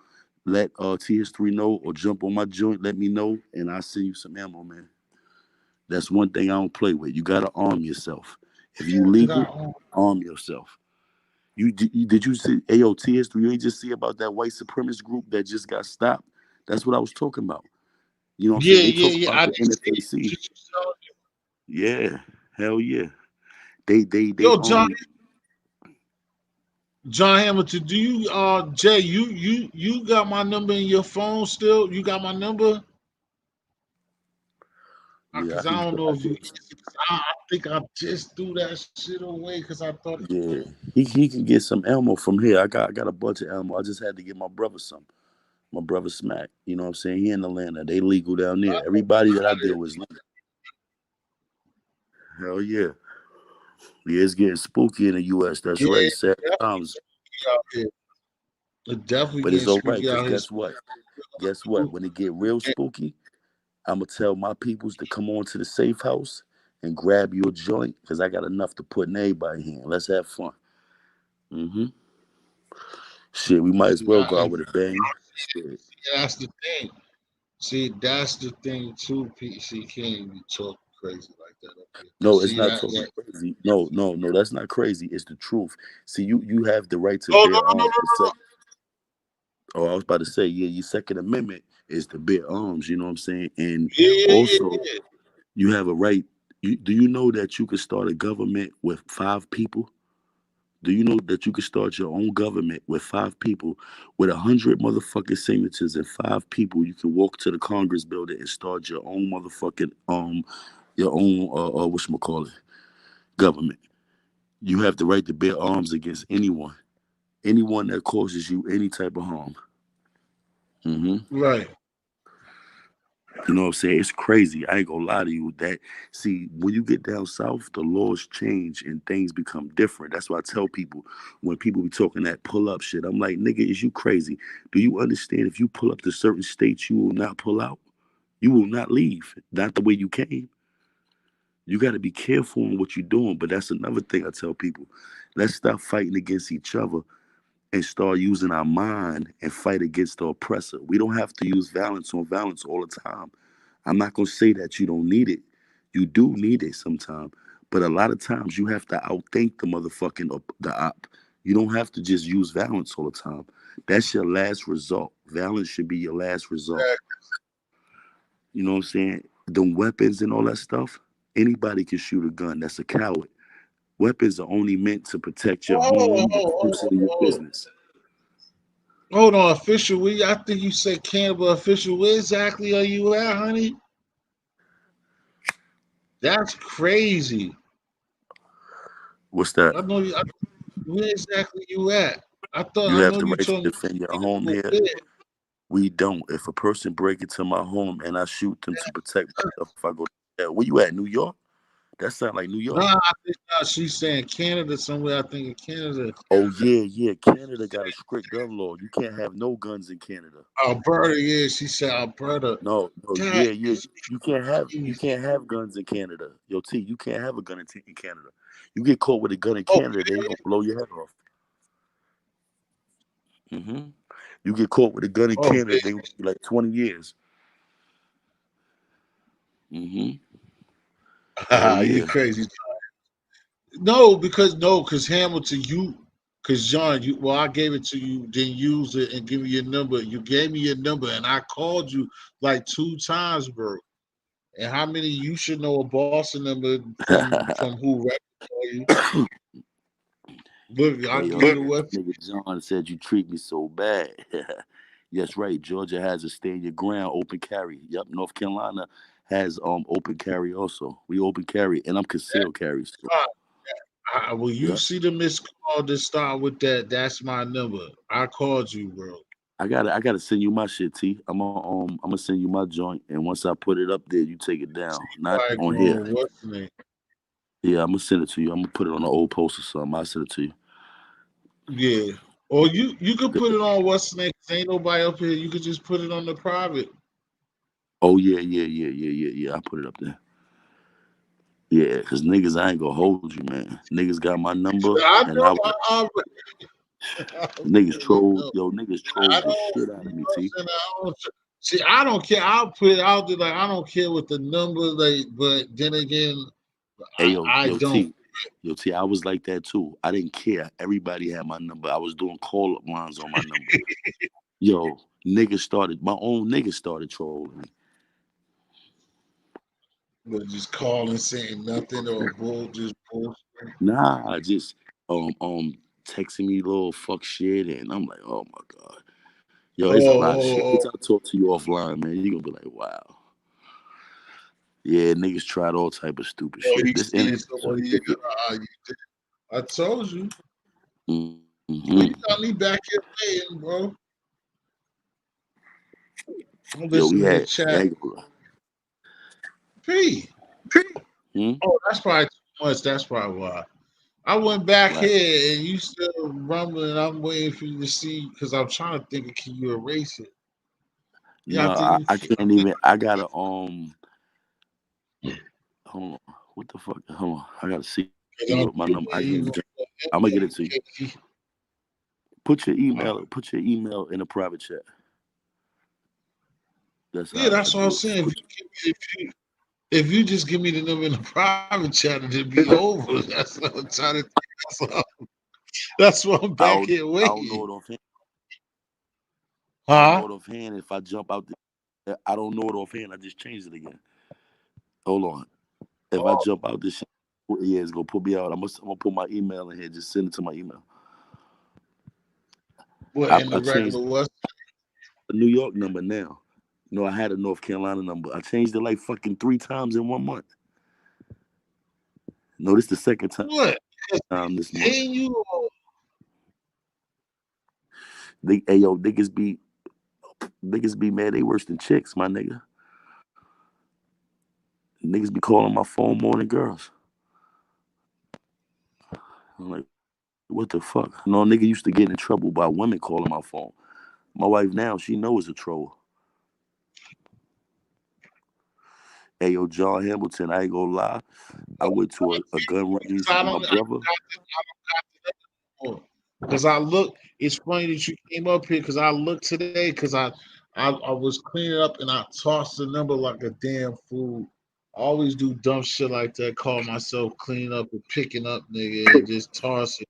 Let T History know or jump on my joint. Let me know, and I'll send you some ammo, man. That's one thing I don't play with. You gotta arm yourself. If you You legal, got arm yourself. Did you see AOT history? You ain't just see about that white supremacist group that just got stopped. That's what I was talking about. You know what I'm saying? yeah, They yeah, talk yeah. about I the didn't see it. NFAC. Just telling Yeah, hell yeah. They you. Yo, John Hamilton, do you Jay, you got my number in your phone still? You got my number? Yeah, Cause I don't I know if you. do. I think I just threw that shit away because I thought. Yeah, he can get some ammo from here. I got a bunch of ammo. I just had to get my brother some. My brother Smack. You know what I'm saying? He in Atlanta. They legal down there. Everybody that I deal with is legal. Hell yeah. Yeah, it's getting spooky in the U.S. That's Yeah, right. Sad definitely times, spooky out here. It definitely but getting it's all right. spooky Cause out here. guess what? Guess what? When it get real spooky, I'ma tell my peoples to come on to the safe house and grab your joint. Cause I got enough to put in everybody here. Let's have fun. Hmm. Shit, we might as See, well go out with a bang. Shit. that's the thing. See, that's the thing too. PC can't be talking crazy like that up here. No, it's See not that? talking crazy. No, that's not crazy. It's the truth. See, you have the right to Oh no bear no no arms. no no no. Oh, I was about to say, yeah, your Second Amendment is to bear arms. You know what I'm saying? And Yeah yeah also, yeah yeah. you have a right. Do you know that you could start a government with 5 people? Do you know that you could start your own government with 5 people, with 100 motherfucking signatures and 5 people? You can walk to the Congress building and start your own motherfucking your own whatchamacallit, government. You have the right to bear arms against anyone that causes you any type of harm. Hmm. Right. You know what I'm saying? It's crazy. I ain't gonna lie to you. That see, when you get down south, the laws change and things become different. That's why I tell people when people be talking that pull up shit, I'm like, nigga, is you crazy? Do you understand if you pull up to certain states, you will not pull out? You will not leave. Not the way you came. You got to be careful in what you're doing. But that's another thing I tell people. Let's stop fighting against each other and start using our mind and fight against the oppressor. We don't have to use violence on violence all the time. I'm not gonna say that you don't need it. You do need it sometimes, but a lot of times you have to outthink the motherfucking the op. You don't have to just use violence all the time. That's your last result. Violence should be your last result. You know what I'm saying? The weapons and all that stuff. Anybody can shoot a gun. That's a coward. Weapons are only meant to protect your Oh, home, your person, and your business. hold on, official. I think you said Canada official. Where exactly are you at, honey? That's crazy. What's that? I know you. Where exactly you at? You I have know the you right to told me defend your home here. where. We don't. If a person break into my home and I shoot them to protect myself, I go, yeah, where you at? New York? That sound like New York. Nah, I think she's saying Canada somewhere. I think in Canada. Oh yeah. Canada got a strict gun law. You can't have no guns in Canada. Alberta, yeah, she said Alberta. No, That yeah. is You crazy. can't have guns in Canada. Yo, T, you can't have a gun in Canada. You get caught with a gun in Canada, they Okay. gonna blow your head off. hmm You get caught with a gun in Oh, Canada, they gonna be like 20 years. hmm Hell you yeah. crazy. No, because Hamilton, because John, I gave it to you, then use it and give me your number. You gave me your number, and I called you like 2 times, bro. And how many you should know a Boston number from who call you? Look, I'll Hey, give you the this website. nigga John said you treat me so bad. Yes, right. Georgia has a stand your ground open carry. Yep, North Carolina has open carry also. We open carry, and I'm concealed carry. So, Will you yep. see the missed call to start with that? That's my number. I called you, bro. I gotta send you my shit, T. I'm gonna send you my joint, and once I put it up there, you take it down. Not Like, on here. what's the name? Yeah, I'm gonna send it to you. I'm gonna put it on the old post or something. I'll send it to you. Yeah. Or you could put it on what's the name? 'Cause ain't nobody up here. You could just put it on the private. Oh yeah. I put it up there. Yeah, cause niggas, I ain't gonna hold you, man. Niggas got my number, I and know. I was I niggas already troll, know. yo, niggas I trolled the don't. shit out of me, T. See, I don't care. I'll put it out there like I don't care what the number like, but then again, Hey, I don't. T, I was like that too. I didn't care. Everybody had my number. I was doing call up lines on my number. Yo, my own niggas started trolling me. But just calling saying nothing or just bull. Nah, just texting me little fuck shit, and I'm like, oh my god, yo, it's a lot of shit. Once Oh, I talk to you offline, man, you gonna be like, wow, yeah, niggas tried all type of stupid oh, shit. you This see internet is somebody. ridiculous. You did. I told you. Well, you hmm got me back here waiting, bro. I'm Yo, we listening to the had, chat. P. hmm? Oh, that's probably too much. That's probably why. I went back Right. here and you still rumbling. I'm waiting for you to see because I'm trying to think of can you erase it? Yeah, I No, think you I can. can't even. I gotta hold on. What the fuck? Hold on. I gotta see what my number. I can't even. I'm gonna get it to you. Put your email in a private chat. That's Yeah, how I that's what I'm do it. saying. If you just give me the number in the private chat, it'll be over. That's what I'm trying to. That's why I'm back here I don't know waiting. it offhand. I don't know Huh? it offhand. If I jump out, I don't know it offhand. I just changed it again. Hold on. If I Oh, jump out this shit, yeah, it's gonna put me out. I'm gonna put my email in here. Just send it to my email. what in I the changed regular West? the New York number now. No, I had a North Carolina number. I changed it like fucking 3 times in 1 month. No, this the second What? time this month. Paying you? Hey yo, niggas be mad. They worse than chicks, my nigga. Niggas be calling my phone more than girls. I'm like, what the fuck? No, nigga used to get in trouble by women calling my phone. My wife now, she knows a troll. Hey yo, John Hamilton, I ain't gonna lie. I went to a gun range I with my don't. I don't brother. got because I look. It's funny that you came up here because I looked today because I was cleaning up and I tossed the number like a damn fool. always do dumb shit like that. Call myself clean up and picking up, nigga, and just toss it.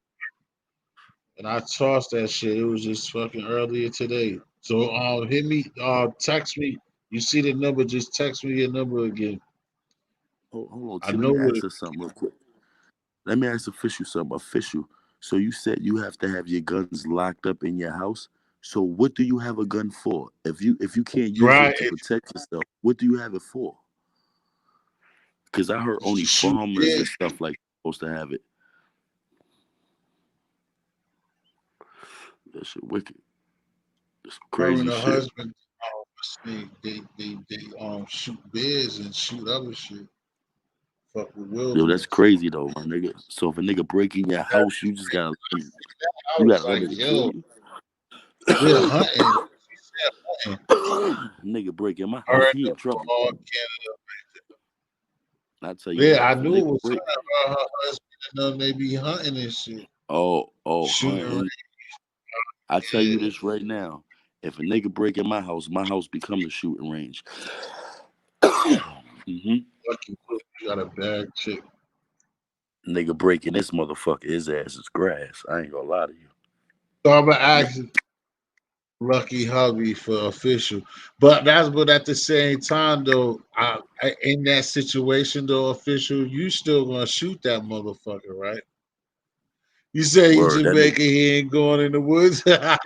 And I tossed that shit. It was just fucking earlier today. So hit me, text me. You see the number? Just text me your number again. Hold on, I T. Let know me what. ask her something real quick. Let me ask official something. Official. So you said you have to have your guns locked up in your house. So what do you have a gun for? If you can't use Right, it to protect yourself, what do you have it for? Because I heard it's only to shoot farmers dead. and stuff like supposed to have it. That shit wicked. That's Her and crazy her shit. husband, they shoot bears and shoot other shit. Fuck with Yo, that's wilderness. crazy though, my nigga. So if a nigga break in your That, house, you just gotta I you was gotta let like, it kill yo, you. we're hunting. She said hunting. Nigga break in my Her house, and he the in trouble. I tell you Yeah, what, I if a knew it nigga was break, her husband and them. They be hunting and shit, shooting. hunting. I tell you Yeah, this right now. If a nigga break in my house become the shooting range. hmm lucky you got a bad chick. Nigga breaking this motherfucker, his ass is grass. I ain't gonna lie to you. So I'm gonna ask Lucky hubby for official, but at the same time though, in that situation though, official, you still gonna shoot that motherfucker, right? You say he's Word, that nigga. Jamaican, he ain't going in the woods. He's a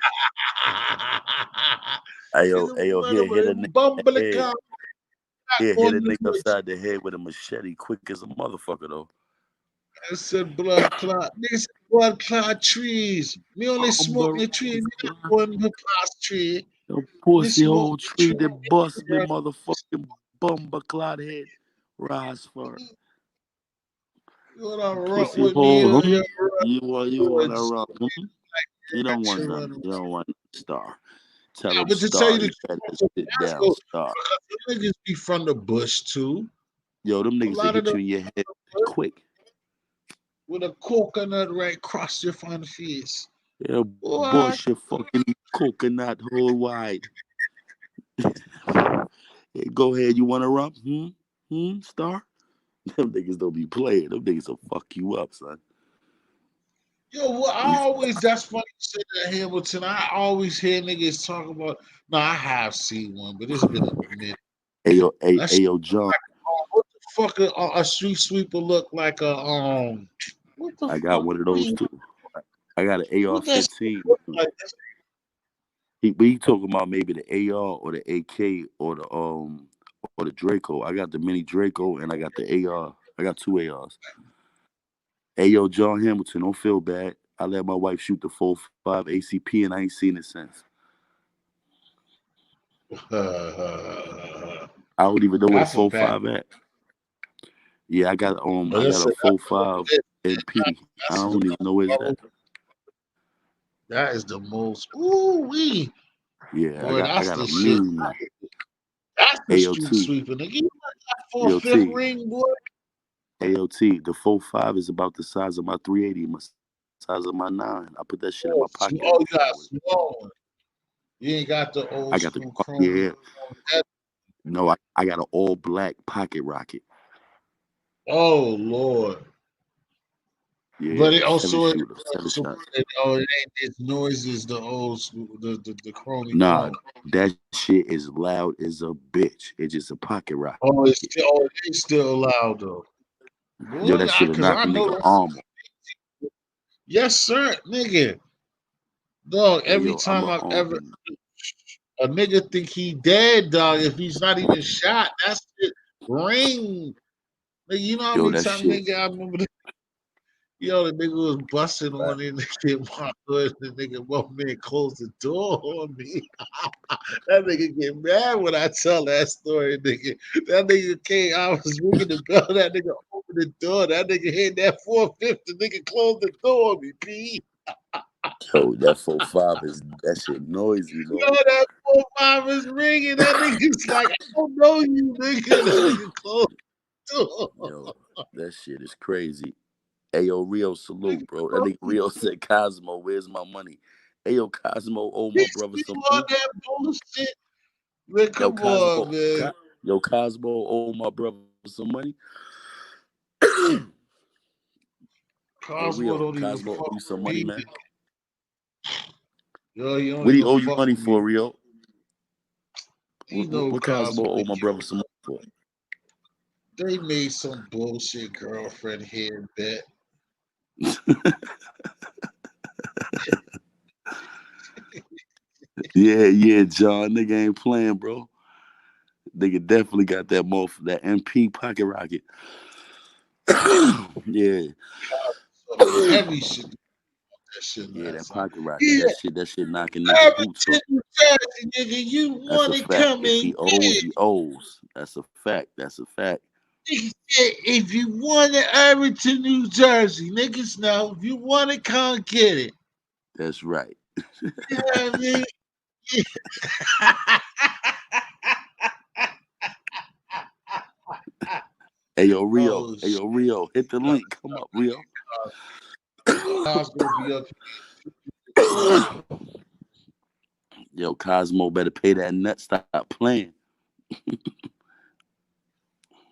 Ayo, he'll hit a nigga in the head. bumblecom, not He'll hit going a in the nigga woods. upside the head with a machete quick as a motherfucker though. I said blood clot. Nigga said blood clot trees. Me only smoke Umber the tree, me not Rose, go in the past tree. the Me pussy smoke hole the tree tree. that bust me motherfucking bumper clot head. Rise for You wanna run pussy with me? hole. You're You wanna woods. run? You don't want Action none. run. You don't want Star. Tell Yeah, him but to tell Star. you the You truth, better so sit that's down, go Star. because the niggas be from the bush too. Yo, them A niggas that lot of hit them you in your head quick. with a coconut right across your front face. Yeah, What? bush your fucking coconut hole wide. Hey, go ahead. You want to rump? Star? Them niggas don't be playing. Them niggas will fuck you up, son. Yo, what I always that's funny you said that Hamilton. I always hear niggas talk about. No, I have seen one, but it's been a minute. That shit, John. what the fuck a street sweeper look like a what the I got fuck one of those we too. I got an what that shit AR-15. look like? We talking about maybe the AR or the AK or the Draco. I got the mini Draco and I got the AR. I got two ARs. Hey yo, John Hamilton, don't feel bad. I let my wife shoot the 4.5 ACP and I ain't seen it since. I don't even know where the That's a four fact. five at. Yeah, But I got listen, a 4.5 MP. I that's don't even know where's that. that is the most. Ooh wee, Yeah, boy, I that's got the a shit. mean one. That's the street AOT. sweeper, nigga. You want that for a fifth AOT. ring, boy? AOT. The 4.5 is about the size of my 380, my size of my 9. I put that shit in Oh, my pocket oh, every you time got with it. small one. You ain't got the I old got the school chrome. yeah. No, I got an all black pocket rocket. Oh Lord. Yeah, But it seven also shooter, seven shot. it ain't its noises the old school the chromey Nah, chrome. that shit is loud as a bitch. It's just a pocket rocket. It's still loud though. Yo, Boy, that shit'll cause knock I a know nigga that. arm off. Yes, sir, nigga. Dog, Hey every yo, I'm time a I've ever a nigga think he dead, dog. If he's not even shot, that's it. Ring. Nigga, you know how yo, many that times shit. nigga I remember yo, the nigga was busting on it, nigga my hood, the nigga one man closed the door on me. That nigga get mad when I tell that story, nigga. That nigga came, I was ringing the bell, that nigga opened the door, that nigga hit that 450, nigga closed the door on me, P. Yo, that 4.5 is that shit noisy, Yo, Lord. that 4-5 is ringing, that nigga's like, I don't know you, nigga. That nigga closed the door. Yo, that shit is crazy. Hey yo, Rio, Nigga salute, bro. That nigga closed. Rio said, Cosmo, where's my money? Hey yo, Cosmo owe He my brother some still on money. that bullshit. Man, Yo, come Cosmo, on, man. Cosmo owe my brother some money? Hey, Cosmo Rio, don't even Cosmo owe fuck you some with money, me. man. Yo, he don't What do you even owe you fuck money with me. for, Rio? You know What Cosmo Cosmo owe the my kid. brother some money for? They made some bullshit girlfriend here bet. Yeah, John. Nigga ain't playing, bro. Nigga definitely got that MP pocket rocket. Yeah, Heavy shit. That shit yeah, that last time. pocket rocket. Yeah, That shit knocking nigga boots off. Everton, Jersey, nigga, you That's want a to fact. come If in? he owes, he owes. That's a fact. That's a fact. Nigga said, if you want to Everton, New Jersey, niggas know. If you want to come get it. That's right. You know what I mean? Hey yo, Rio. Oh Hey shit! yo, Rio. Hit the link. Come up, Rio. Cosmo gonna be up. Yo, Cosmo better pay that nut. Stop playing.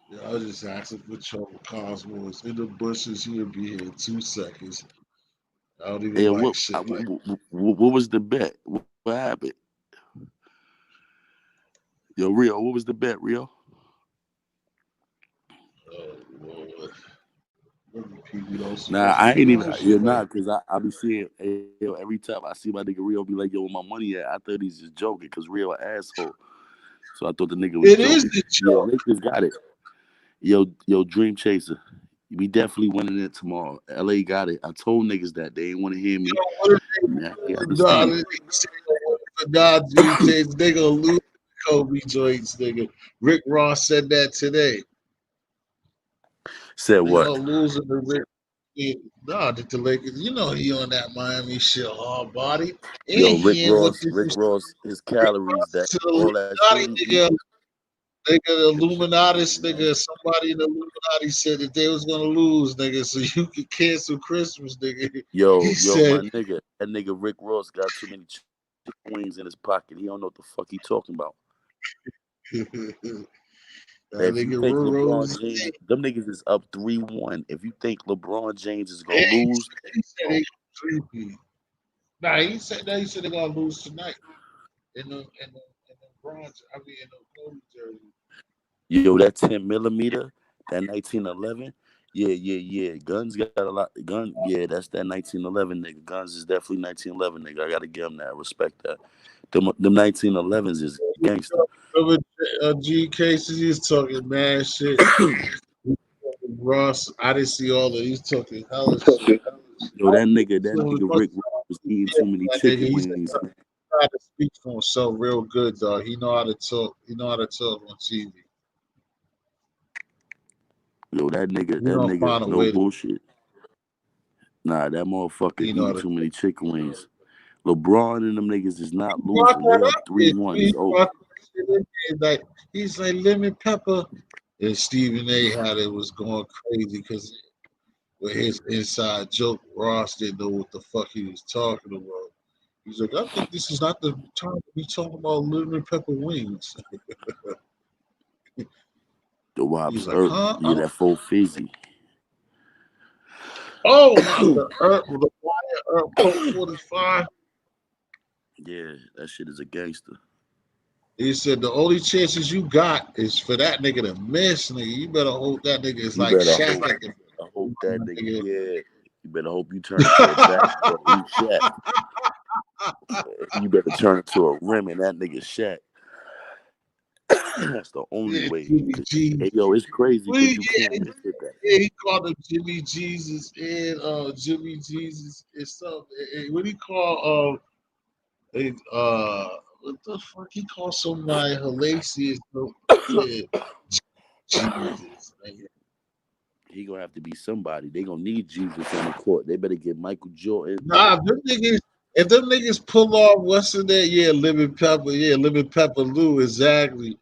Yeah, I was just asking for trouble. Cosmo is in the bushes. He'll be here in 2 seconds. I don't Hey, even like shit like. what was the bet? What happened? Yo, Rio, what was the bet, Rio? Oh Lord. People don't Nah, supposed to I be ain't even. doing You're shit like. not, cause I be seeing, hey, yo, every time I see my nigga Rio be like, yo, where my money at? I thought he's just joking, cause Rio an asshole. So I thought the nigga was It is joking. the Yeah, joke. Lakers got it. Yo, Dream Chaser. We definitely winning it tomorrow. LA got it. I told niggas that they ain't want to hear me. What if Now they nah, understand. they say for Dream Chase, they gonna lose the Kobe joints, nigga. Rick Ross said that today. Said They what? gonna lose in the Rick. Nah, the Lakers, you know he on that Miami shit hard body. Yo, And he ain't what this Rick is. Ross, his Rick calories, Ross that is an all that shit Illuminati he eat. nigga. Nigga, the Them shit Illuminatis crazy, man. nigga, somebody in the Illuminati said that they was gonna lose, nigga, so you could cancel Christmas, nigga. He Yo, my said nigga, that nigga Rick Ross got too many chicken wings in his pocket. He don't know what the fuck he talking about. that If you nigga think Rose. LeBron James, them niggas is up 3-1. If you think LeBron James is gonna And lose, he said they sleepy. Nah, he said they gonna lose tonight in the bronze. I mean in the Kobe jersey. yo, that 10 millimeter, that 1911, yeah. Guns got a lot. Gun, yeah, that's that 1911 nigga. Guns is definitely 1911 nigga. I gotta give him that. Respect that. Them 1911s is gangster. Remember G cases, he's talking mad shit. Ross, I didn't see all of it. He's talking hella shit. Yo, that So nigga Rick Ross was eating too many that nigga, chicken he's wings, man. how to speak for himself real good, dog. He know how to talk. He know how to talk on TV. Yo, He gonna find a no way to. bullshit. Nah, that motherfucker He know how eating to. too many chicken wings. LeBron and them niggas is not Brought losing. They that up up. 3-1. It's over. Like he's like lemon pepper, and Stephen A. had it was going crazy because with his inside joke, Ross didn't know what the fuck he was talking about. He's like, I think this is not the time to be talking about lemon pepper wings. The He's Wops, like, huh? yeah, that full fizzy. Oh, not the the wire 45. Yeah, that shit is a gangster. He said the only chances you got is for that nigga to miss, nigga. You better hope that nigga is You like better Shaq hope. at the I hope that nigga. nigga. Yeah, you better hope you turn into a basketball. You Shaq. You better turn into a rim and that nigga Shaq. That's the only Yeah, way. Jimmy G. Hey, yo, it's crazy Well, because you yeah, can't miss with that. yeah, he called him Jimmy Jesus and Jimmy Jesus and stuff. And what he called what the fuck he called somebody hellacious? Yeah, Jesus. Man. He gonna have to be somebody. They gonna need Jesus on the court. They better get Michael Jordan. Nah, if them niggas pull off what's in there, yeah, lemon pepper Lou, exactly.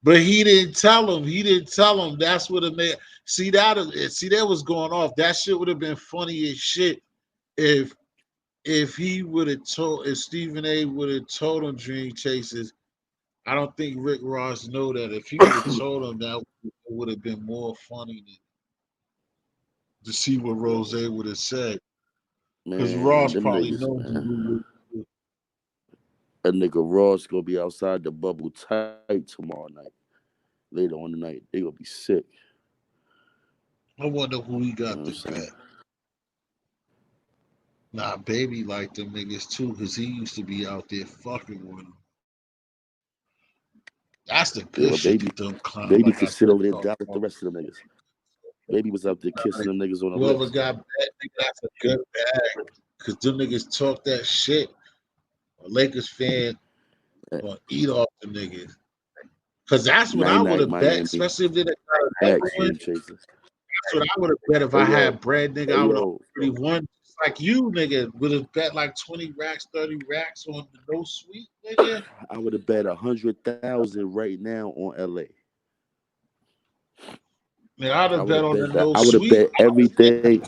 But he didn't tell him. He didn't tell him. That's what it made. See that was going off. That shit would have been funny as shit if he would have told if Stephen A would have told him Dream Chasers. I don't think Rick Ross know that. If he would have told him that, it would have been more funny to see what Rose would have said. Because Man, Ross them probably niggas, knows man. A nigga Ross gonna be outside the bubble tight tomorrow night. Later on the night, they gonna be sick. I wonder who he You know got what I'm the saying? bet. Nah, baby like them niggas too, because he used to be out there fucking with them. That's the Yeah, good but shit baby, that them clown, baby like could I sit said, over there and talk die with the about. rest of them niggas. Baby was out there kissing Like, them niggas on the whoever lips. got bet, that's a good bag. Because them niggas talk that shit. A Lakers fan gonna eat off the niggas. Because that's what I Night would night have bet, Miami. especially if they got a Back double win. Slim Chaser. That's what I would have bet if Hey I yo, had bread, nigga. hey I would have yo, already won. Just like you, nigga, would have bet like 20 racks, 30 racks on the no sweet, nigga. I would have bet 100,000 right now on LA. Man, I'd I have would bet have on bet the that. no I would have sweet. bet everything.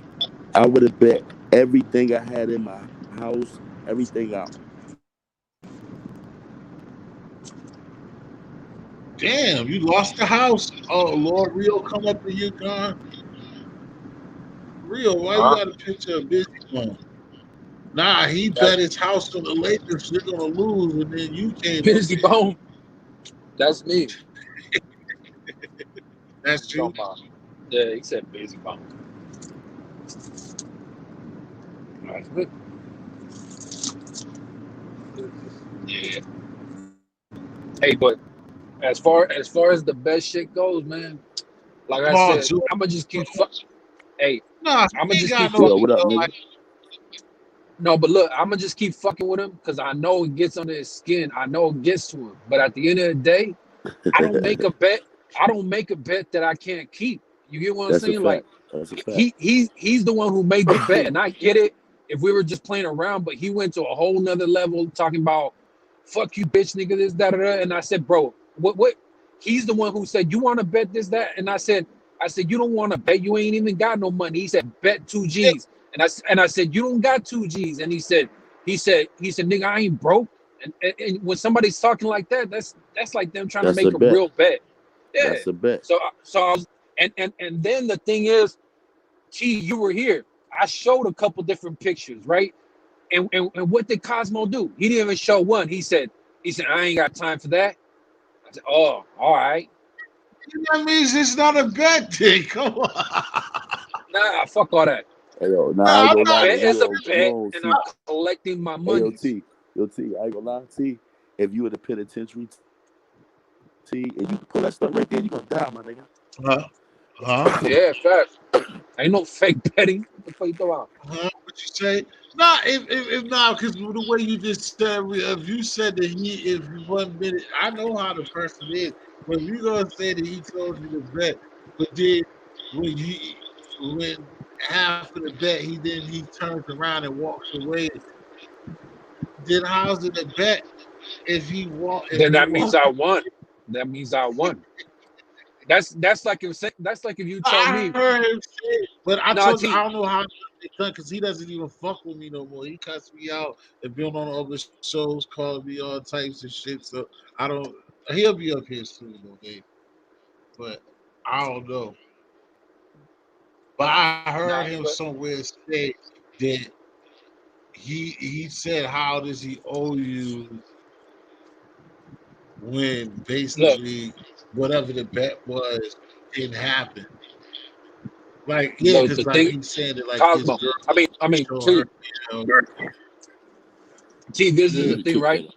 I would have bet everything I had in my house, everything out. Damn, you lost the house. Oh, Lord Rio come up and you gone. Rio, why you Huh? got a picture of Busy Bone? Nah, he That's bet his house on the Lakers. They're gonna lose, and then you came up busy here. bone. That's me. That's Talking you. about. Yeah, he said busy bone. That's good. Yeah. Hey, but as far as the best shit goes, man, like I Oh, said, Joe. I'ma just keep hey, Nah, I'ma he ain't just got keep no Yo, fucking what up, ego. nigga? Like, no, but look, I'ma just keep fucking with him because I know it gets under his skin. I know it gets to him. But at the end of the day, I don't make a bet. I don't make a bet that I can't keep. You get what I'm That's a saying? Like fact. That's a fact. he's the one who made the bet, and I get it if we were just playing around, but he went to a whole nother level talking about fuck you, bitch, nigga, this, da, da, da. And I said, bro, what? He's the one who said, you want to bet this, that? And I said, you don't want to bet. You ain't even got no money. He said, bet two yeah, G's. And I said, you don't got two G's. And he said, nigga, I ain't broke. And when somebody's talking like that, that's like them trying to That's a make a bet. real bet. Yeah. That's a bet. So I was, and then the thing is, T, you were here. I showed a couple different pictures, right? And what did Cosmo do? He didn't even show one. He said, I ain't got time for that. I said, oh, all right. that means it's not a bet thing. Come on. Nah, fuck all that. Hey yo, nah, I ain't Nah, I'm gonna A lie not. bet though. is a You bet, don't and see. I'm collecting my Hey monies. T, I ain't gonna lie, T. If you in the penitentiary, T, and you pull that stuff right there, you gonna die, my nigga. Huh? Huh? Yeah, facts. Ain't no fake betting. What the fuck you talking about? Huh? What you say? Nah, if not, because the way you just said, if you said that if 1 minute, I know how the person is, but if you gonna say that he told you to bet, but then when you when half of the bet he turns around and walks away, then how's it a bet if Then you that means walk? I won. That means I won. That's like if you tell I me, heard him say it, but I nah, told you I T, don't know how it's done because he doesn't even fuck with me no more. He cuts me out and been on other shows, calling me all types of shit. So I don't. He'll be up here soon, though, baby. But I don't know. But I heard nah, him but somewhere say that he said, "How does he owe you when look, basically whatever the bet was didn't happen?" Like, yeah, look, because the like thing, he's saying that like his Cosmo. girl I mean, show her, T, this is Yeah, the yeah. he thing, kicked right? that.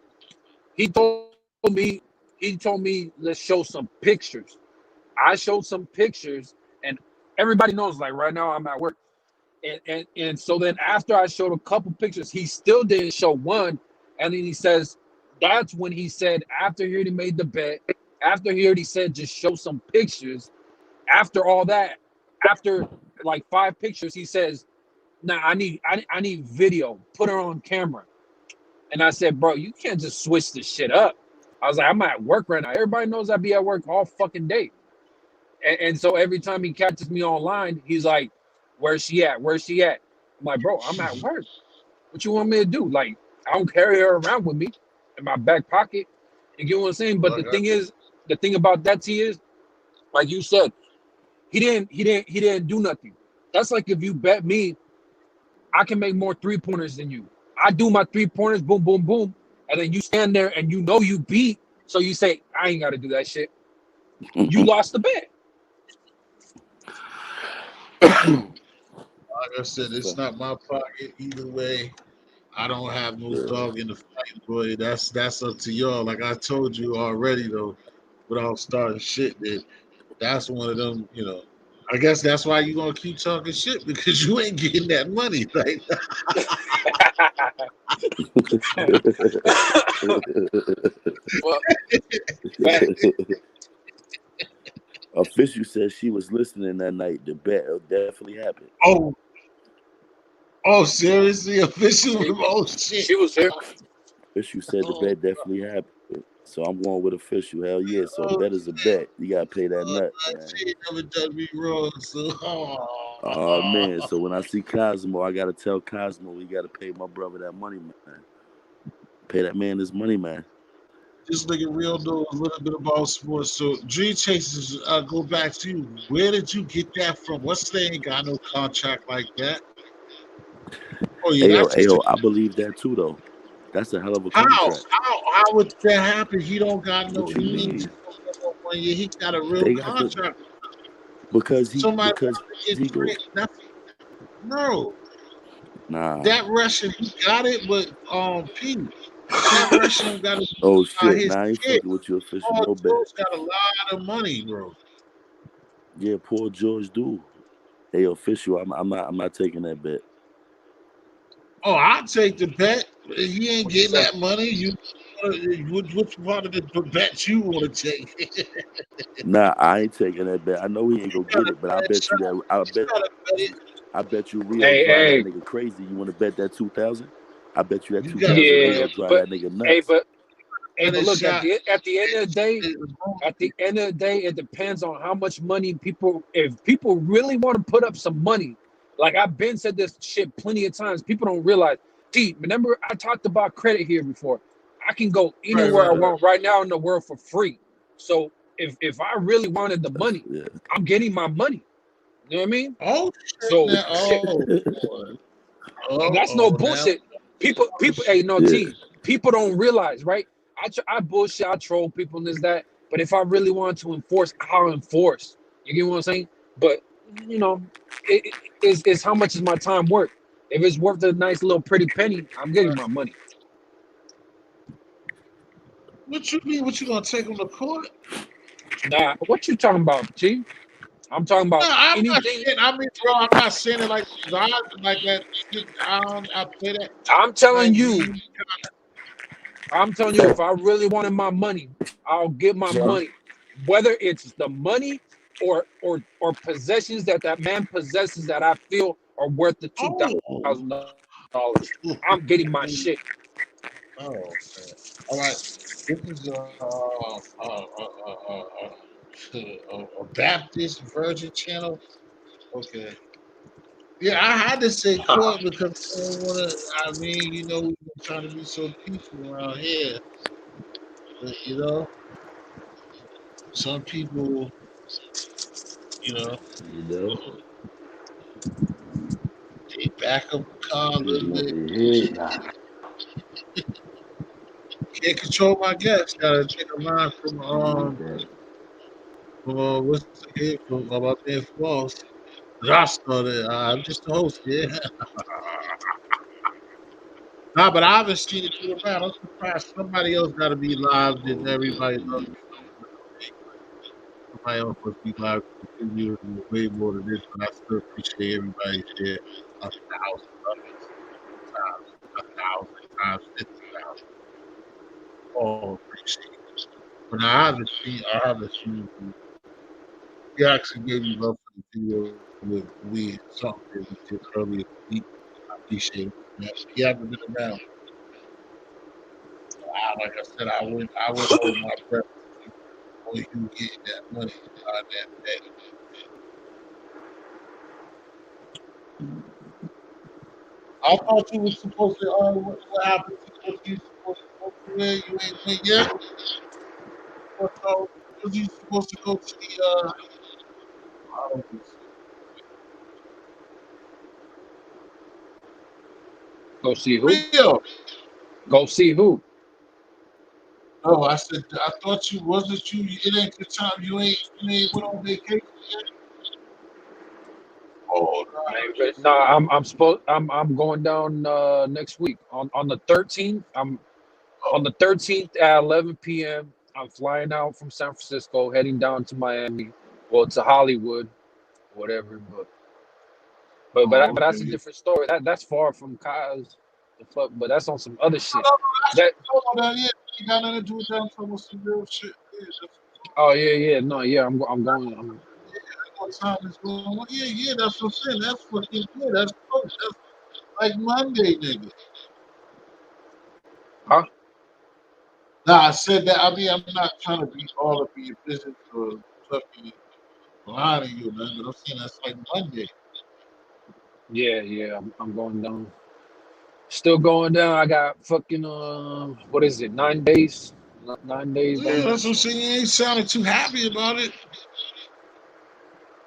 He told me, he told me, let's show some pictures. I showed some pictures, and everybody knows, like right now, I'm at work. And so then after I showed a couple pictures, he still didn't show one. And then he says, that's when he said, after he already made the bet, after he already said, just show some pictures. After all that, after like 5 pictures, he says, nah, I need video. Put her on camera. And I said, bro, you can't just switch this shit up. I was like, I'm at work right now. Everybody knows I be at work all fucking day. And so every time he catches me online, he's like, where's she at? Where's she at? I'm like, bro, I'm at work. What you want me to do? Like, I don't carry her around with me in my back pocket. You get what I'm saying? But Like, the thing about that T is, Like you said, he didn't do nothing. That's like if you bet me, I can make more 3-pointers than you. I do my 3-pointers, boom, boom, boom, and then you stand there and you know you beat, so you say, I ain't gotta do that shit. You lost the bet. Like I said, it's not my pocket either way. I don't have no Yeah. dog in the fight, boy. That's up to y'all. Like I told you already, though, without starting shit, that's one of them. I guess that's why you gonna keep talking shit because you ain't getting that money, right? Well, fact. Official said she was listening that night. The bet definitely happened. Oh, oh, seriously, official? She, Oh shit! she was here. Official said the Oh, bet definitely happened. So I'm going with official. Hell yeah. So a oh bet is a bet. You gotta pay that nut, man. she ain't never done me wrong. So, Oh man. So when I see Cosmo, I gotta tell Cosmo we gotta pay my brother that money, man. Pay that man his money, man. this nigga real knows a little bit about sports. So, Dream Chasers, I'll go back to you. Where did you get that from? What's they ain't got no contract like that? Oh yeah, that's just Ayo, I believe that too though. That's a hell of a how contract. how would that happen? He don't got no. What you He ain't mean? just no 1 year. He got a real They got the contract. because Somebody he get go tricked. No, nah. that Russian he got it, but Pete, that Russian got it Oh by shit, his nah, I ain't kid. fucking with you official. Paul No bet. George got a lot of money, bro. Yeah, poor George do. Hey official, I'm not taking that bet. Oh, I'll take the bet. He ain't What you getting say? that money. Which part of the bet you want to take? Nah, I ain't taking that bet. I know he ain't You gonna get got a it, but I bad bet you shot. that You gotta bet it. I bet you Rio Hey, drive that hey, nigga crazy. You wanna bet that 2,000? I bet you that You gotta 2,000 bet yeah, Rio it. drive but that nigga hey, nuts. but hey, but Better look shot. at the end of the day, it depends on how much money people. If people really want to put up some money, like I've been said this shit plenty of times, people don't realize. See, remember I talked about credit here before. I can go Right, anywhere I right, right. want right now in the world for free. So if I really wanted the money, Yeah. I'm getting my money. You know what I mean? Oh shit! So Now, shit, boy. and that's no Now. bullshit. Oh People, hey, shit! no Yeah. T. People don't realize, right? I bullshit, I troll people and this that. But if I really wanted to enforce, I'll enforce. You get what I'm saying? But you know, it's how much is my time worth? If it's worth a nice little pretty penny, I'm getting my money. What you mean? What you gonna take him to court? Nah, what you talking about, T? I'm talking No, about I'm not anything. saying. I mean, bro, I'm not saying it like God, like that. Shit, I play that. I'm Like telling you, me, if I really wanted my money, I'll get my Son. money. Whether it's the money or possessions that man possesses that I feel are worth the oh, $2,000. I'm getting my shit. oh, man. All right. This is a Baptist Virgin channel. Okay. Yeah, I had to say court because I don't want to. I mean, we've been trying to be so peaceful around here. But, some people, you know, You know? they back up the car a Nigga little want bit. their head nah. Can't control my guests. Gotta take a line You need that. from what's the kid from about being false. Rasta, I'm just the host, yeah. Nah, but I haven't seen it go around. I'm surprised somebody else got to be live than Oh, everybody else. okay. Somebody else must be live contributing way more than this, but I still appreciate everybody share 1,000 others times, 1,000 times 50,000. Oh, appreciate it. But I haven't seen. He actually gave me love for the video with we something that we did earlier this week. I appreciate it. Man. He hasn't been around. Like I said, I would hold my breath on you getting that money on that day. I thought you was supposed to. What happened to what you supposed to go to? There, you ain't went yet. What's Was you supposed to go see? I don't know. Go see who? Real. Go see who? No, I said I thought you wasn't you. It ain't the time. You ain't went on vacation yet. Oh, No, I'm going down next week on the 13th. I'm on the 13th at 11 p.m. I'm flying out from San Francisco, heading down to Miami, well to Hollywood, whatever. But that's a okay. different story. That's far from Kyle's. The fuck, but that's on some other shit. No, That yeah, you got nothing to do with that. I'm talking about some real shit. Yeah, that's oh yeah no yeah I'm going what time is going on. Yeah, that's what I'm saying. That's fucking good. That's dope. That's like Monday, nigga. huh Nah, I said that. I mean, I'm not trying to be all up in your business or fucking lying to you, man. But I'm saying that's like Monday. yeah I'm going down. Still going down. I got fucking what is it? 9 days. 9 days Yeah, down there. that's what I'm saying. You ain't sounding too happy about it.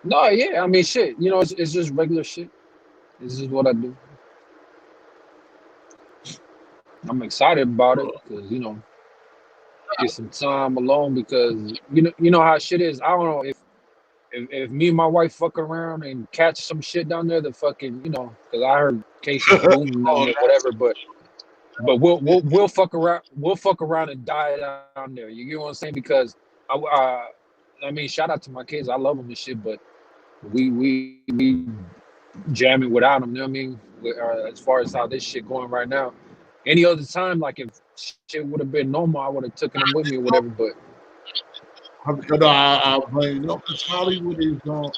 No, yeah. I mean, shit. It's just regular shit. This is what I do. I'm excited about it because get some time alone because you know how shit is. I don't know if me and my wife fuck around and catch some shit down there, the fucking because I heard cases booming down Oh, there, that's whatever. But we'll fuck around. We'll fuck around and die down there. You get what I'm saying? Because I mean, shout out to my kids. I love them and shit, but we jamming without them. You know what I mean? As far as how this shit going right now, any other time, like if shit would have been normal, I would have taken them with me or whatever. But I blame you because Hollywood is on.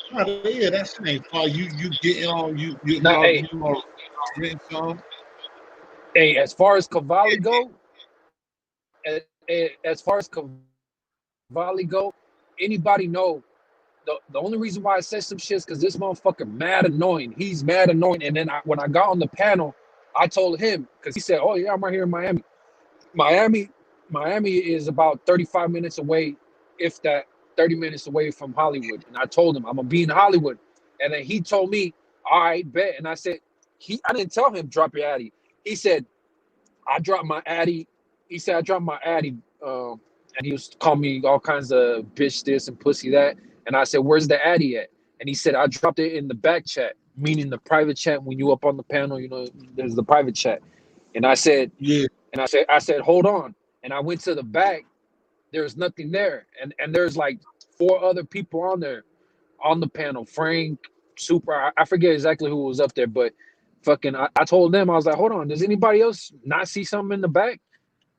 Yeah, that's the name. You getting on not you know getting some. hey, as far as Cavalli go, as far as Cavalli go, anybody know the only reason why I said some shit is because this motherfucker mad annoying. He's mad annoying. And then when I got on the panel, I told him because he said, "Oh yeah, I'm right here in Miami. Miami, Miami is about 35 minutes away, if that 30 minutes away from Hollywood." And I told him I'm gonna be in Hollywood. And then he told me, "All right, bet." And I said, I didn't tell him drop your addy. He said, I dropped my addy. He said I dropped my addy, and he was calling me all kinds of bitch this and pussy that. And I said, "Where's the addy at?" And he said, "I dropped it in the back chat," meaning the private chat. When you up on the panel, there's the private chat. And I said, Yeah, "Hold on." And I went to the back. There's nothing there, and there's like four other people on there on the panel. Frank, Super. I forget exactly who was up there, but fucking, I told them I was like, "Hold on, does anybody else not see something in the back?"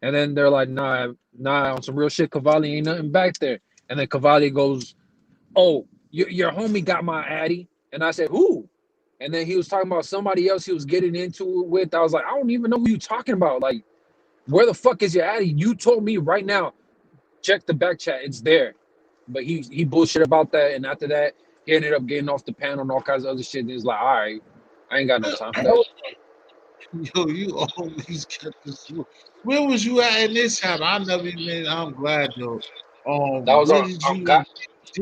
And then they're like, nah, on some real shit, Cavalli ain't nothing back there. And then Cavalli goes, "Oh, your homie got my addy." And I said, "Who?" And then he was talking about somebody else he was getting into it with. I was like, "I don't even know who you talking about. Like, where the fuck is your addy? You told me right now, check the back chat, it's there." But he bullshit about that. And after that, he ended up getting off the panel and all kinds of other shit. And he's like, "All right, I ain't got no time for that." yo, you always get this. Where was you at in this time? I never even. I'm glad though. That was Where on, did on you? God.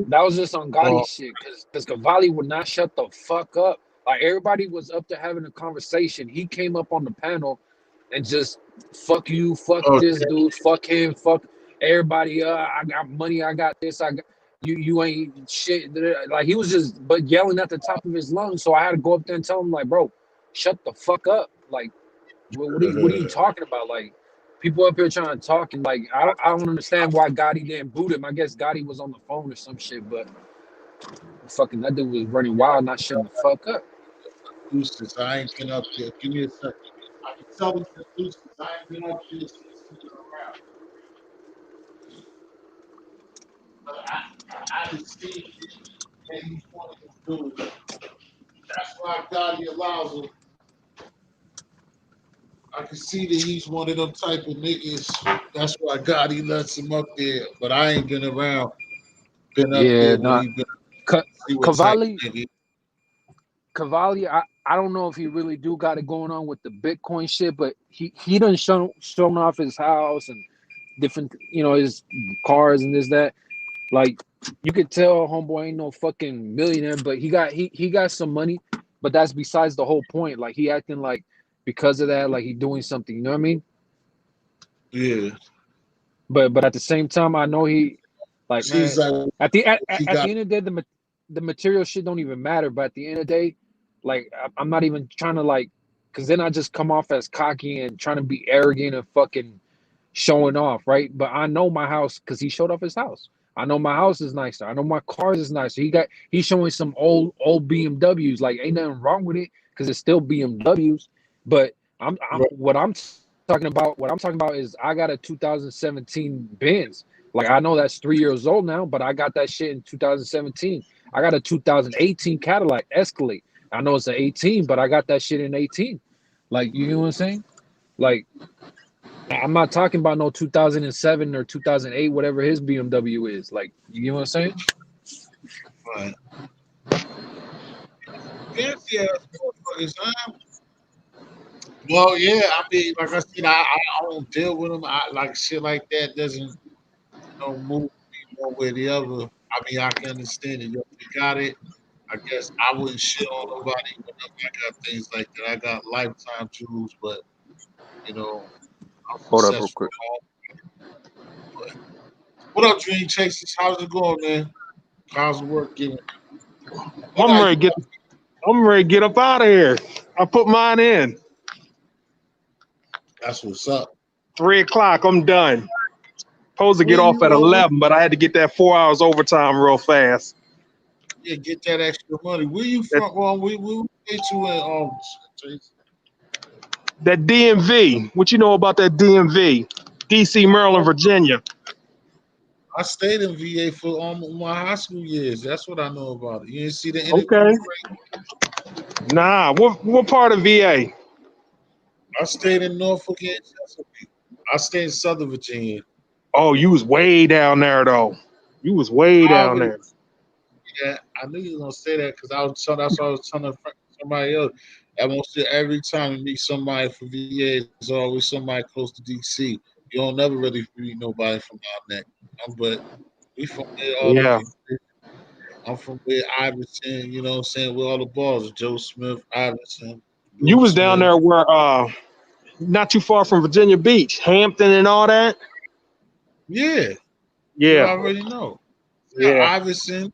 That was just on Uh, Gotti shit, because Cavalli would not shut the fuck up. Like everybody was up there having a conversation. He came up on the panel and just fuck you, fuck oh, this dude, fuck him, fuck everybody. I got money, I got this, I got you ain't shit. Like he was just but yelling at the top of his lungs. So I had to go up there and tell him like, "Bro, shut the fuck up." Like what are you talking about? Like people up here trying to talk and like I don't understand why Gotti didn't boot him. I guess Gotti was on the phone or some shit, but fucking that dude was running wild, not shutting the fuck up. Deuces, I ain't been up there. Give me a second. I can tell these the deuces. I ain't been up there since he's been around. But I can see that he's one of them dudes. That's why God he allows him. I can see that he's one of them type of niggas. That's why God he lets him up there. But I ain't been around, been up Yeah, there when not he been see what type Cavalli. of nigga. Cavalli, I don't know if he really do got it going on with the Bitcoin shit, but he done shown off his house and different his cars and this that. Like you could tell homeboy ain't no fucking millionaire, but he got some money, but that's besides the whole point. Like he acting like because of that, like he doing something, you know what I mean? Yeah. But at the same time, I know he like Seems man, like at the he at got. the end of the day, the material shit don't even matter. But at the end of the day, like I'm not even trying to like, because then I just come off as cocky and trying to be arrogant and fucking showing off, right? But I know my house because he showed off his house. I know my house is nicer. I know my cars is nicer. He's showing some old BMWs. Like ain't nothing wrong with it because it's still BMWs. But I'm what I'm talking about. What I'm talking about is I got a 2017 Benz. Like I know that's 3 years old now, but I got that shit in 2017. I got a 2018 Cadillac Escalade. I know it's an 18, but I got that shit in 18. Like you know what I'm saying? Like I'm not talking about no 2007 or 2008, whatever his BMW is. Like, you know what I'm saying? Right. Fancy ass motherfuckers, huh? Well, yeah. I mean, like I said, I don't deal with them. I like shit like that doesn't move me one way or the other. I mean, I can understand it. Yo, if you got it, I guess I wouldn't shit on nobody whenever I got things like that. I got lifetime jewels, but I'm Hold up real successful. quick. What up, Dream Chasers? How's it going, man? How's the work getting? What I'm are ready you? to get. I'm ready to get up out of here. I put mine in. That's what's up. 3 o'clock. I'm done. Supposed to get Where off you at where, 11, but I had to get that 4 hours overtime real fast. yeah, get that extra money. Where you That, from? Well, we get you in Jason? that DMV. What you know about that DMV? DC, Maryland, Oh, Virginia. I stayed in VA for my high school years. That's what I know about it. You didn't see the interview? Okay. Nah. What part of VA? I stayed in Norfolk and Chesapeake. I stayed in Southern Virginia. Oh, you was way down there though. You was way I down already there. Yeah, I knew you were gonna say that because that's what I was telling somebody else. Almost every time you meet somebody from VA, there's always somebody close to DC. You don't never really meet nobody from out there. But we from there all the Yeah. way. I'm from where Iverson, you know what I'm saying, where all the balls, Joe Smith, Iverson, You Luke was down Smith. there where not too far from Virginia Beach, Hampton and all that. Yeah, you Yeah. already know. Yeah, Yeah. Iverson.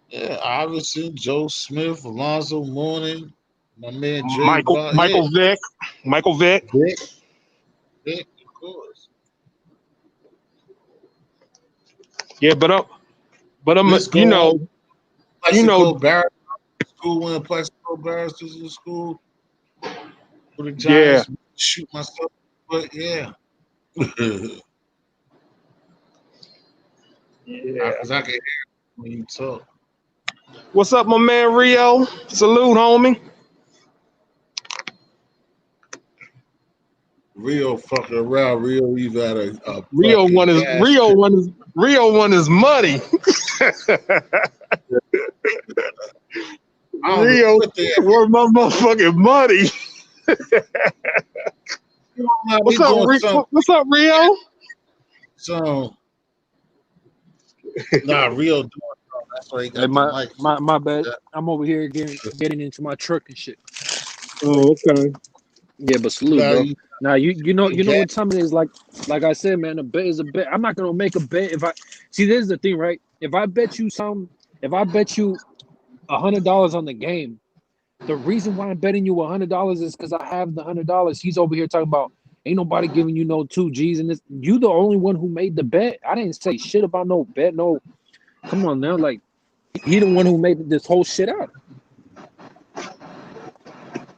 Yeah, Iverson, Joe Smith, Alonzo Mourning, my man Dre Michael Ball. Yeah, Michael Vick. Michael Vick. Vic, Vic, of course. Yeah, but I'm Let's go on. you know, Plexico Barrett school when Plexico Barrett was in school for the yeah. Giants. Shoot myself, but yeah, because Yeah. I can hear when you talk. What's up, my man Rio? Salute, homie. Rio fucking around. Rio even had a Rio fucking one is gas Rio trip. one is Rio one is money. I don't know Rio, what they where's my motherfucking money? They doing something. What's up, Rio? So Rio doing something. That's why he Hey, got the mic. my bad. I'm over here getting into my truck and shit. Oh, okay. Yeah, but salute, Now bro. you Now you know gas. what time it is. Like I said, man, a bet is a bet. I'm not gonna make a bet if I see. This is the thing, right? If I bet you $100 on the game, the reason why I'm betting you $100 is because I have the $100. He's over here talking about ain't nobody giving you no 2 G's, and this you the only one who made the bet. I didn't say shit about no bet. No, come on now, like he the one who made this whole shit out.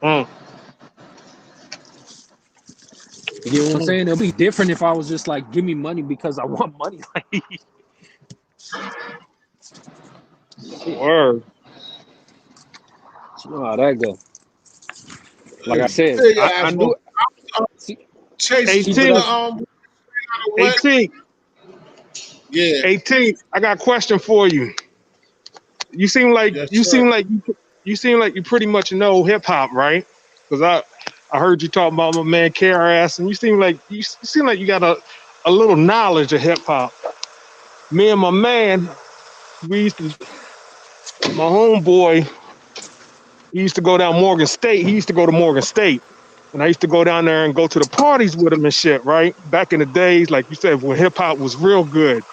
Mm. You know what I'm saying? It'll be different if I was just like, give me money because I want money. Word. You know how that go. Like I said, Big I ass knew. one. Chase, you See, put but 18, what? 18, Yeah, 18. I got a question for you. You seem like yes, you sir. seem like you seem like you pretty much know hip hop, right? Because I heard you talking about my man KRS, and you seem like you got a little knowledge of hip hop. me and my man, we used to, my homeboy, he used to go down Morgan State. He used to go to Morgan State. And I used to go down there and go to the parties with him and shit, right? Back in the days, like you said, when hip hop was real good.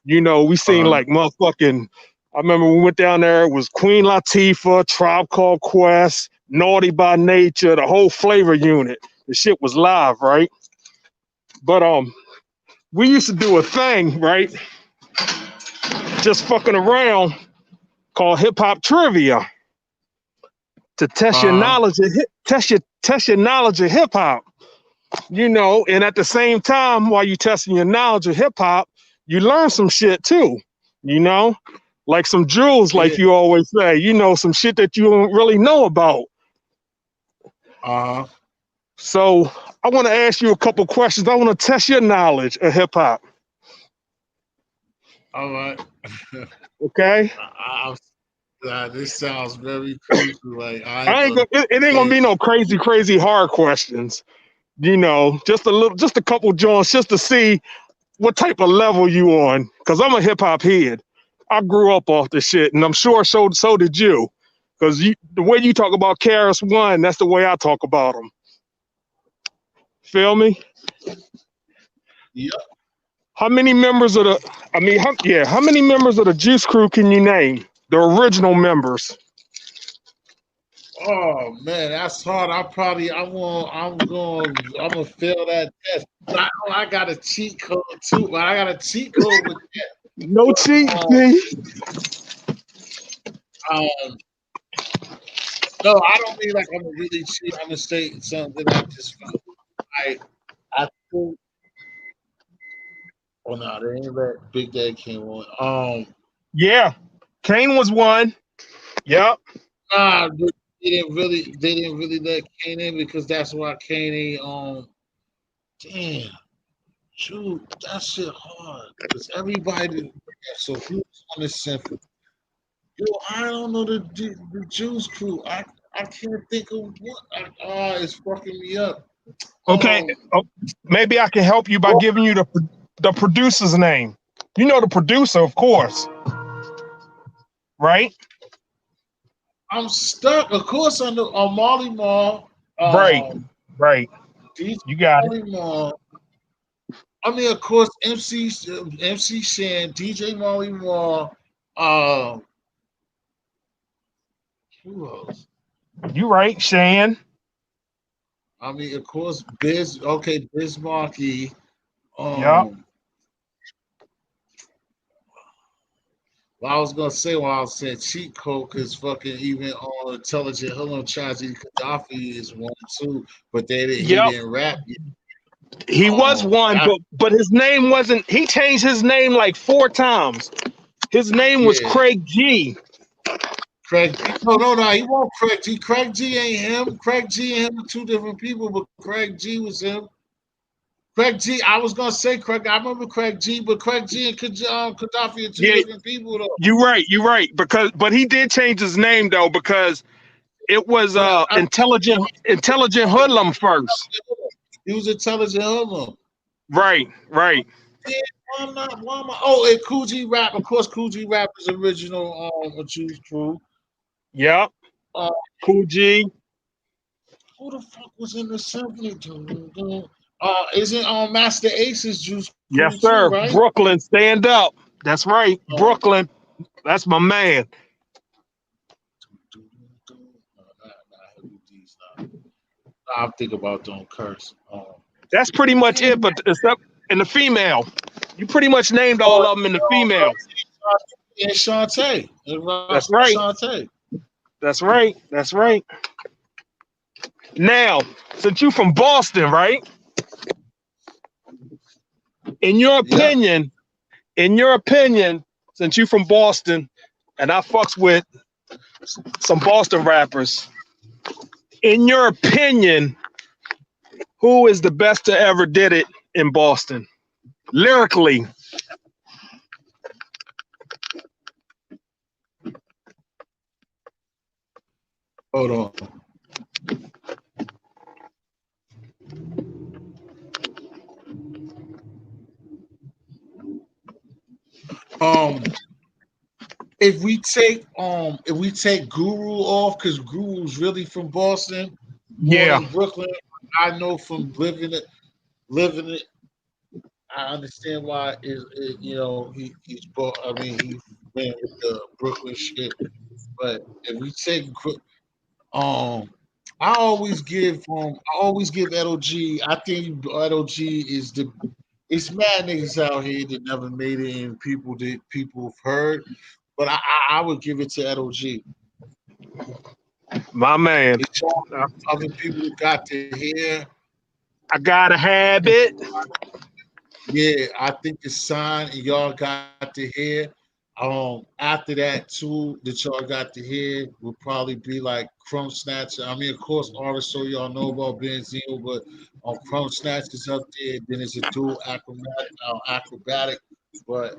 You know, we seen Uh, like motherfucking, I remember we went down there, it was Queen Latifah, Tribe Called Quest, Naughty by Nature, the whole flavor unit. The shit was live, right? But we used to do a thing, right? Just fucking around called hip hop trivia to test your uh, knowledge of test your knowledge of hip hop. You know, and at the same time, while you testing your knowledge of hip hop, you learn some shit too. You know, like some jewels, like yeah. you always say. You know, some shit that you don't really know about. Uh, So I want to ask you a couple questions. I want to test your knowledge of hip hop. all right. Okay. This sounds very crucial. Like I ain't I ain't gonna gonna. It ain't gonna say be no crazy hard questions. You know, just a couple joints, just to see what type of level you on. Cause I'm a hip hop head. I grew up off this shit, and I'm sure so did you. Cause the way you talk about KRS One, that's the way I talk about them. Feel me? yeah. How many members of the? I mean, how many members of the Juice Crew can you name? The original members. Oh man, that's hard. I'm gonna fail that test. But I know I got a cheat code too. But I got a cheat code with that. No But cheat, see? um, no, I don't mean like I'm gonna really cheat. I'm gonna say something I just found. I think. Oh no, they ain't let Big Daddy came on. Yeah, Kane was one. Yep. Nah, they didn't really let Kane in because that's why Kane ain't damn. Shoot, that shit hard. Because everybody, so who's on this symphony? Yo, I don't know the Jews crew. I can't think of what. It's fucking me up. Okay. Um, Oh, maybe I can help you by oh, giving you the producer's name. You know the producer, of course, right? I'm stuck. Of course, I know Marley Marl, Right. Right. DJ You got it. Marley Marl. I mean, of course, MC Shan, DJ Marley Marl. Uh, who else? You right, Shan. I mean, of course, Biz Markie. Yep. Um, Well, I was gonna say when I was saying cheat code, because fucking even on Intelligent Hillum, Chazi Gaddafi is one too, but he Yep. didn't rap yet. He was one, That but his name wasn't. He changed his name like 4 times. His name was yeah, Craig G. Craig G. No, he won't Craig G. Craig G ain't him. Craig G and him are two different people, but Craig G was him. Craig G. I was gonna say Craig. I remember Craig G, but Craig G and Gaddafi are two Yeah, different people though. you're right. But he did change his name though because it was But intelligent hoodlum first. he was Intelligent Hillum. Right. Yeah, why am I? Oh, and Coogee Rap. Of course, Coogee Rap is original Juice Crew. Yep. Uh, Cool G. who the fuck was in the symphony? Isn't Master Ace's Juice Yes, Crew too, sir. right? Brooklyn, stand up. That's right. Um, Brooklyn. That's my man. I'm thinking about Don't Curse. That's pretty much Damn. it. But except in the female, you pretty much named all Oh, of them in the female. and Shantae. And That's Rasta right. Shantae. That's right. Now, since you from Boston, right? In your Yep. opinion, since you from Boston, and I fucks with some Boston rappers, in your opinion, who is the best to ever did it in Boston? Lyrically. Hold on. if we take Guru off, because Guru's really from Boston more Yeah. than Brooklyn. I know from living it, I understand why you know he's brought. I mean he ran with the Brooklyn shit. But if we take um, I always give LOG. I think LOG is the it's mad niggas out here that never made it and people that people have heard. But I would give it to LOG. My man. It's all other people that got to hear. I got a habit. Yeah, I think the sign and y'all got to hear. After that too, that y'all got to hear would probably be like Crumb Snatcher. I mean, of course, RSO y'all know about Benzino, but Crumb Snatcher's up there. Then it's a dual acrobatic, but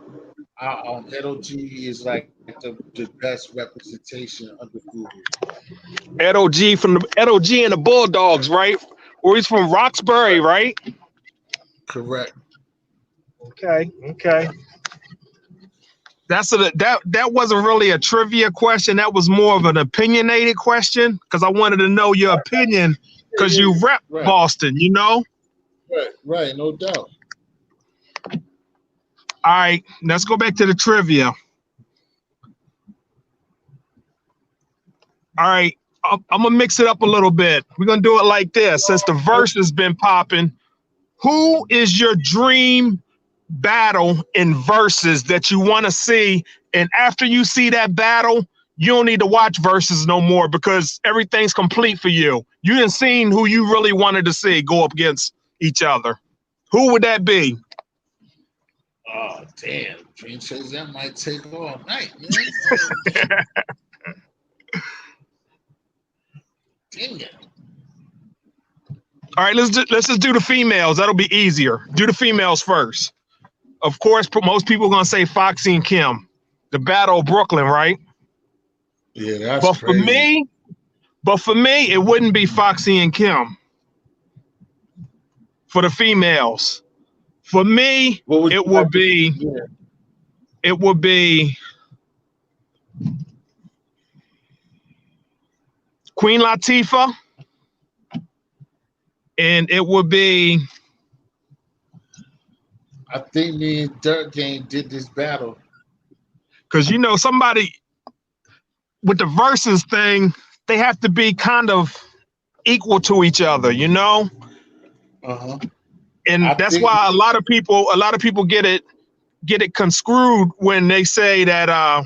LOG is like the best representation of the Google. LOG from the LOG and the Bulldogs, right? Or he's from Roxbury, right? Correct. Okay. That wasn't really a trivia question. That was more of an opinionated question because I wanted to know your opinion because you rep Right. Boston, you know? Right, no doubt. All right, let's go back to the trivia. All right, I'm gonna mix it up a little bit. We're gonna do it like this. Since the verse has been popping, who is your dream battle in verses that you want to see? And after you see that battle, you don't need to watch verses no more because everything's complete for you. You didn't seen who you really wanted to see go up against each other. Who would that be? Oh damn, Dream Chase, that might take all night, man. Dang it. All right, let's just do the females. That'll be easier. Do the females first. Of course, most people are gonna say Foxy and Kim, the Battle of Brooklyn, right? Yeah, that's But crazy. for me, it wouldn't be Foxy and Kim. For the females, for me, it would be Queen Latifah, and it would be. I think me and Dirt Gang did this battle. Because, you know, somebody with the versus thing, they have to be kind of equal to each other, you know? Uh-huh. And that's why a lot of people get it conscrewed when they say that,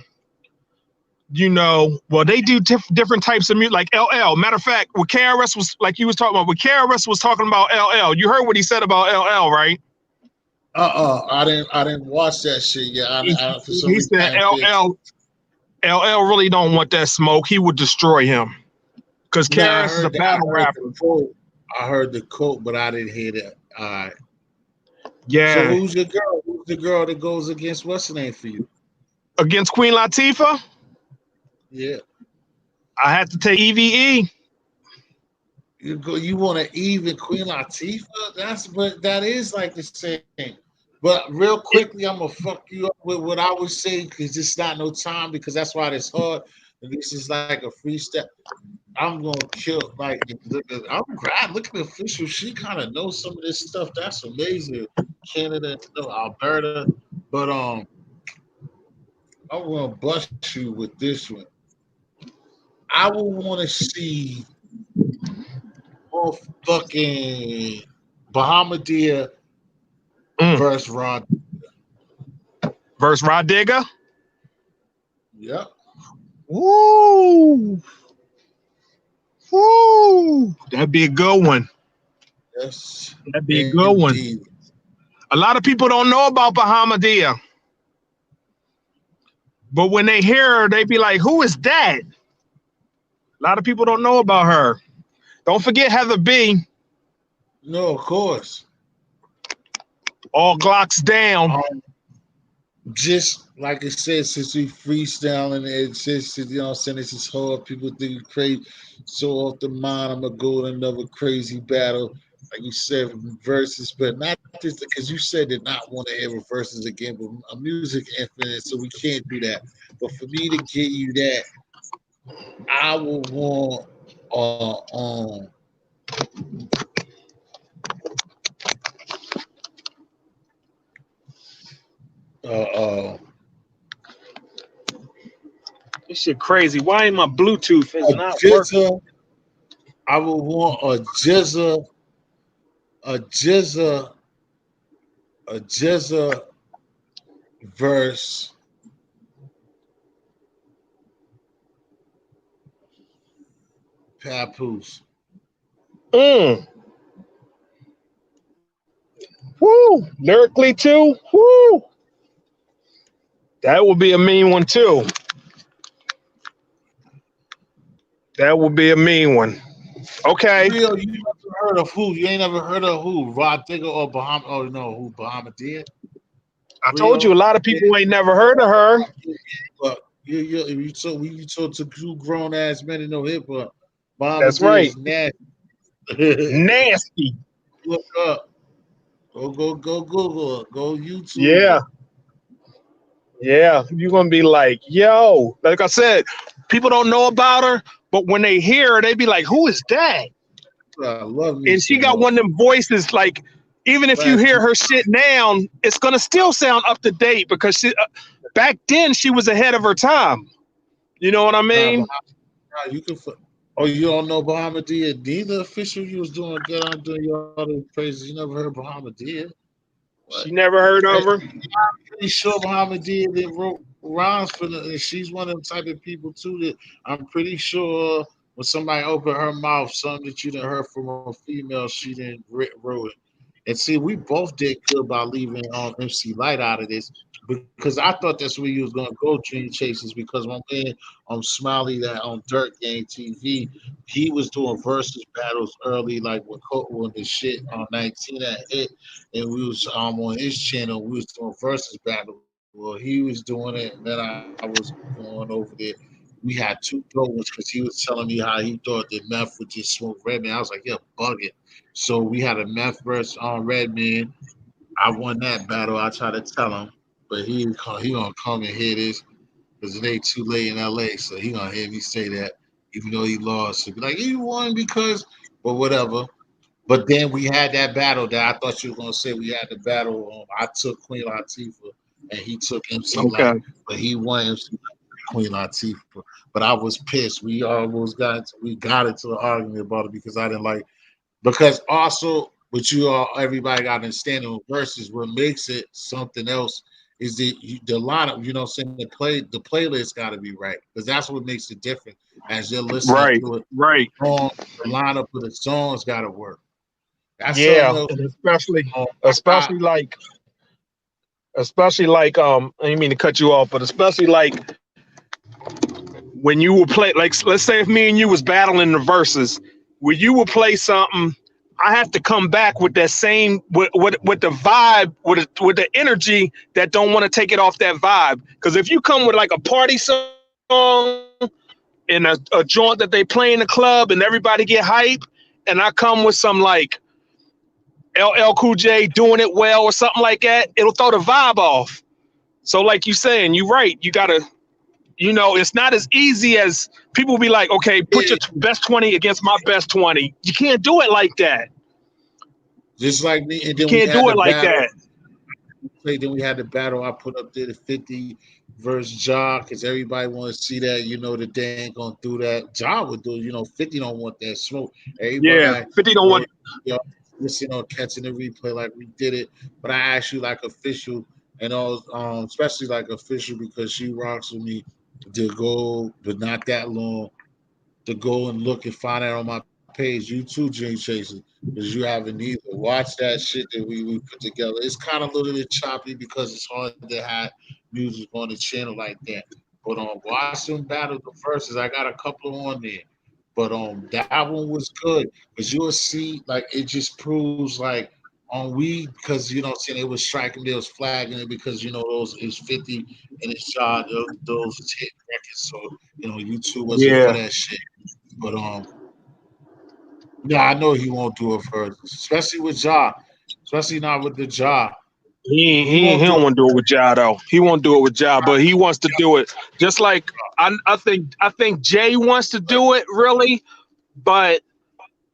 you know, well, they do different types of music, like LL. Matter of fact, what KRS was, like you was talking about, what KRS was talking about LL. You heard what he said about LL, right? I didn't watch that shit yet. For some He reason, said LL really don't want that smoke. He would destroy him. Because KRS is a battle rapper. I heard the quote, but I didn't hear that. All right. Yeah. So who's your girl? Who's the girl that goes against what's the name for you? Against Queen Latifah? Yeah. I had to take EVE. You want to even Queen Latifah? But that is like the same. But real quickly, I'm gonna fuck you up with what I would say because it's not no time because that's why it's hard. And this is like a freestyle. I'm gonna kill I'm glad. Look at the official. She kind of knows some of this stuff. That's amazing. Canada, Alberta, but I'm gonna bust you with this one. I would want to see fucking Bahamadia versus Rod. Versus Rod Digger? Yep. Woo! Woo! That'd be a good one. Yes. That'd be a good one. A lot of people don't know about Bahamadia. But when they hear her, they be like, who is that? A lot of people don't know about her. Don't forget Heather B. No, of course. All Glocks down. Just like I said, since we freestyling, it's just, you know what I'm saying, this is hard. People think it's crazy. So off the mind, I'm going to go to another crazy battle. like you said, verses, but not just because you said did not want to hear verses again, but music infinite, so we can't do that. But for me to get you that, I would want uh uh This shit crazy. Why ain't my Bluetooth is a not working? jizza. I would want a jizza, a jizza verse Papoose. Mm. Woo! Lyrically too. Woo! That would be a mean one too. That would be a mean one. Okay. Real, you never heard of who? You ain't never heard of who? Rod Digger or Bahama? Oh no, who Bahama did? I told you a Real, lot of yeah, people ain't never heard of her. but you told to two grown ass men to know hip hop. Bahama That's did right. is nasty. Nasty. Look up. Go Google it. Go YouTube Yeah. it. Yeah. You're gonna be like, yo, like I said, people don't know about her, but when they hear her, they be like, who is that? I love me And she some got one of them voices like, even if you hear ratchet. her shit now, it's gonna still sound up to date because she back then she was ahead of her time. You know what I Nah, mean? You can. Oh, you don't know Bahama did? Neither official you was doing. Get on doing all the praises. You never heard Bahama did? What? She never heard of her. Pretty sure Muhammad did that wrote rhymes for the, and she's one of them type of people too that I'm pretty sure when somebody opened her mouth, something that you didn't heard from a female, she didn't wrote it. And see, we both did good by leaving MC Light out of this because I thought that's where you was gonna go, Dream Chasers, because my man Smiley that on Dirt Game TV, he was doing versus battles early, like when the shit on 19 that hit, and we was on his channel, we was doing versus battle. Well, he was doing it, and then I was going over there. We had two throws because he was telling me how he thought that meth would just smoke Redman. I was like, yeah, bugging. So we had a meth verse on Redman. I won that battle. I tried to tell him, but he gonna come and hear this because it ain't too late in LA. So he gonna hear me say that, even though he lost. He'll be like, you won because, but whatever. But then we had that battle that I thought you were gonna say we had the battle. I took Queen Latifah and he took MC Light, Okay. but he won MC Queen Latifah. But I was pissed. We got into the argument about it because I didn't like because also but you all everybody got to understand in verses what makes it something else is the lineup, you know what I'm saying, the playlist got to be right because that's what makes it different as you're listening Right. to it. Right. The lineup of the songs got to work. That's something Yeah. else. And especially Um, I, especially like especially like I didn't mean to cut you off, but especially like when you will play, like let's say if me and you was battling the verses, when you will play something, I have to come back with that same with the vibe, with the energy that don't want to take it off that vibe. Because if you come with like a party song and a joint that they play in the club and everybody get hype, and I come with some like LL Cool J doing it well or something like that, it'll throw the vibe off. So like you saying, you're right. You gotta, it's not as easy as people be like, okay, put your best 20 against my best 20. You can't do it like that. just like me, and You then we can't had do the it like battle. that. Then we had the battle. I put up there the 50 versus Ja because everybody want to see that. You know that they ain't gonna do that. Ja would do. 50 don't want that smoke. Yeah, Everybody, 50 don't want. listen on catching the replay like we did it. But I actually like official and all, especially like official because she rocks with me to go, but not that long to go and look and find out on my page. You too, Dream Chaser, because you haven't either. Watch that shit that we put together. It's kind of a little bit choppy because it's hard to have music on the channel like that. But watch them battle the verses. I got a couple on there. But that one was good because you'll see like it just proves like on we because you know what I'm saying they was striking, they was flagging it because those is 50 and it's shot those hit records. So YouTube wasn't for Yeah, that shit. But Yeah, I know he won't do it first, especially with Ja, especially not with the Ja. He He won't do don't it. want to do it with Ja though. He won't do it with Ja, but he wants to do it. Just like I think Jay wants to do it really, but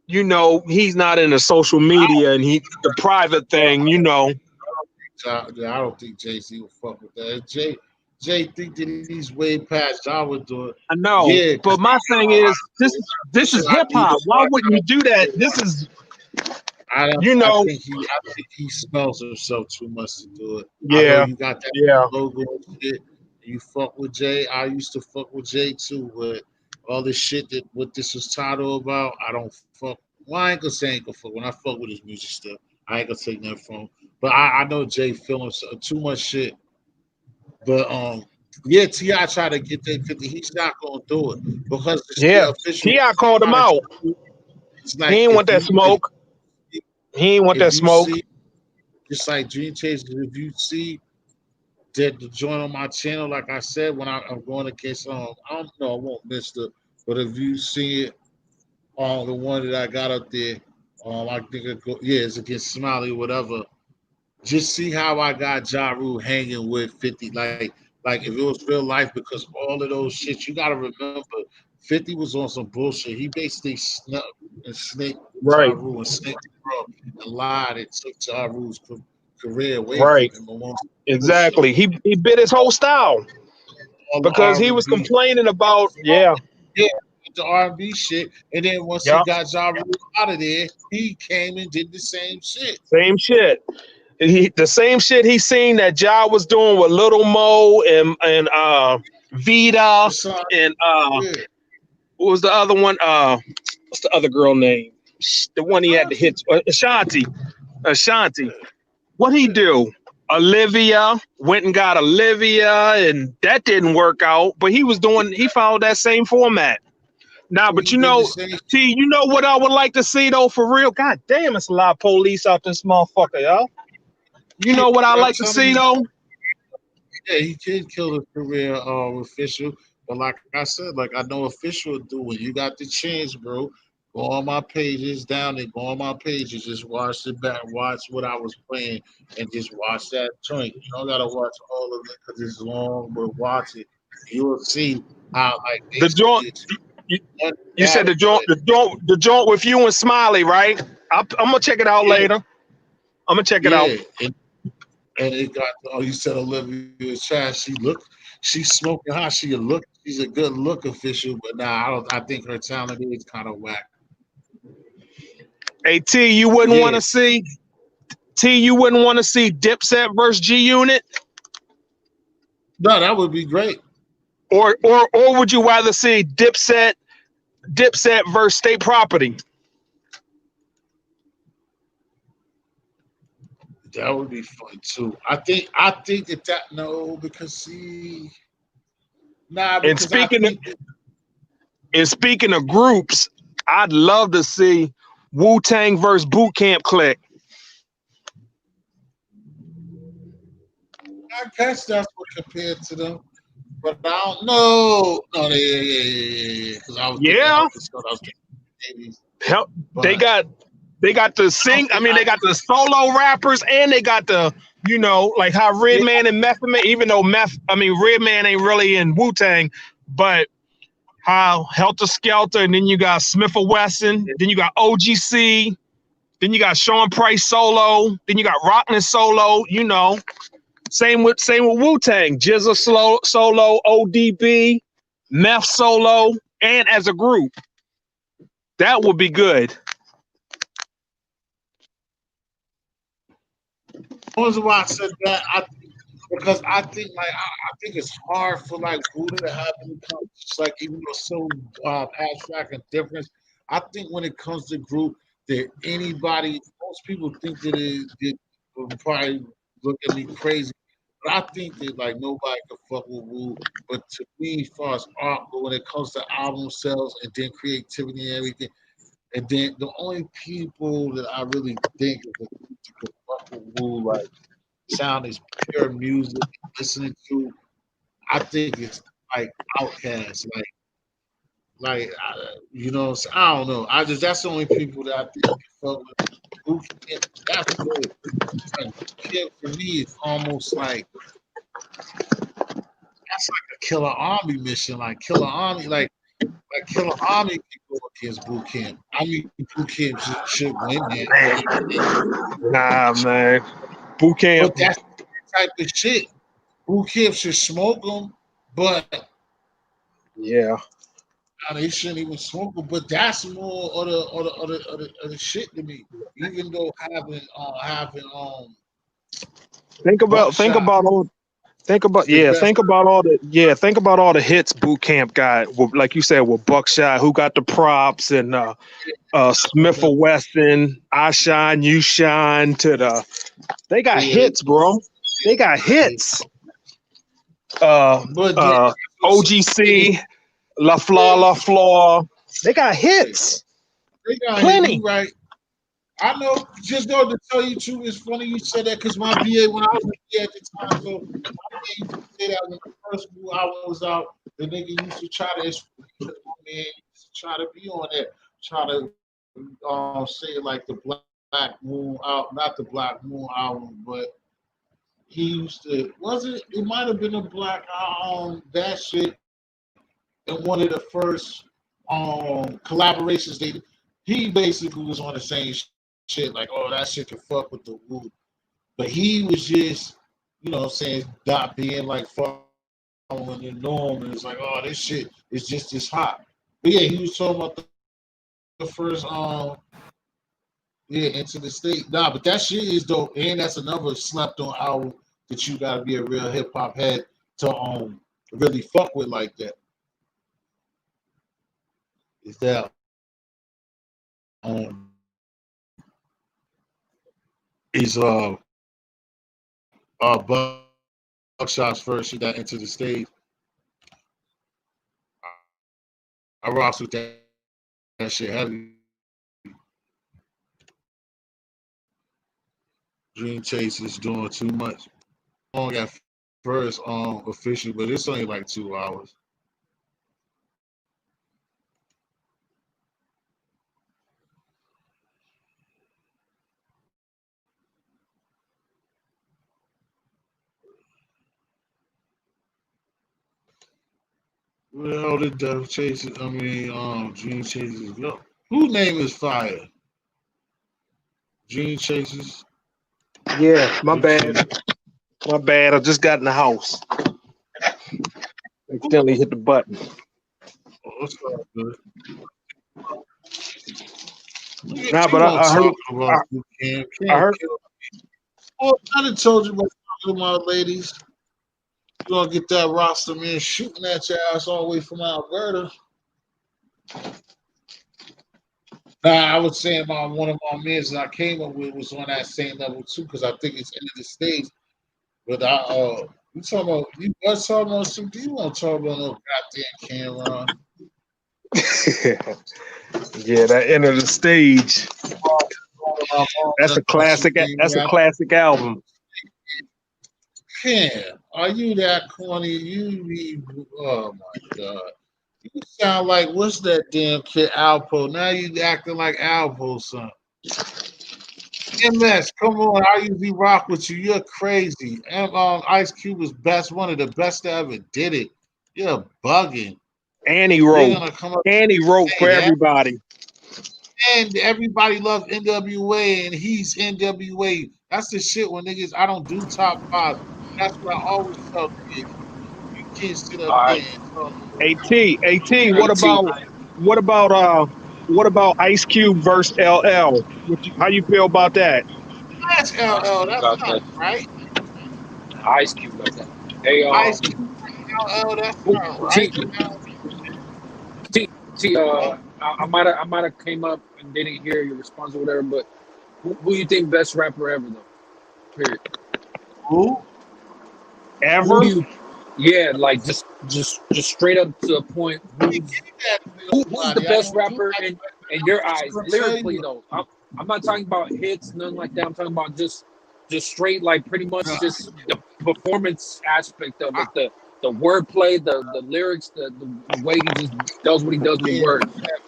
he's not in the social media and he the private Uh, thing. I don't think Jay-Z will fuck with that. If Jay think that he's way past Ja would do it. I know, Yeah, because but my thing is this shit is I hip need to hop. Why watch. wouldn't you do that? This is I don't. you know I think he smells himself too much to do it. I know yeah you got that yeah logo and shit. You fuck with Jay. I used to fuck with Jay too, but all this shit that what this was titled about, I don't fuck. Well, I ain't gonna say I ain't gonna fuck. When I fuck with his music stuff, I ain't gonna take nothing from him. But I know Jay feeling too much shit. But yeah, Ti tried to get that 50. He's not gonna do it because it's yeah. the official. Ti called him out. It's He like ain't want that smoke. He ain't want that if you smoke. see just like Dream Chasers, if you see that the joint on my channel, like I said, when I'm going against I don't know, I won't miss the, but if you see it on the one that I got up there, I think yeah, it's against Smiley, whatever. Just see how I got Ja Rule hanging with 50. Like if it was real life, because all of those shit, you gotta remember 50 was on some bullshit. He basically snuck and snaked Ja Right, Rule and snaked the girl and lied and took Ja Rule's career away from right. him along with bullshit. Exactly. He bit his whole style All the because he R was and B, complaining about yeah, yeah, the R&B shit. And then once he yep, got Ja Rule out of there, he came and did the same shit. same shit. The same shit he seen that Ja was doing with Little Mo and The Vita son, and yeah, what was the other one? What's the other girl name? The one he had to hit Ashanti. Ashanti. What he do? Olivia went and got Olivia, and that didn't work out. But he followed that same format. Now, but he did the same. T, you know what I would like to see though, for real? God damn, it's a lot of police out this motherfucker, y'all. You Yeah, know what I I'm like to telling see you, though? yeah, he did kill the career official. But like I said, like I know official do when you got the chance, bro. Go on my pages down there. Go on my pages. Just watch it back. Watch what I was playing, and just watch that joint. You don't gotta watch all of it because it's long, but watch it. You will see how like The joint. basically it's You, one you said battle, but the joint with you and Smiley, right? I'm gonna check it out yeah, later. I'm gonna check it out. yeah. And it got you said Olivia's trash. She's smoking hot. She's a good look official, but nah, I don't. I think her talent is kind of whack. Hey T, you wouldn't want Yeah, to see You wouldn't want to see Dipset versus G Unit, no, that would be great. or would you rather see Dipset versus State Property? That would be fun too. I think that no, because see, nah, And because I think that speaking of groups, I'd love to see Wu Tang versus Boot Camp Click. I guess that's what compared to them. But I don't know. No, yeah. Because I was thinking Yeah, Health and Stuff. I was thinking 80s, help. They but got they got the I don't sing. I think mean, I. they got the solo rappers, and they got the like how Yeah, Redman and Method Man. Even though Redman ain't really in Wu Tang, but how Helter Skelter, and then you got Smith and Wesson, then you got OGC, then you got Sean Price solo, then you got Rockman solo. Same with Wu Tang, Jizza solo, ODB, Meth solo, and as a group. That would be good. the reason why I said that, because I think like I think it's hard for like Buddha to have any kind of, just like even though it's so abstract and different. I think when it comes to group, that anybody, most people think that it will probably look at me crazy. But I think that like nobody can fuck with Wu. But to me, as far as art, but when it comes to album sales and then creativity and everything, and then the only people that I really think is the people that can fuck with Wu, like sound is pure music, listening to, I think it's like Outkast. Like Like, you know, so I don't know. I just that's the only people that I think can fuck with. Boot camp, that's good. Like, boot camp for me is almost like that's like a killer army mission. Like killer army, like killer army can go against boot camp. I mean, boot camp should win that. Nah, man. Boot camp. But that's the type of shit. Boot camp should smoke them, but Yeah. they shouldn't even smoke them. But that's more of the shit to me. Even though having Think about buckshot all think is about the best. think about all the hits boot camp got with, like you said, with Buckshot, who got the props, and Smith and Wesson, I Shine, You Shine, they got Yeah, hits, bro. They got hits. but yeah, OGC, La Flaw, La Flaw. They got hits. they got hit. Plenty. You right. I know. Just though to tell you the truth, it's funny you said that because my BA when I was a BA at the time, so my BA used to say that when the first new album was out, the nigga used to try to man used to try to be on that, try to say like the Black Moon out, not the Black Moon album, but he used to was it? It might have been a Black that shit in one of the first collaborations they. He basically was on the same shit, like, oh, that shit can fuck with the Wu. But he was just, you know what I'm saying, not being like following the norm. And it's like, oh, this shit is just as hot. But yeah, he was talking about the first, Into the State. Nah, but that shit is dope. And that's another slept on album that you gotta be a real hip hop head to really fuck with like that. Is that um is Buckshot's first shit that Into the State. I rocks with that shit heavy. Dream Chase is doing too much. Long at first official, but it's only like 2 hours. Where the hell did Death Chases? Dream Chases go? Whose name is Fire? Dream Chases. Yeah, my Let's bad. see. My bad. I just got in the house. Accidentally hit the button. Oh, what's up, good? Nah, You but won't I heard. talk about you, Cam. I Cam heard. kill. Well, I done told you about talking about ladies. You gonna get that roster man shooting at your ass all the way from Alberta. Nah, I was saying one of my men that I came up with was on that same level too, because I think it's End of the Stage. But you talking about you was talking about some you won't talk about no goddamn Cameron. Yeah, that End of the Stage. That's a classic. That's a classic album. Cam, are you that corny? You need oh my god. You sound like what's that damn kid Alpo? Now you acting like Alpo, son. MS, come on, I usually rock with you. You're crazy. And Ice Cube was one of the best that ever did it. You're bugging. And he They're wrote. gonna come up And he wrote for that. everybody. And everybody loves NWA, and he's NWA. That's the shit when niggas. I don't do top five. That's what I always tell niggas. You can't sit up All there right, and tell At AT. what about Ice Cube versus LL? How you feel about that? that's Ice LL. Cube That's got not that. right. Ice Cube got that. Hey, Ice Cube, LL. That's not right. T, I might have came up and didn't hear your response or whatever, but who you think best rapper ever though? Period. Who? Who Ever? do you? Yeah, like just straight up to the point. Who's the best rapper in your eyes, lyrically though? I'm not talking about hits, nothing like that. I'm talking about just straight, like pretty much just the performance aspect of it, the wordplay, the lyrics, the way he just does what he does with Can't words. do that.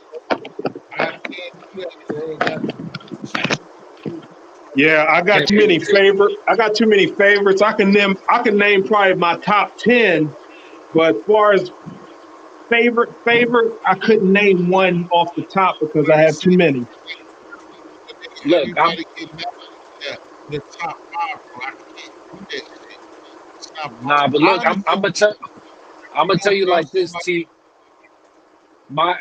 I can't do that, bro. Yeah, I got Can't too be able many to. favorite. I got too many favorites. I can name probably my top 10, but as far as favorite, I couldn't name one off the top because I have too See, many. Look, everybody get mad at that. The top five, bro. I can't do that shit. It's not nah, possible. but I look, understand I'm gonna tell you what I'm like saying this, about T. My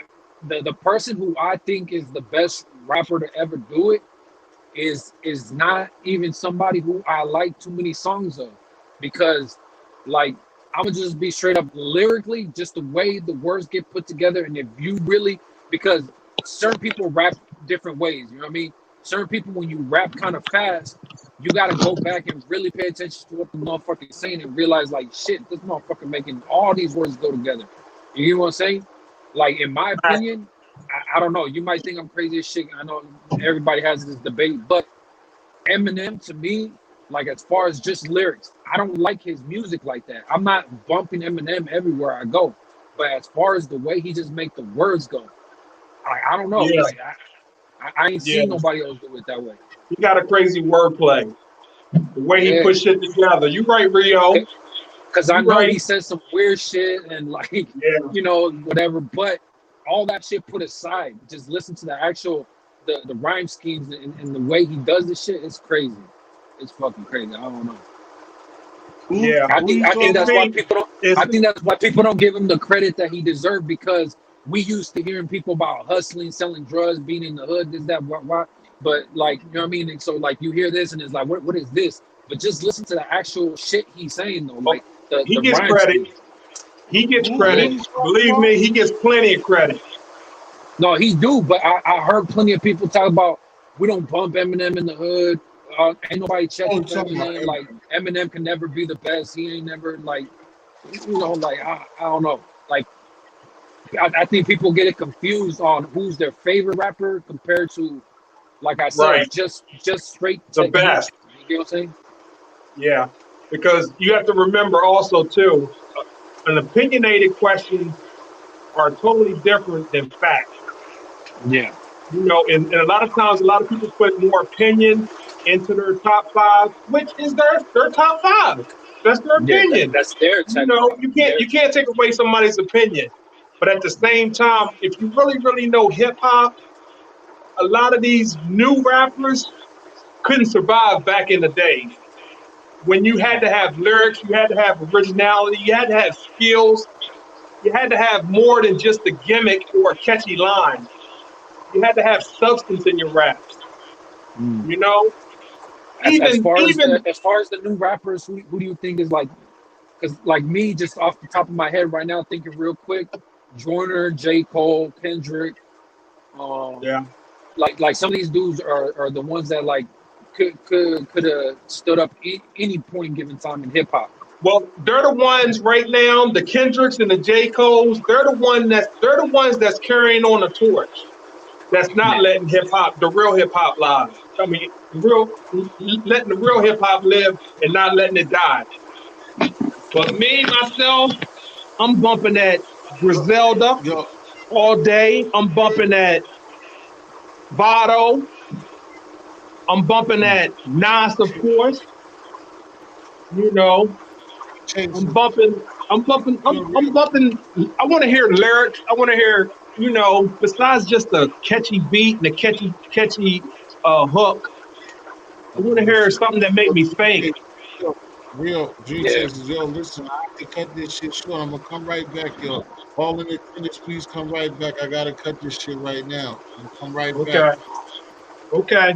the person who I think is the best rapper to ever do it is not even somebody who I like too many songs of, because like I'm gonna just be straight up lyrically, just the way the words get put together, and if you really, because certain people rap different ways, you know what I mean? Certain people, when you rap kind of fast, you got to go back and really pay attention to what the motherfucker's saying and realize like, shit, this motherfucker making all these words go together. You know what I'm saying? Like, in my opinion, I don't know. You might think I'm crazy as shit. I know everybody has this debate, but Eminem, to me, like, as far as just lyrics, I don't like his music like that. I'm not bumping Eminem everywhere I go, but as far as the way he just make the words go, I don't know. Yeah, Like, I ain't yeah. seen nobody else do it that way. He got a crazy wordplay. The way he Yeah, put shit together. You right, Rio. because I You know he right. said some weird shit and like, Yeah, whatever. But all that shit put aside, just listen to the actual the rhyme schemes and the way he does this shit. It's crazy. It's fucking crazy. I don't know. who yeah. who you I think talking It's that's about? why me. people don't. It's I think that's why people don't give him the credit that he deserved, because we used to hearing people about hustling, selling drugs, being in the hood, this, that, what. But like, you know what I mean? And so like you hear this and it's like, what is this? But just listen to the actual shit he's saying though, like he the gets rhyme credit. scheme. He gets Who Yeah. credit. you talking Believe about? me, he gets plenty of credit. No, he do. But I heard plenty of people talk about we don't bump Eminem in the hood. Ain't nobody Oh, checking you for talking about Eminem. Like Eminem can never be the best. He ain't never like, like I don't know. Like I think people get it confused on who's their favorite rapper compared to, like I Right. said, just straight The technique. best. You know what I'm saying? Yeah. Because you have to remember also too, an opinionated questions are totally different than facts. Yeah. And a lot of times, a lot of people put more opinion into their top five, which is their top five. That's their Yeah. opinion. That's their You tech. know, you can't Their you can't take away somebody's opinion. But at the same time, if you really, really know hip hop, a lot of these new rappers couldn't survive back in the day when you had to have lyrics, you had to have originality, you had to have skills, you had to have more than just a gimmick or a catchy line. You had to have substance in your raps. You know, as even far as even the new rappers, who do you think is like? Because like me, just off the top of my head right now, thinking real quick, Joyner, J. Cole, Kendrick, um, yeah. like some of these dudes are the ones that like could have stood up any point in given time in hip hop. Well, they're the ones right now, the Kendricks and the J. Coles. They're the ones that's carrying on the torch. That's not Yeah, letting hip hop, the real hip hop, live. I mean, letting the real hip hop live and not letting it die. But me myself, I'm bumping that Griselda yo, all day. I'm bumping that Vado. I'm bumping that Nas, of course. You know, I'm Chaser. bumping. I'm bumping. Yo, I'm real, bumping. I want to hear lyrics. I want to hear. Besides just a catchy beat and a catchy hook. I want to hear something that make me think. real Dream yeah. Chasers. Yo, listen, I have to cut this shit short. I'm gonna come right back, yo. All in attendance, please come right back. I gotta cut this shit right now. I'm gonna come right back. Okay. Okay.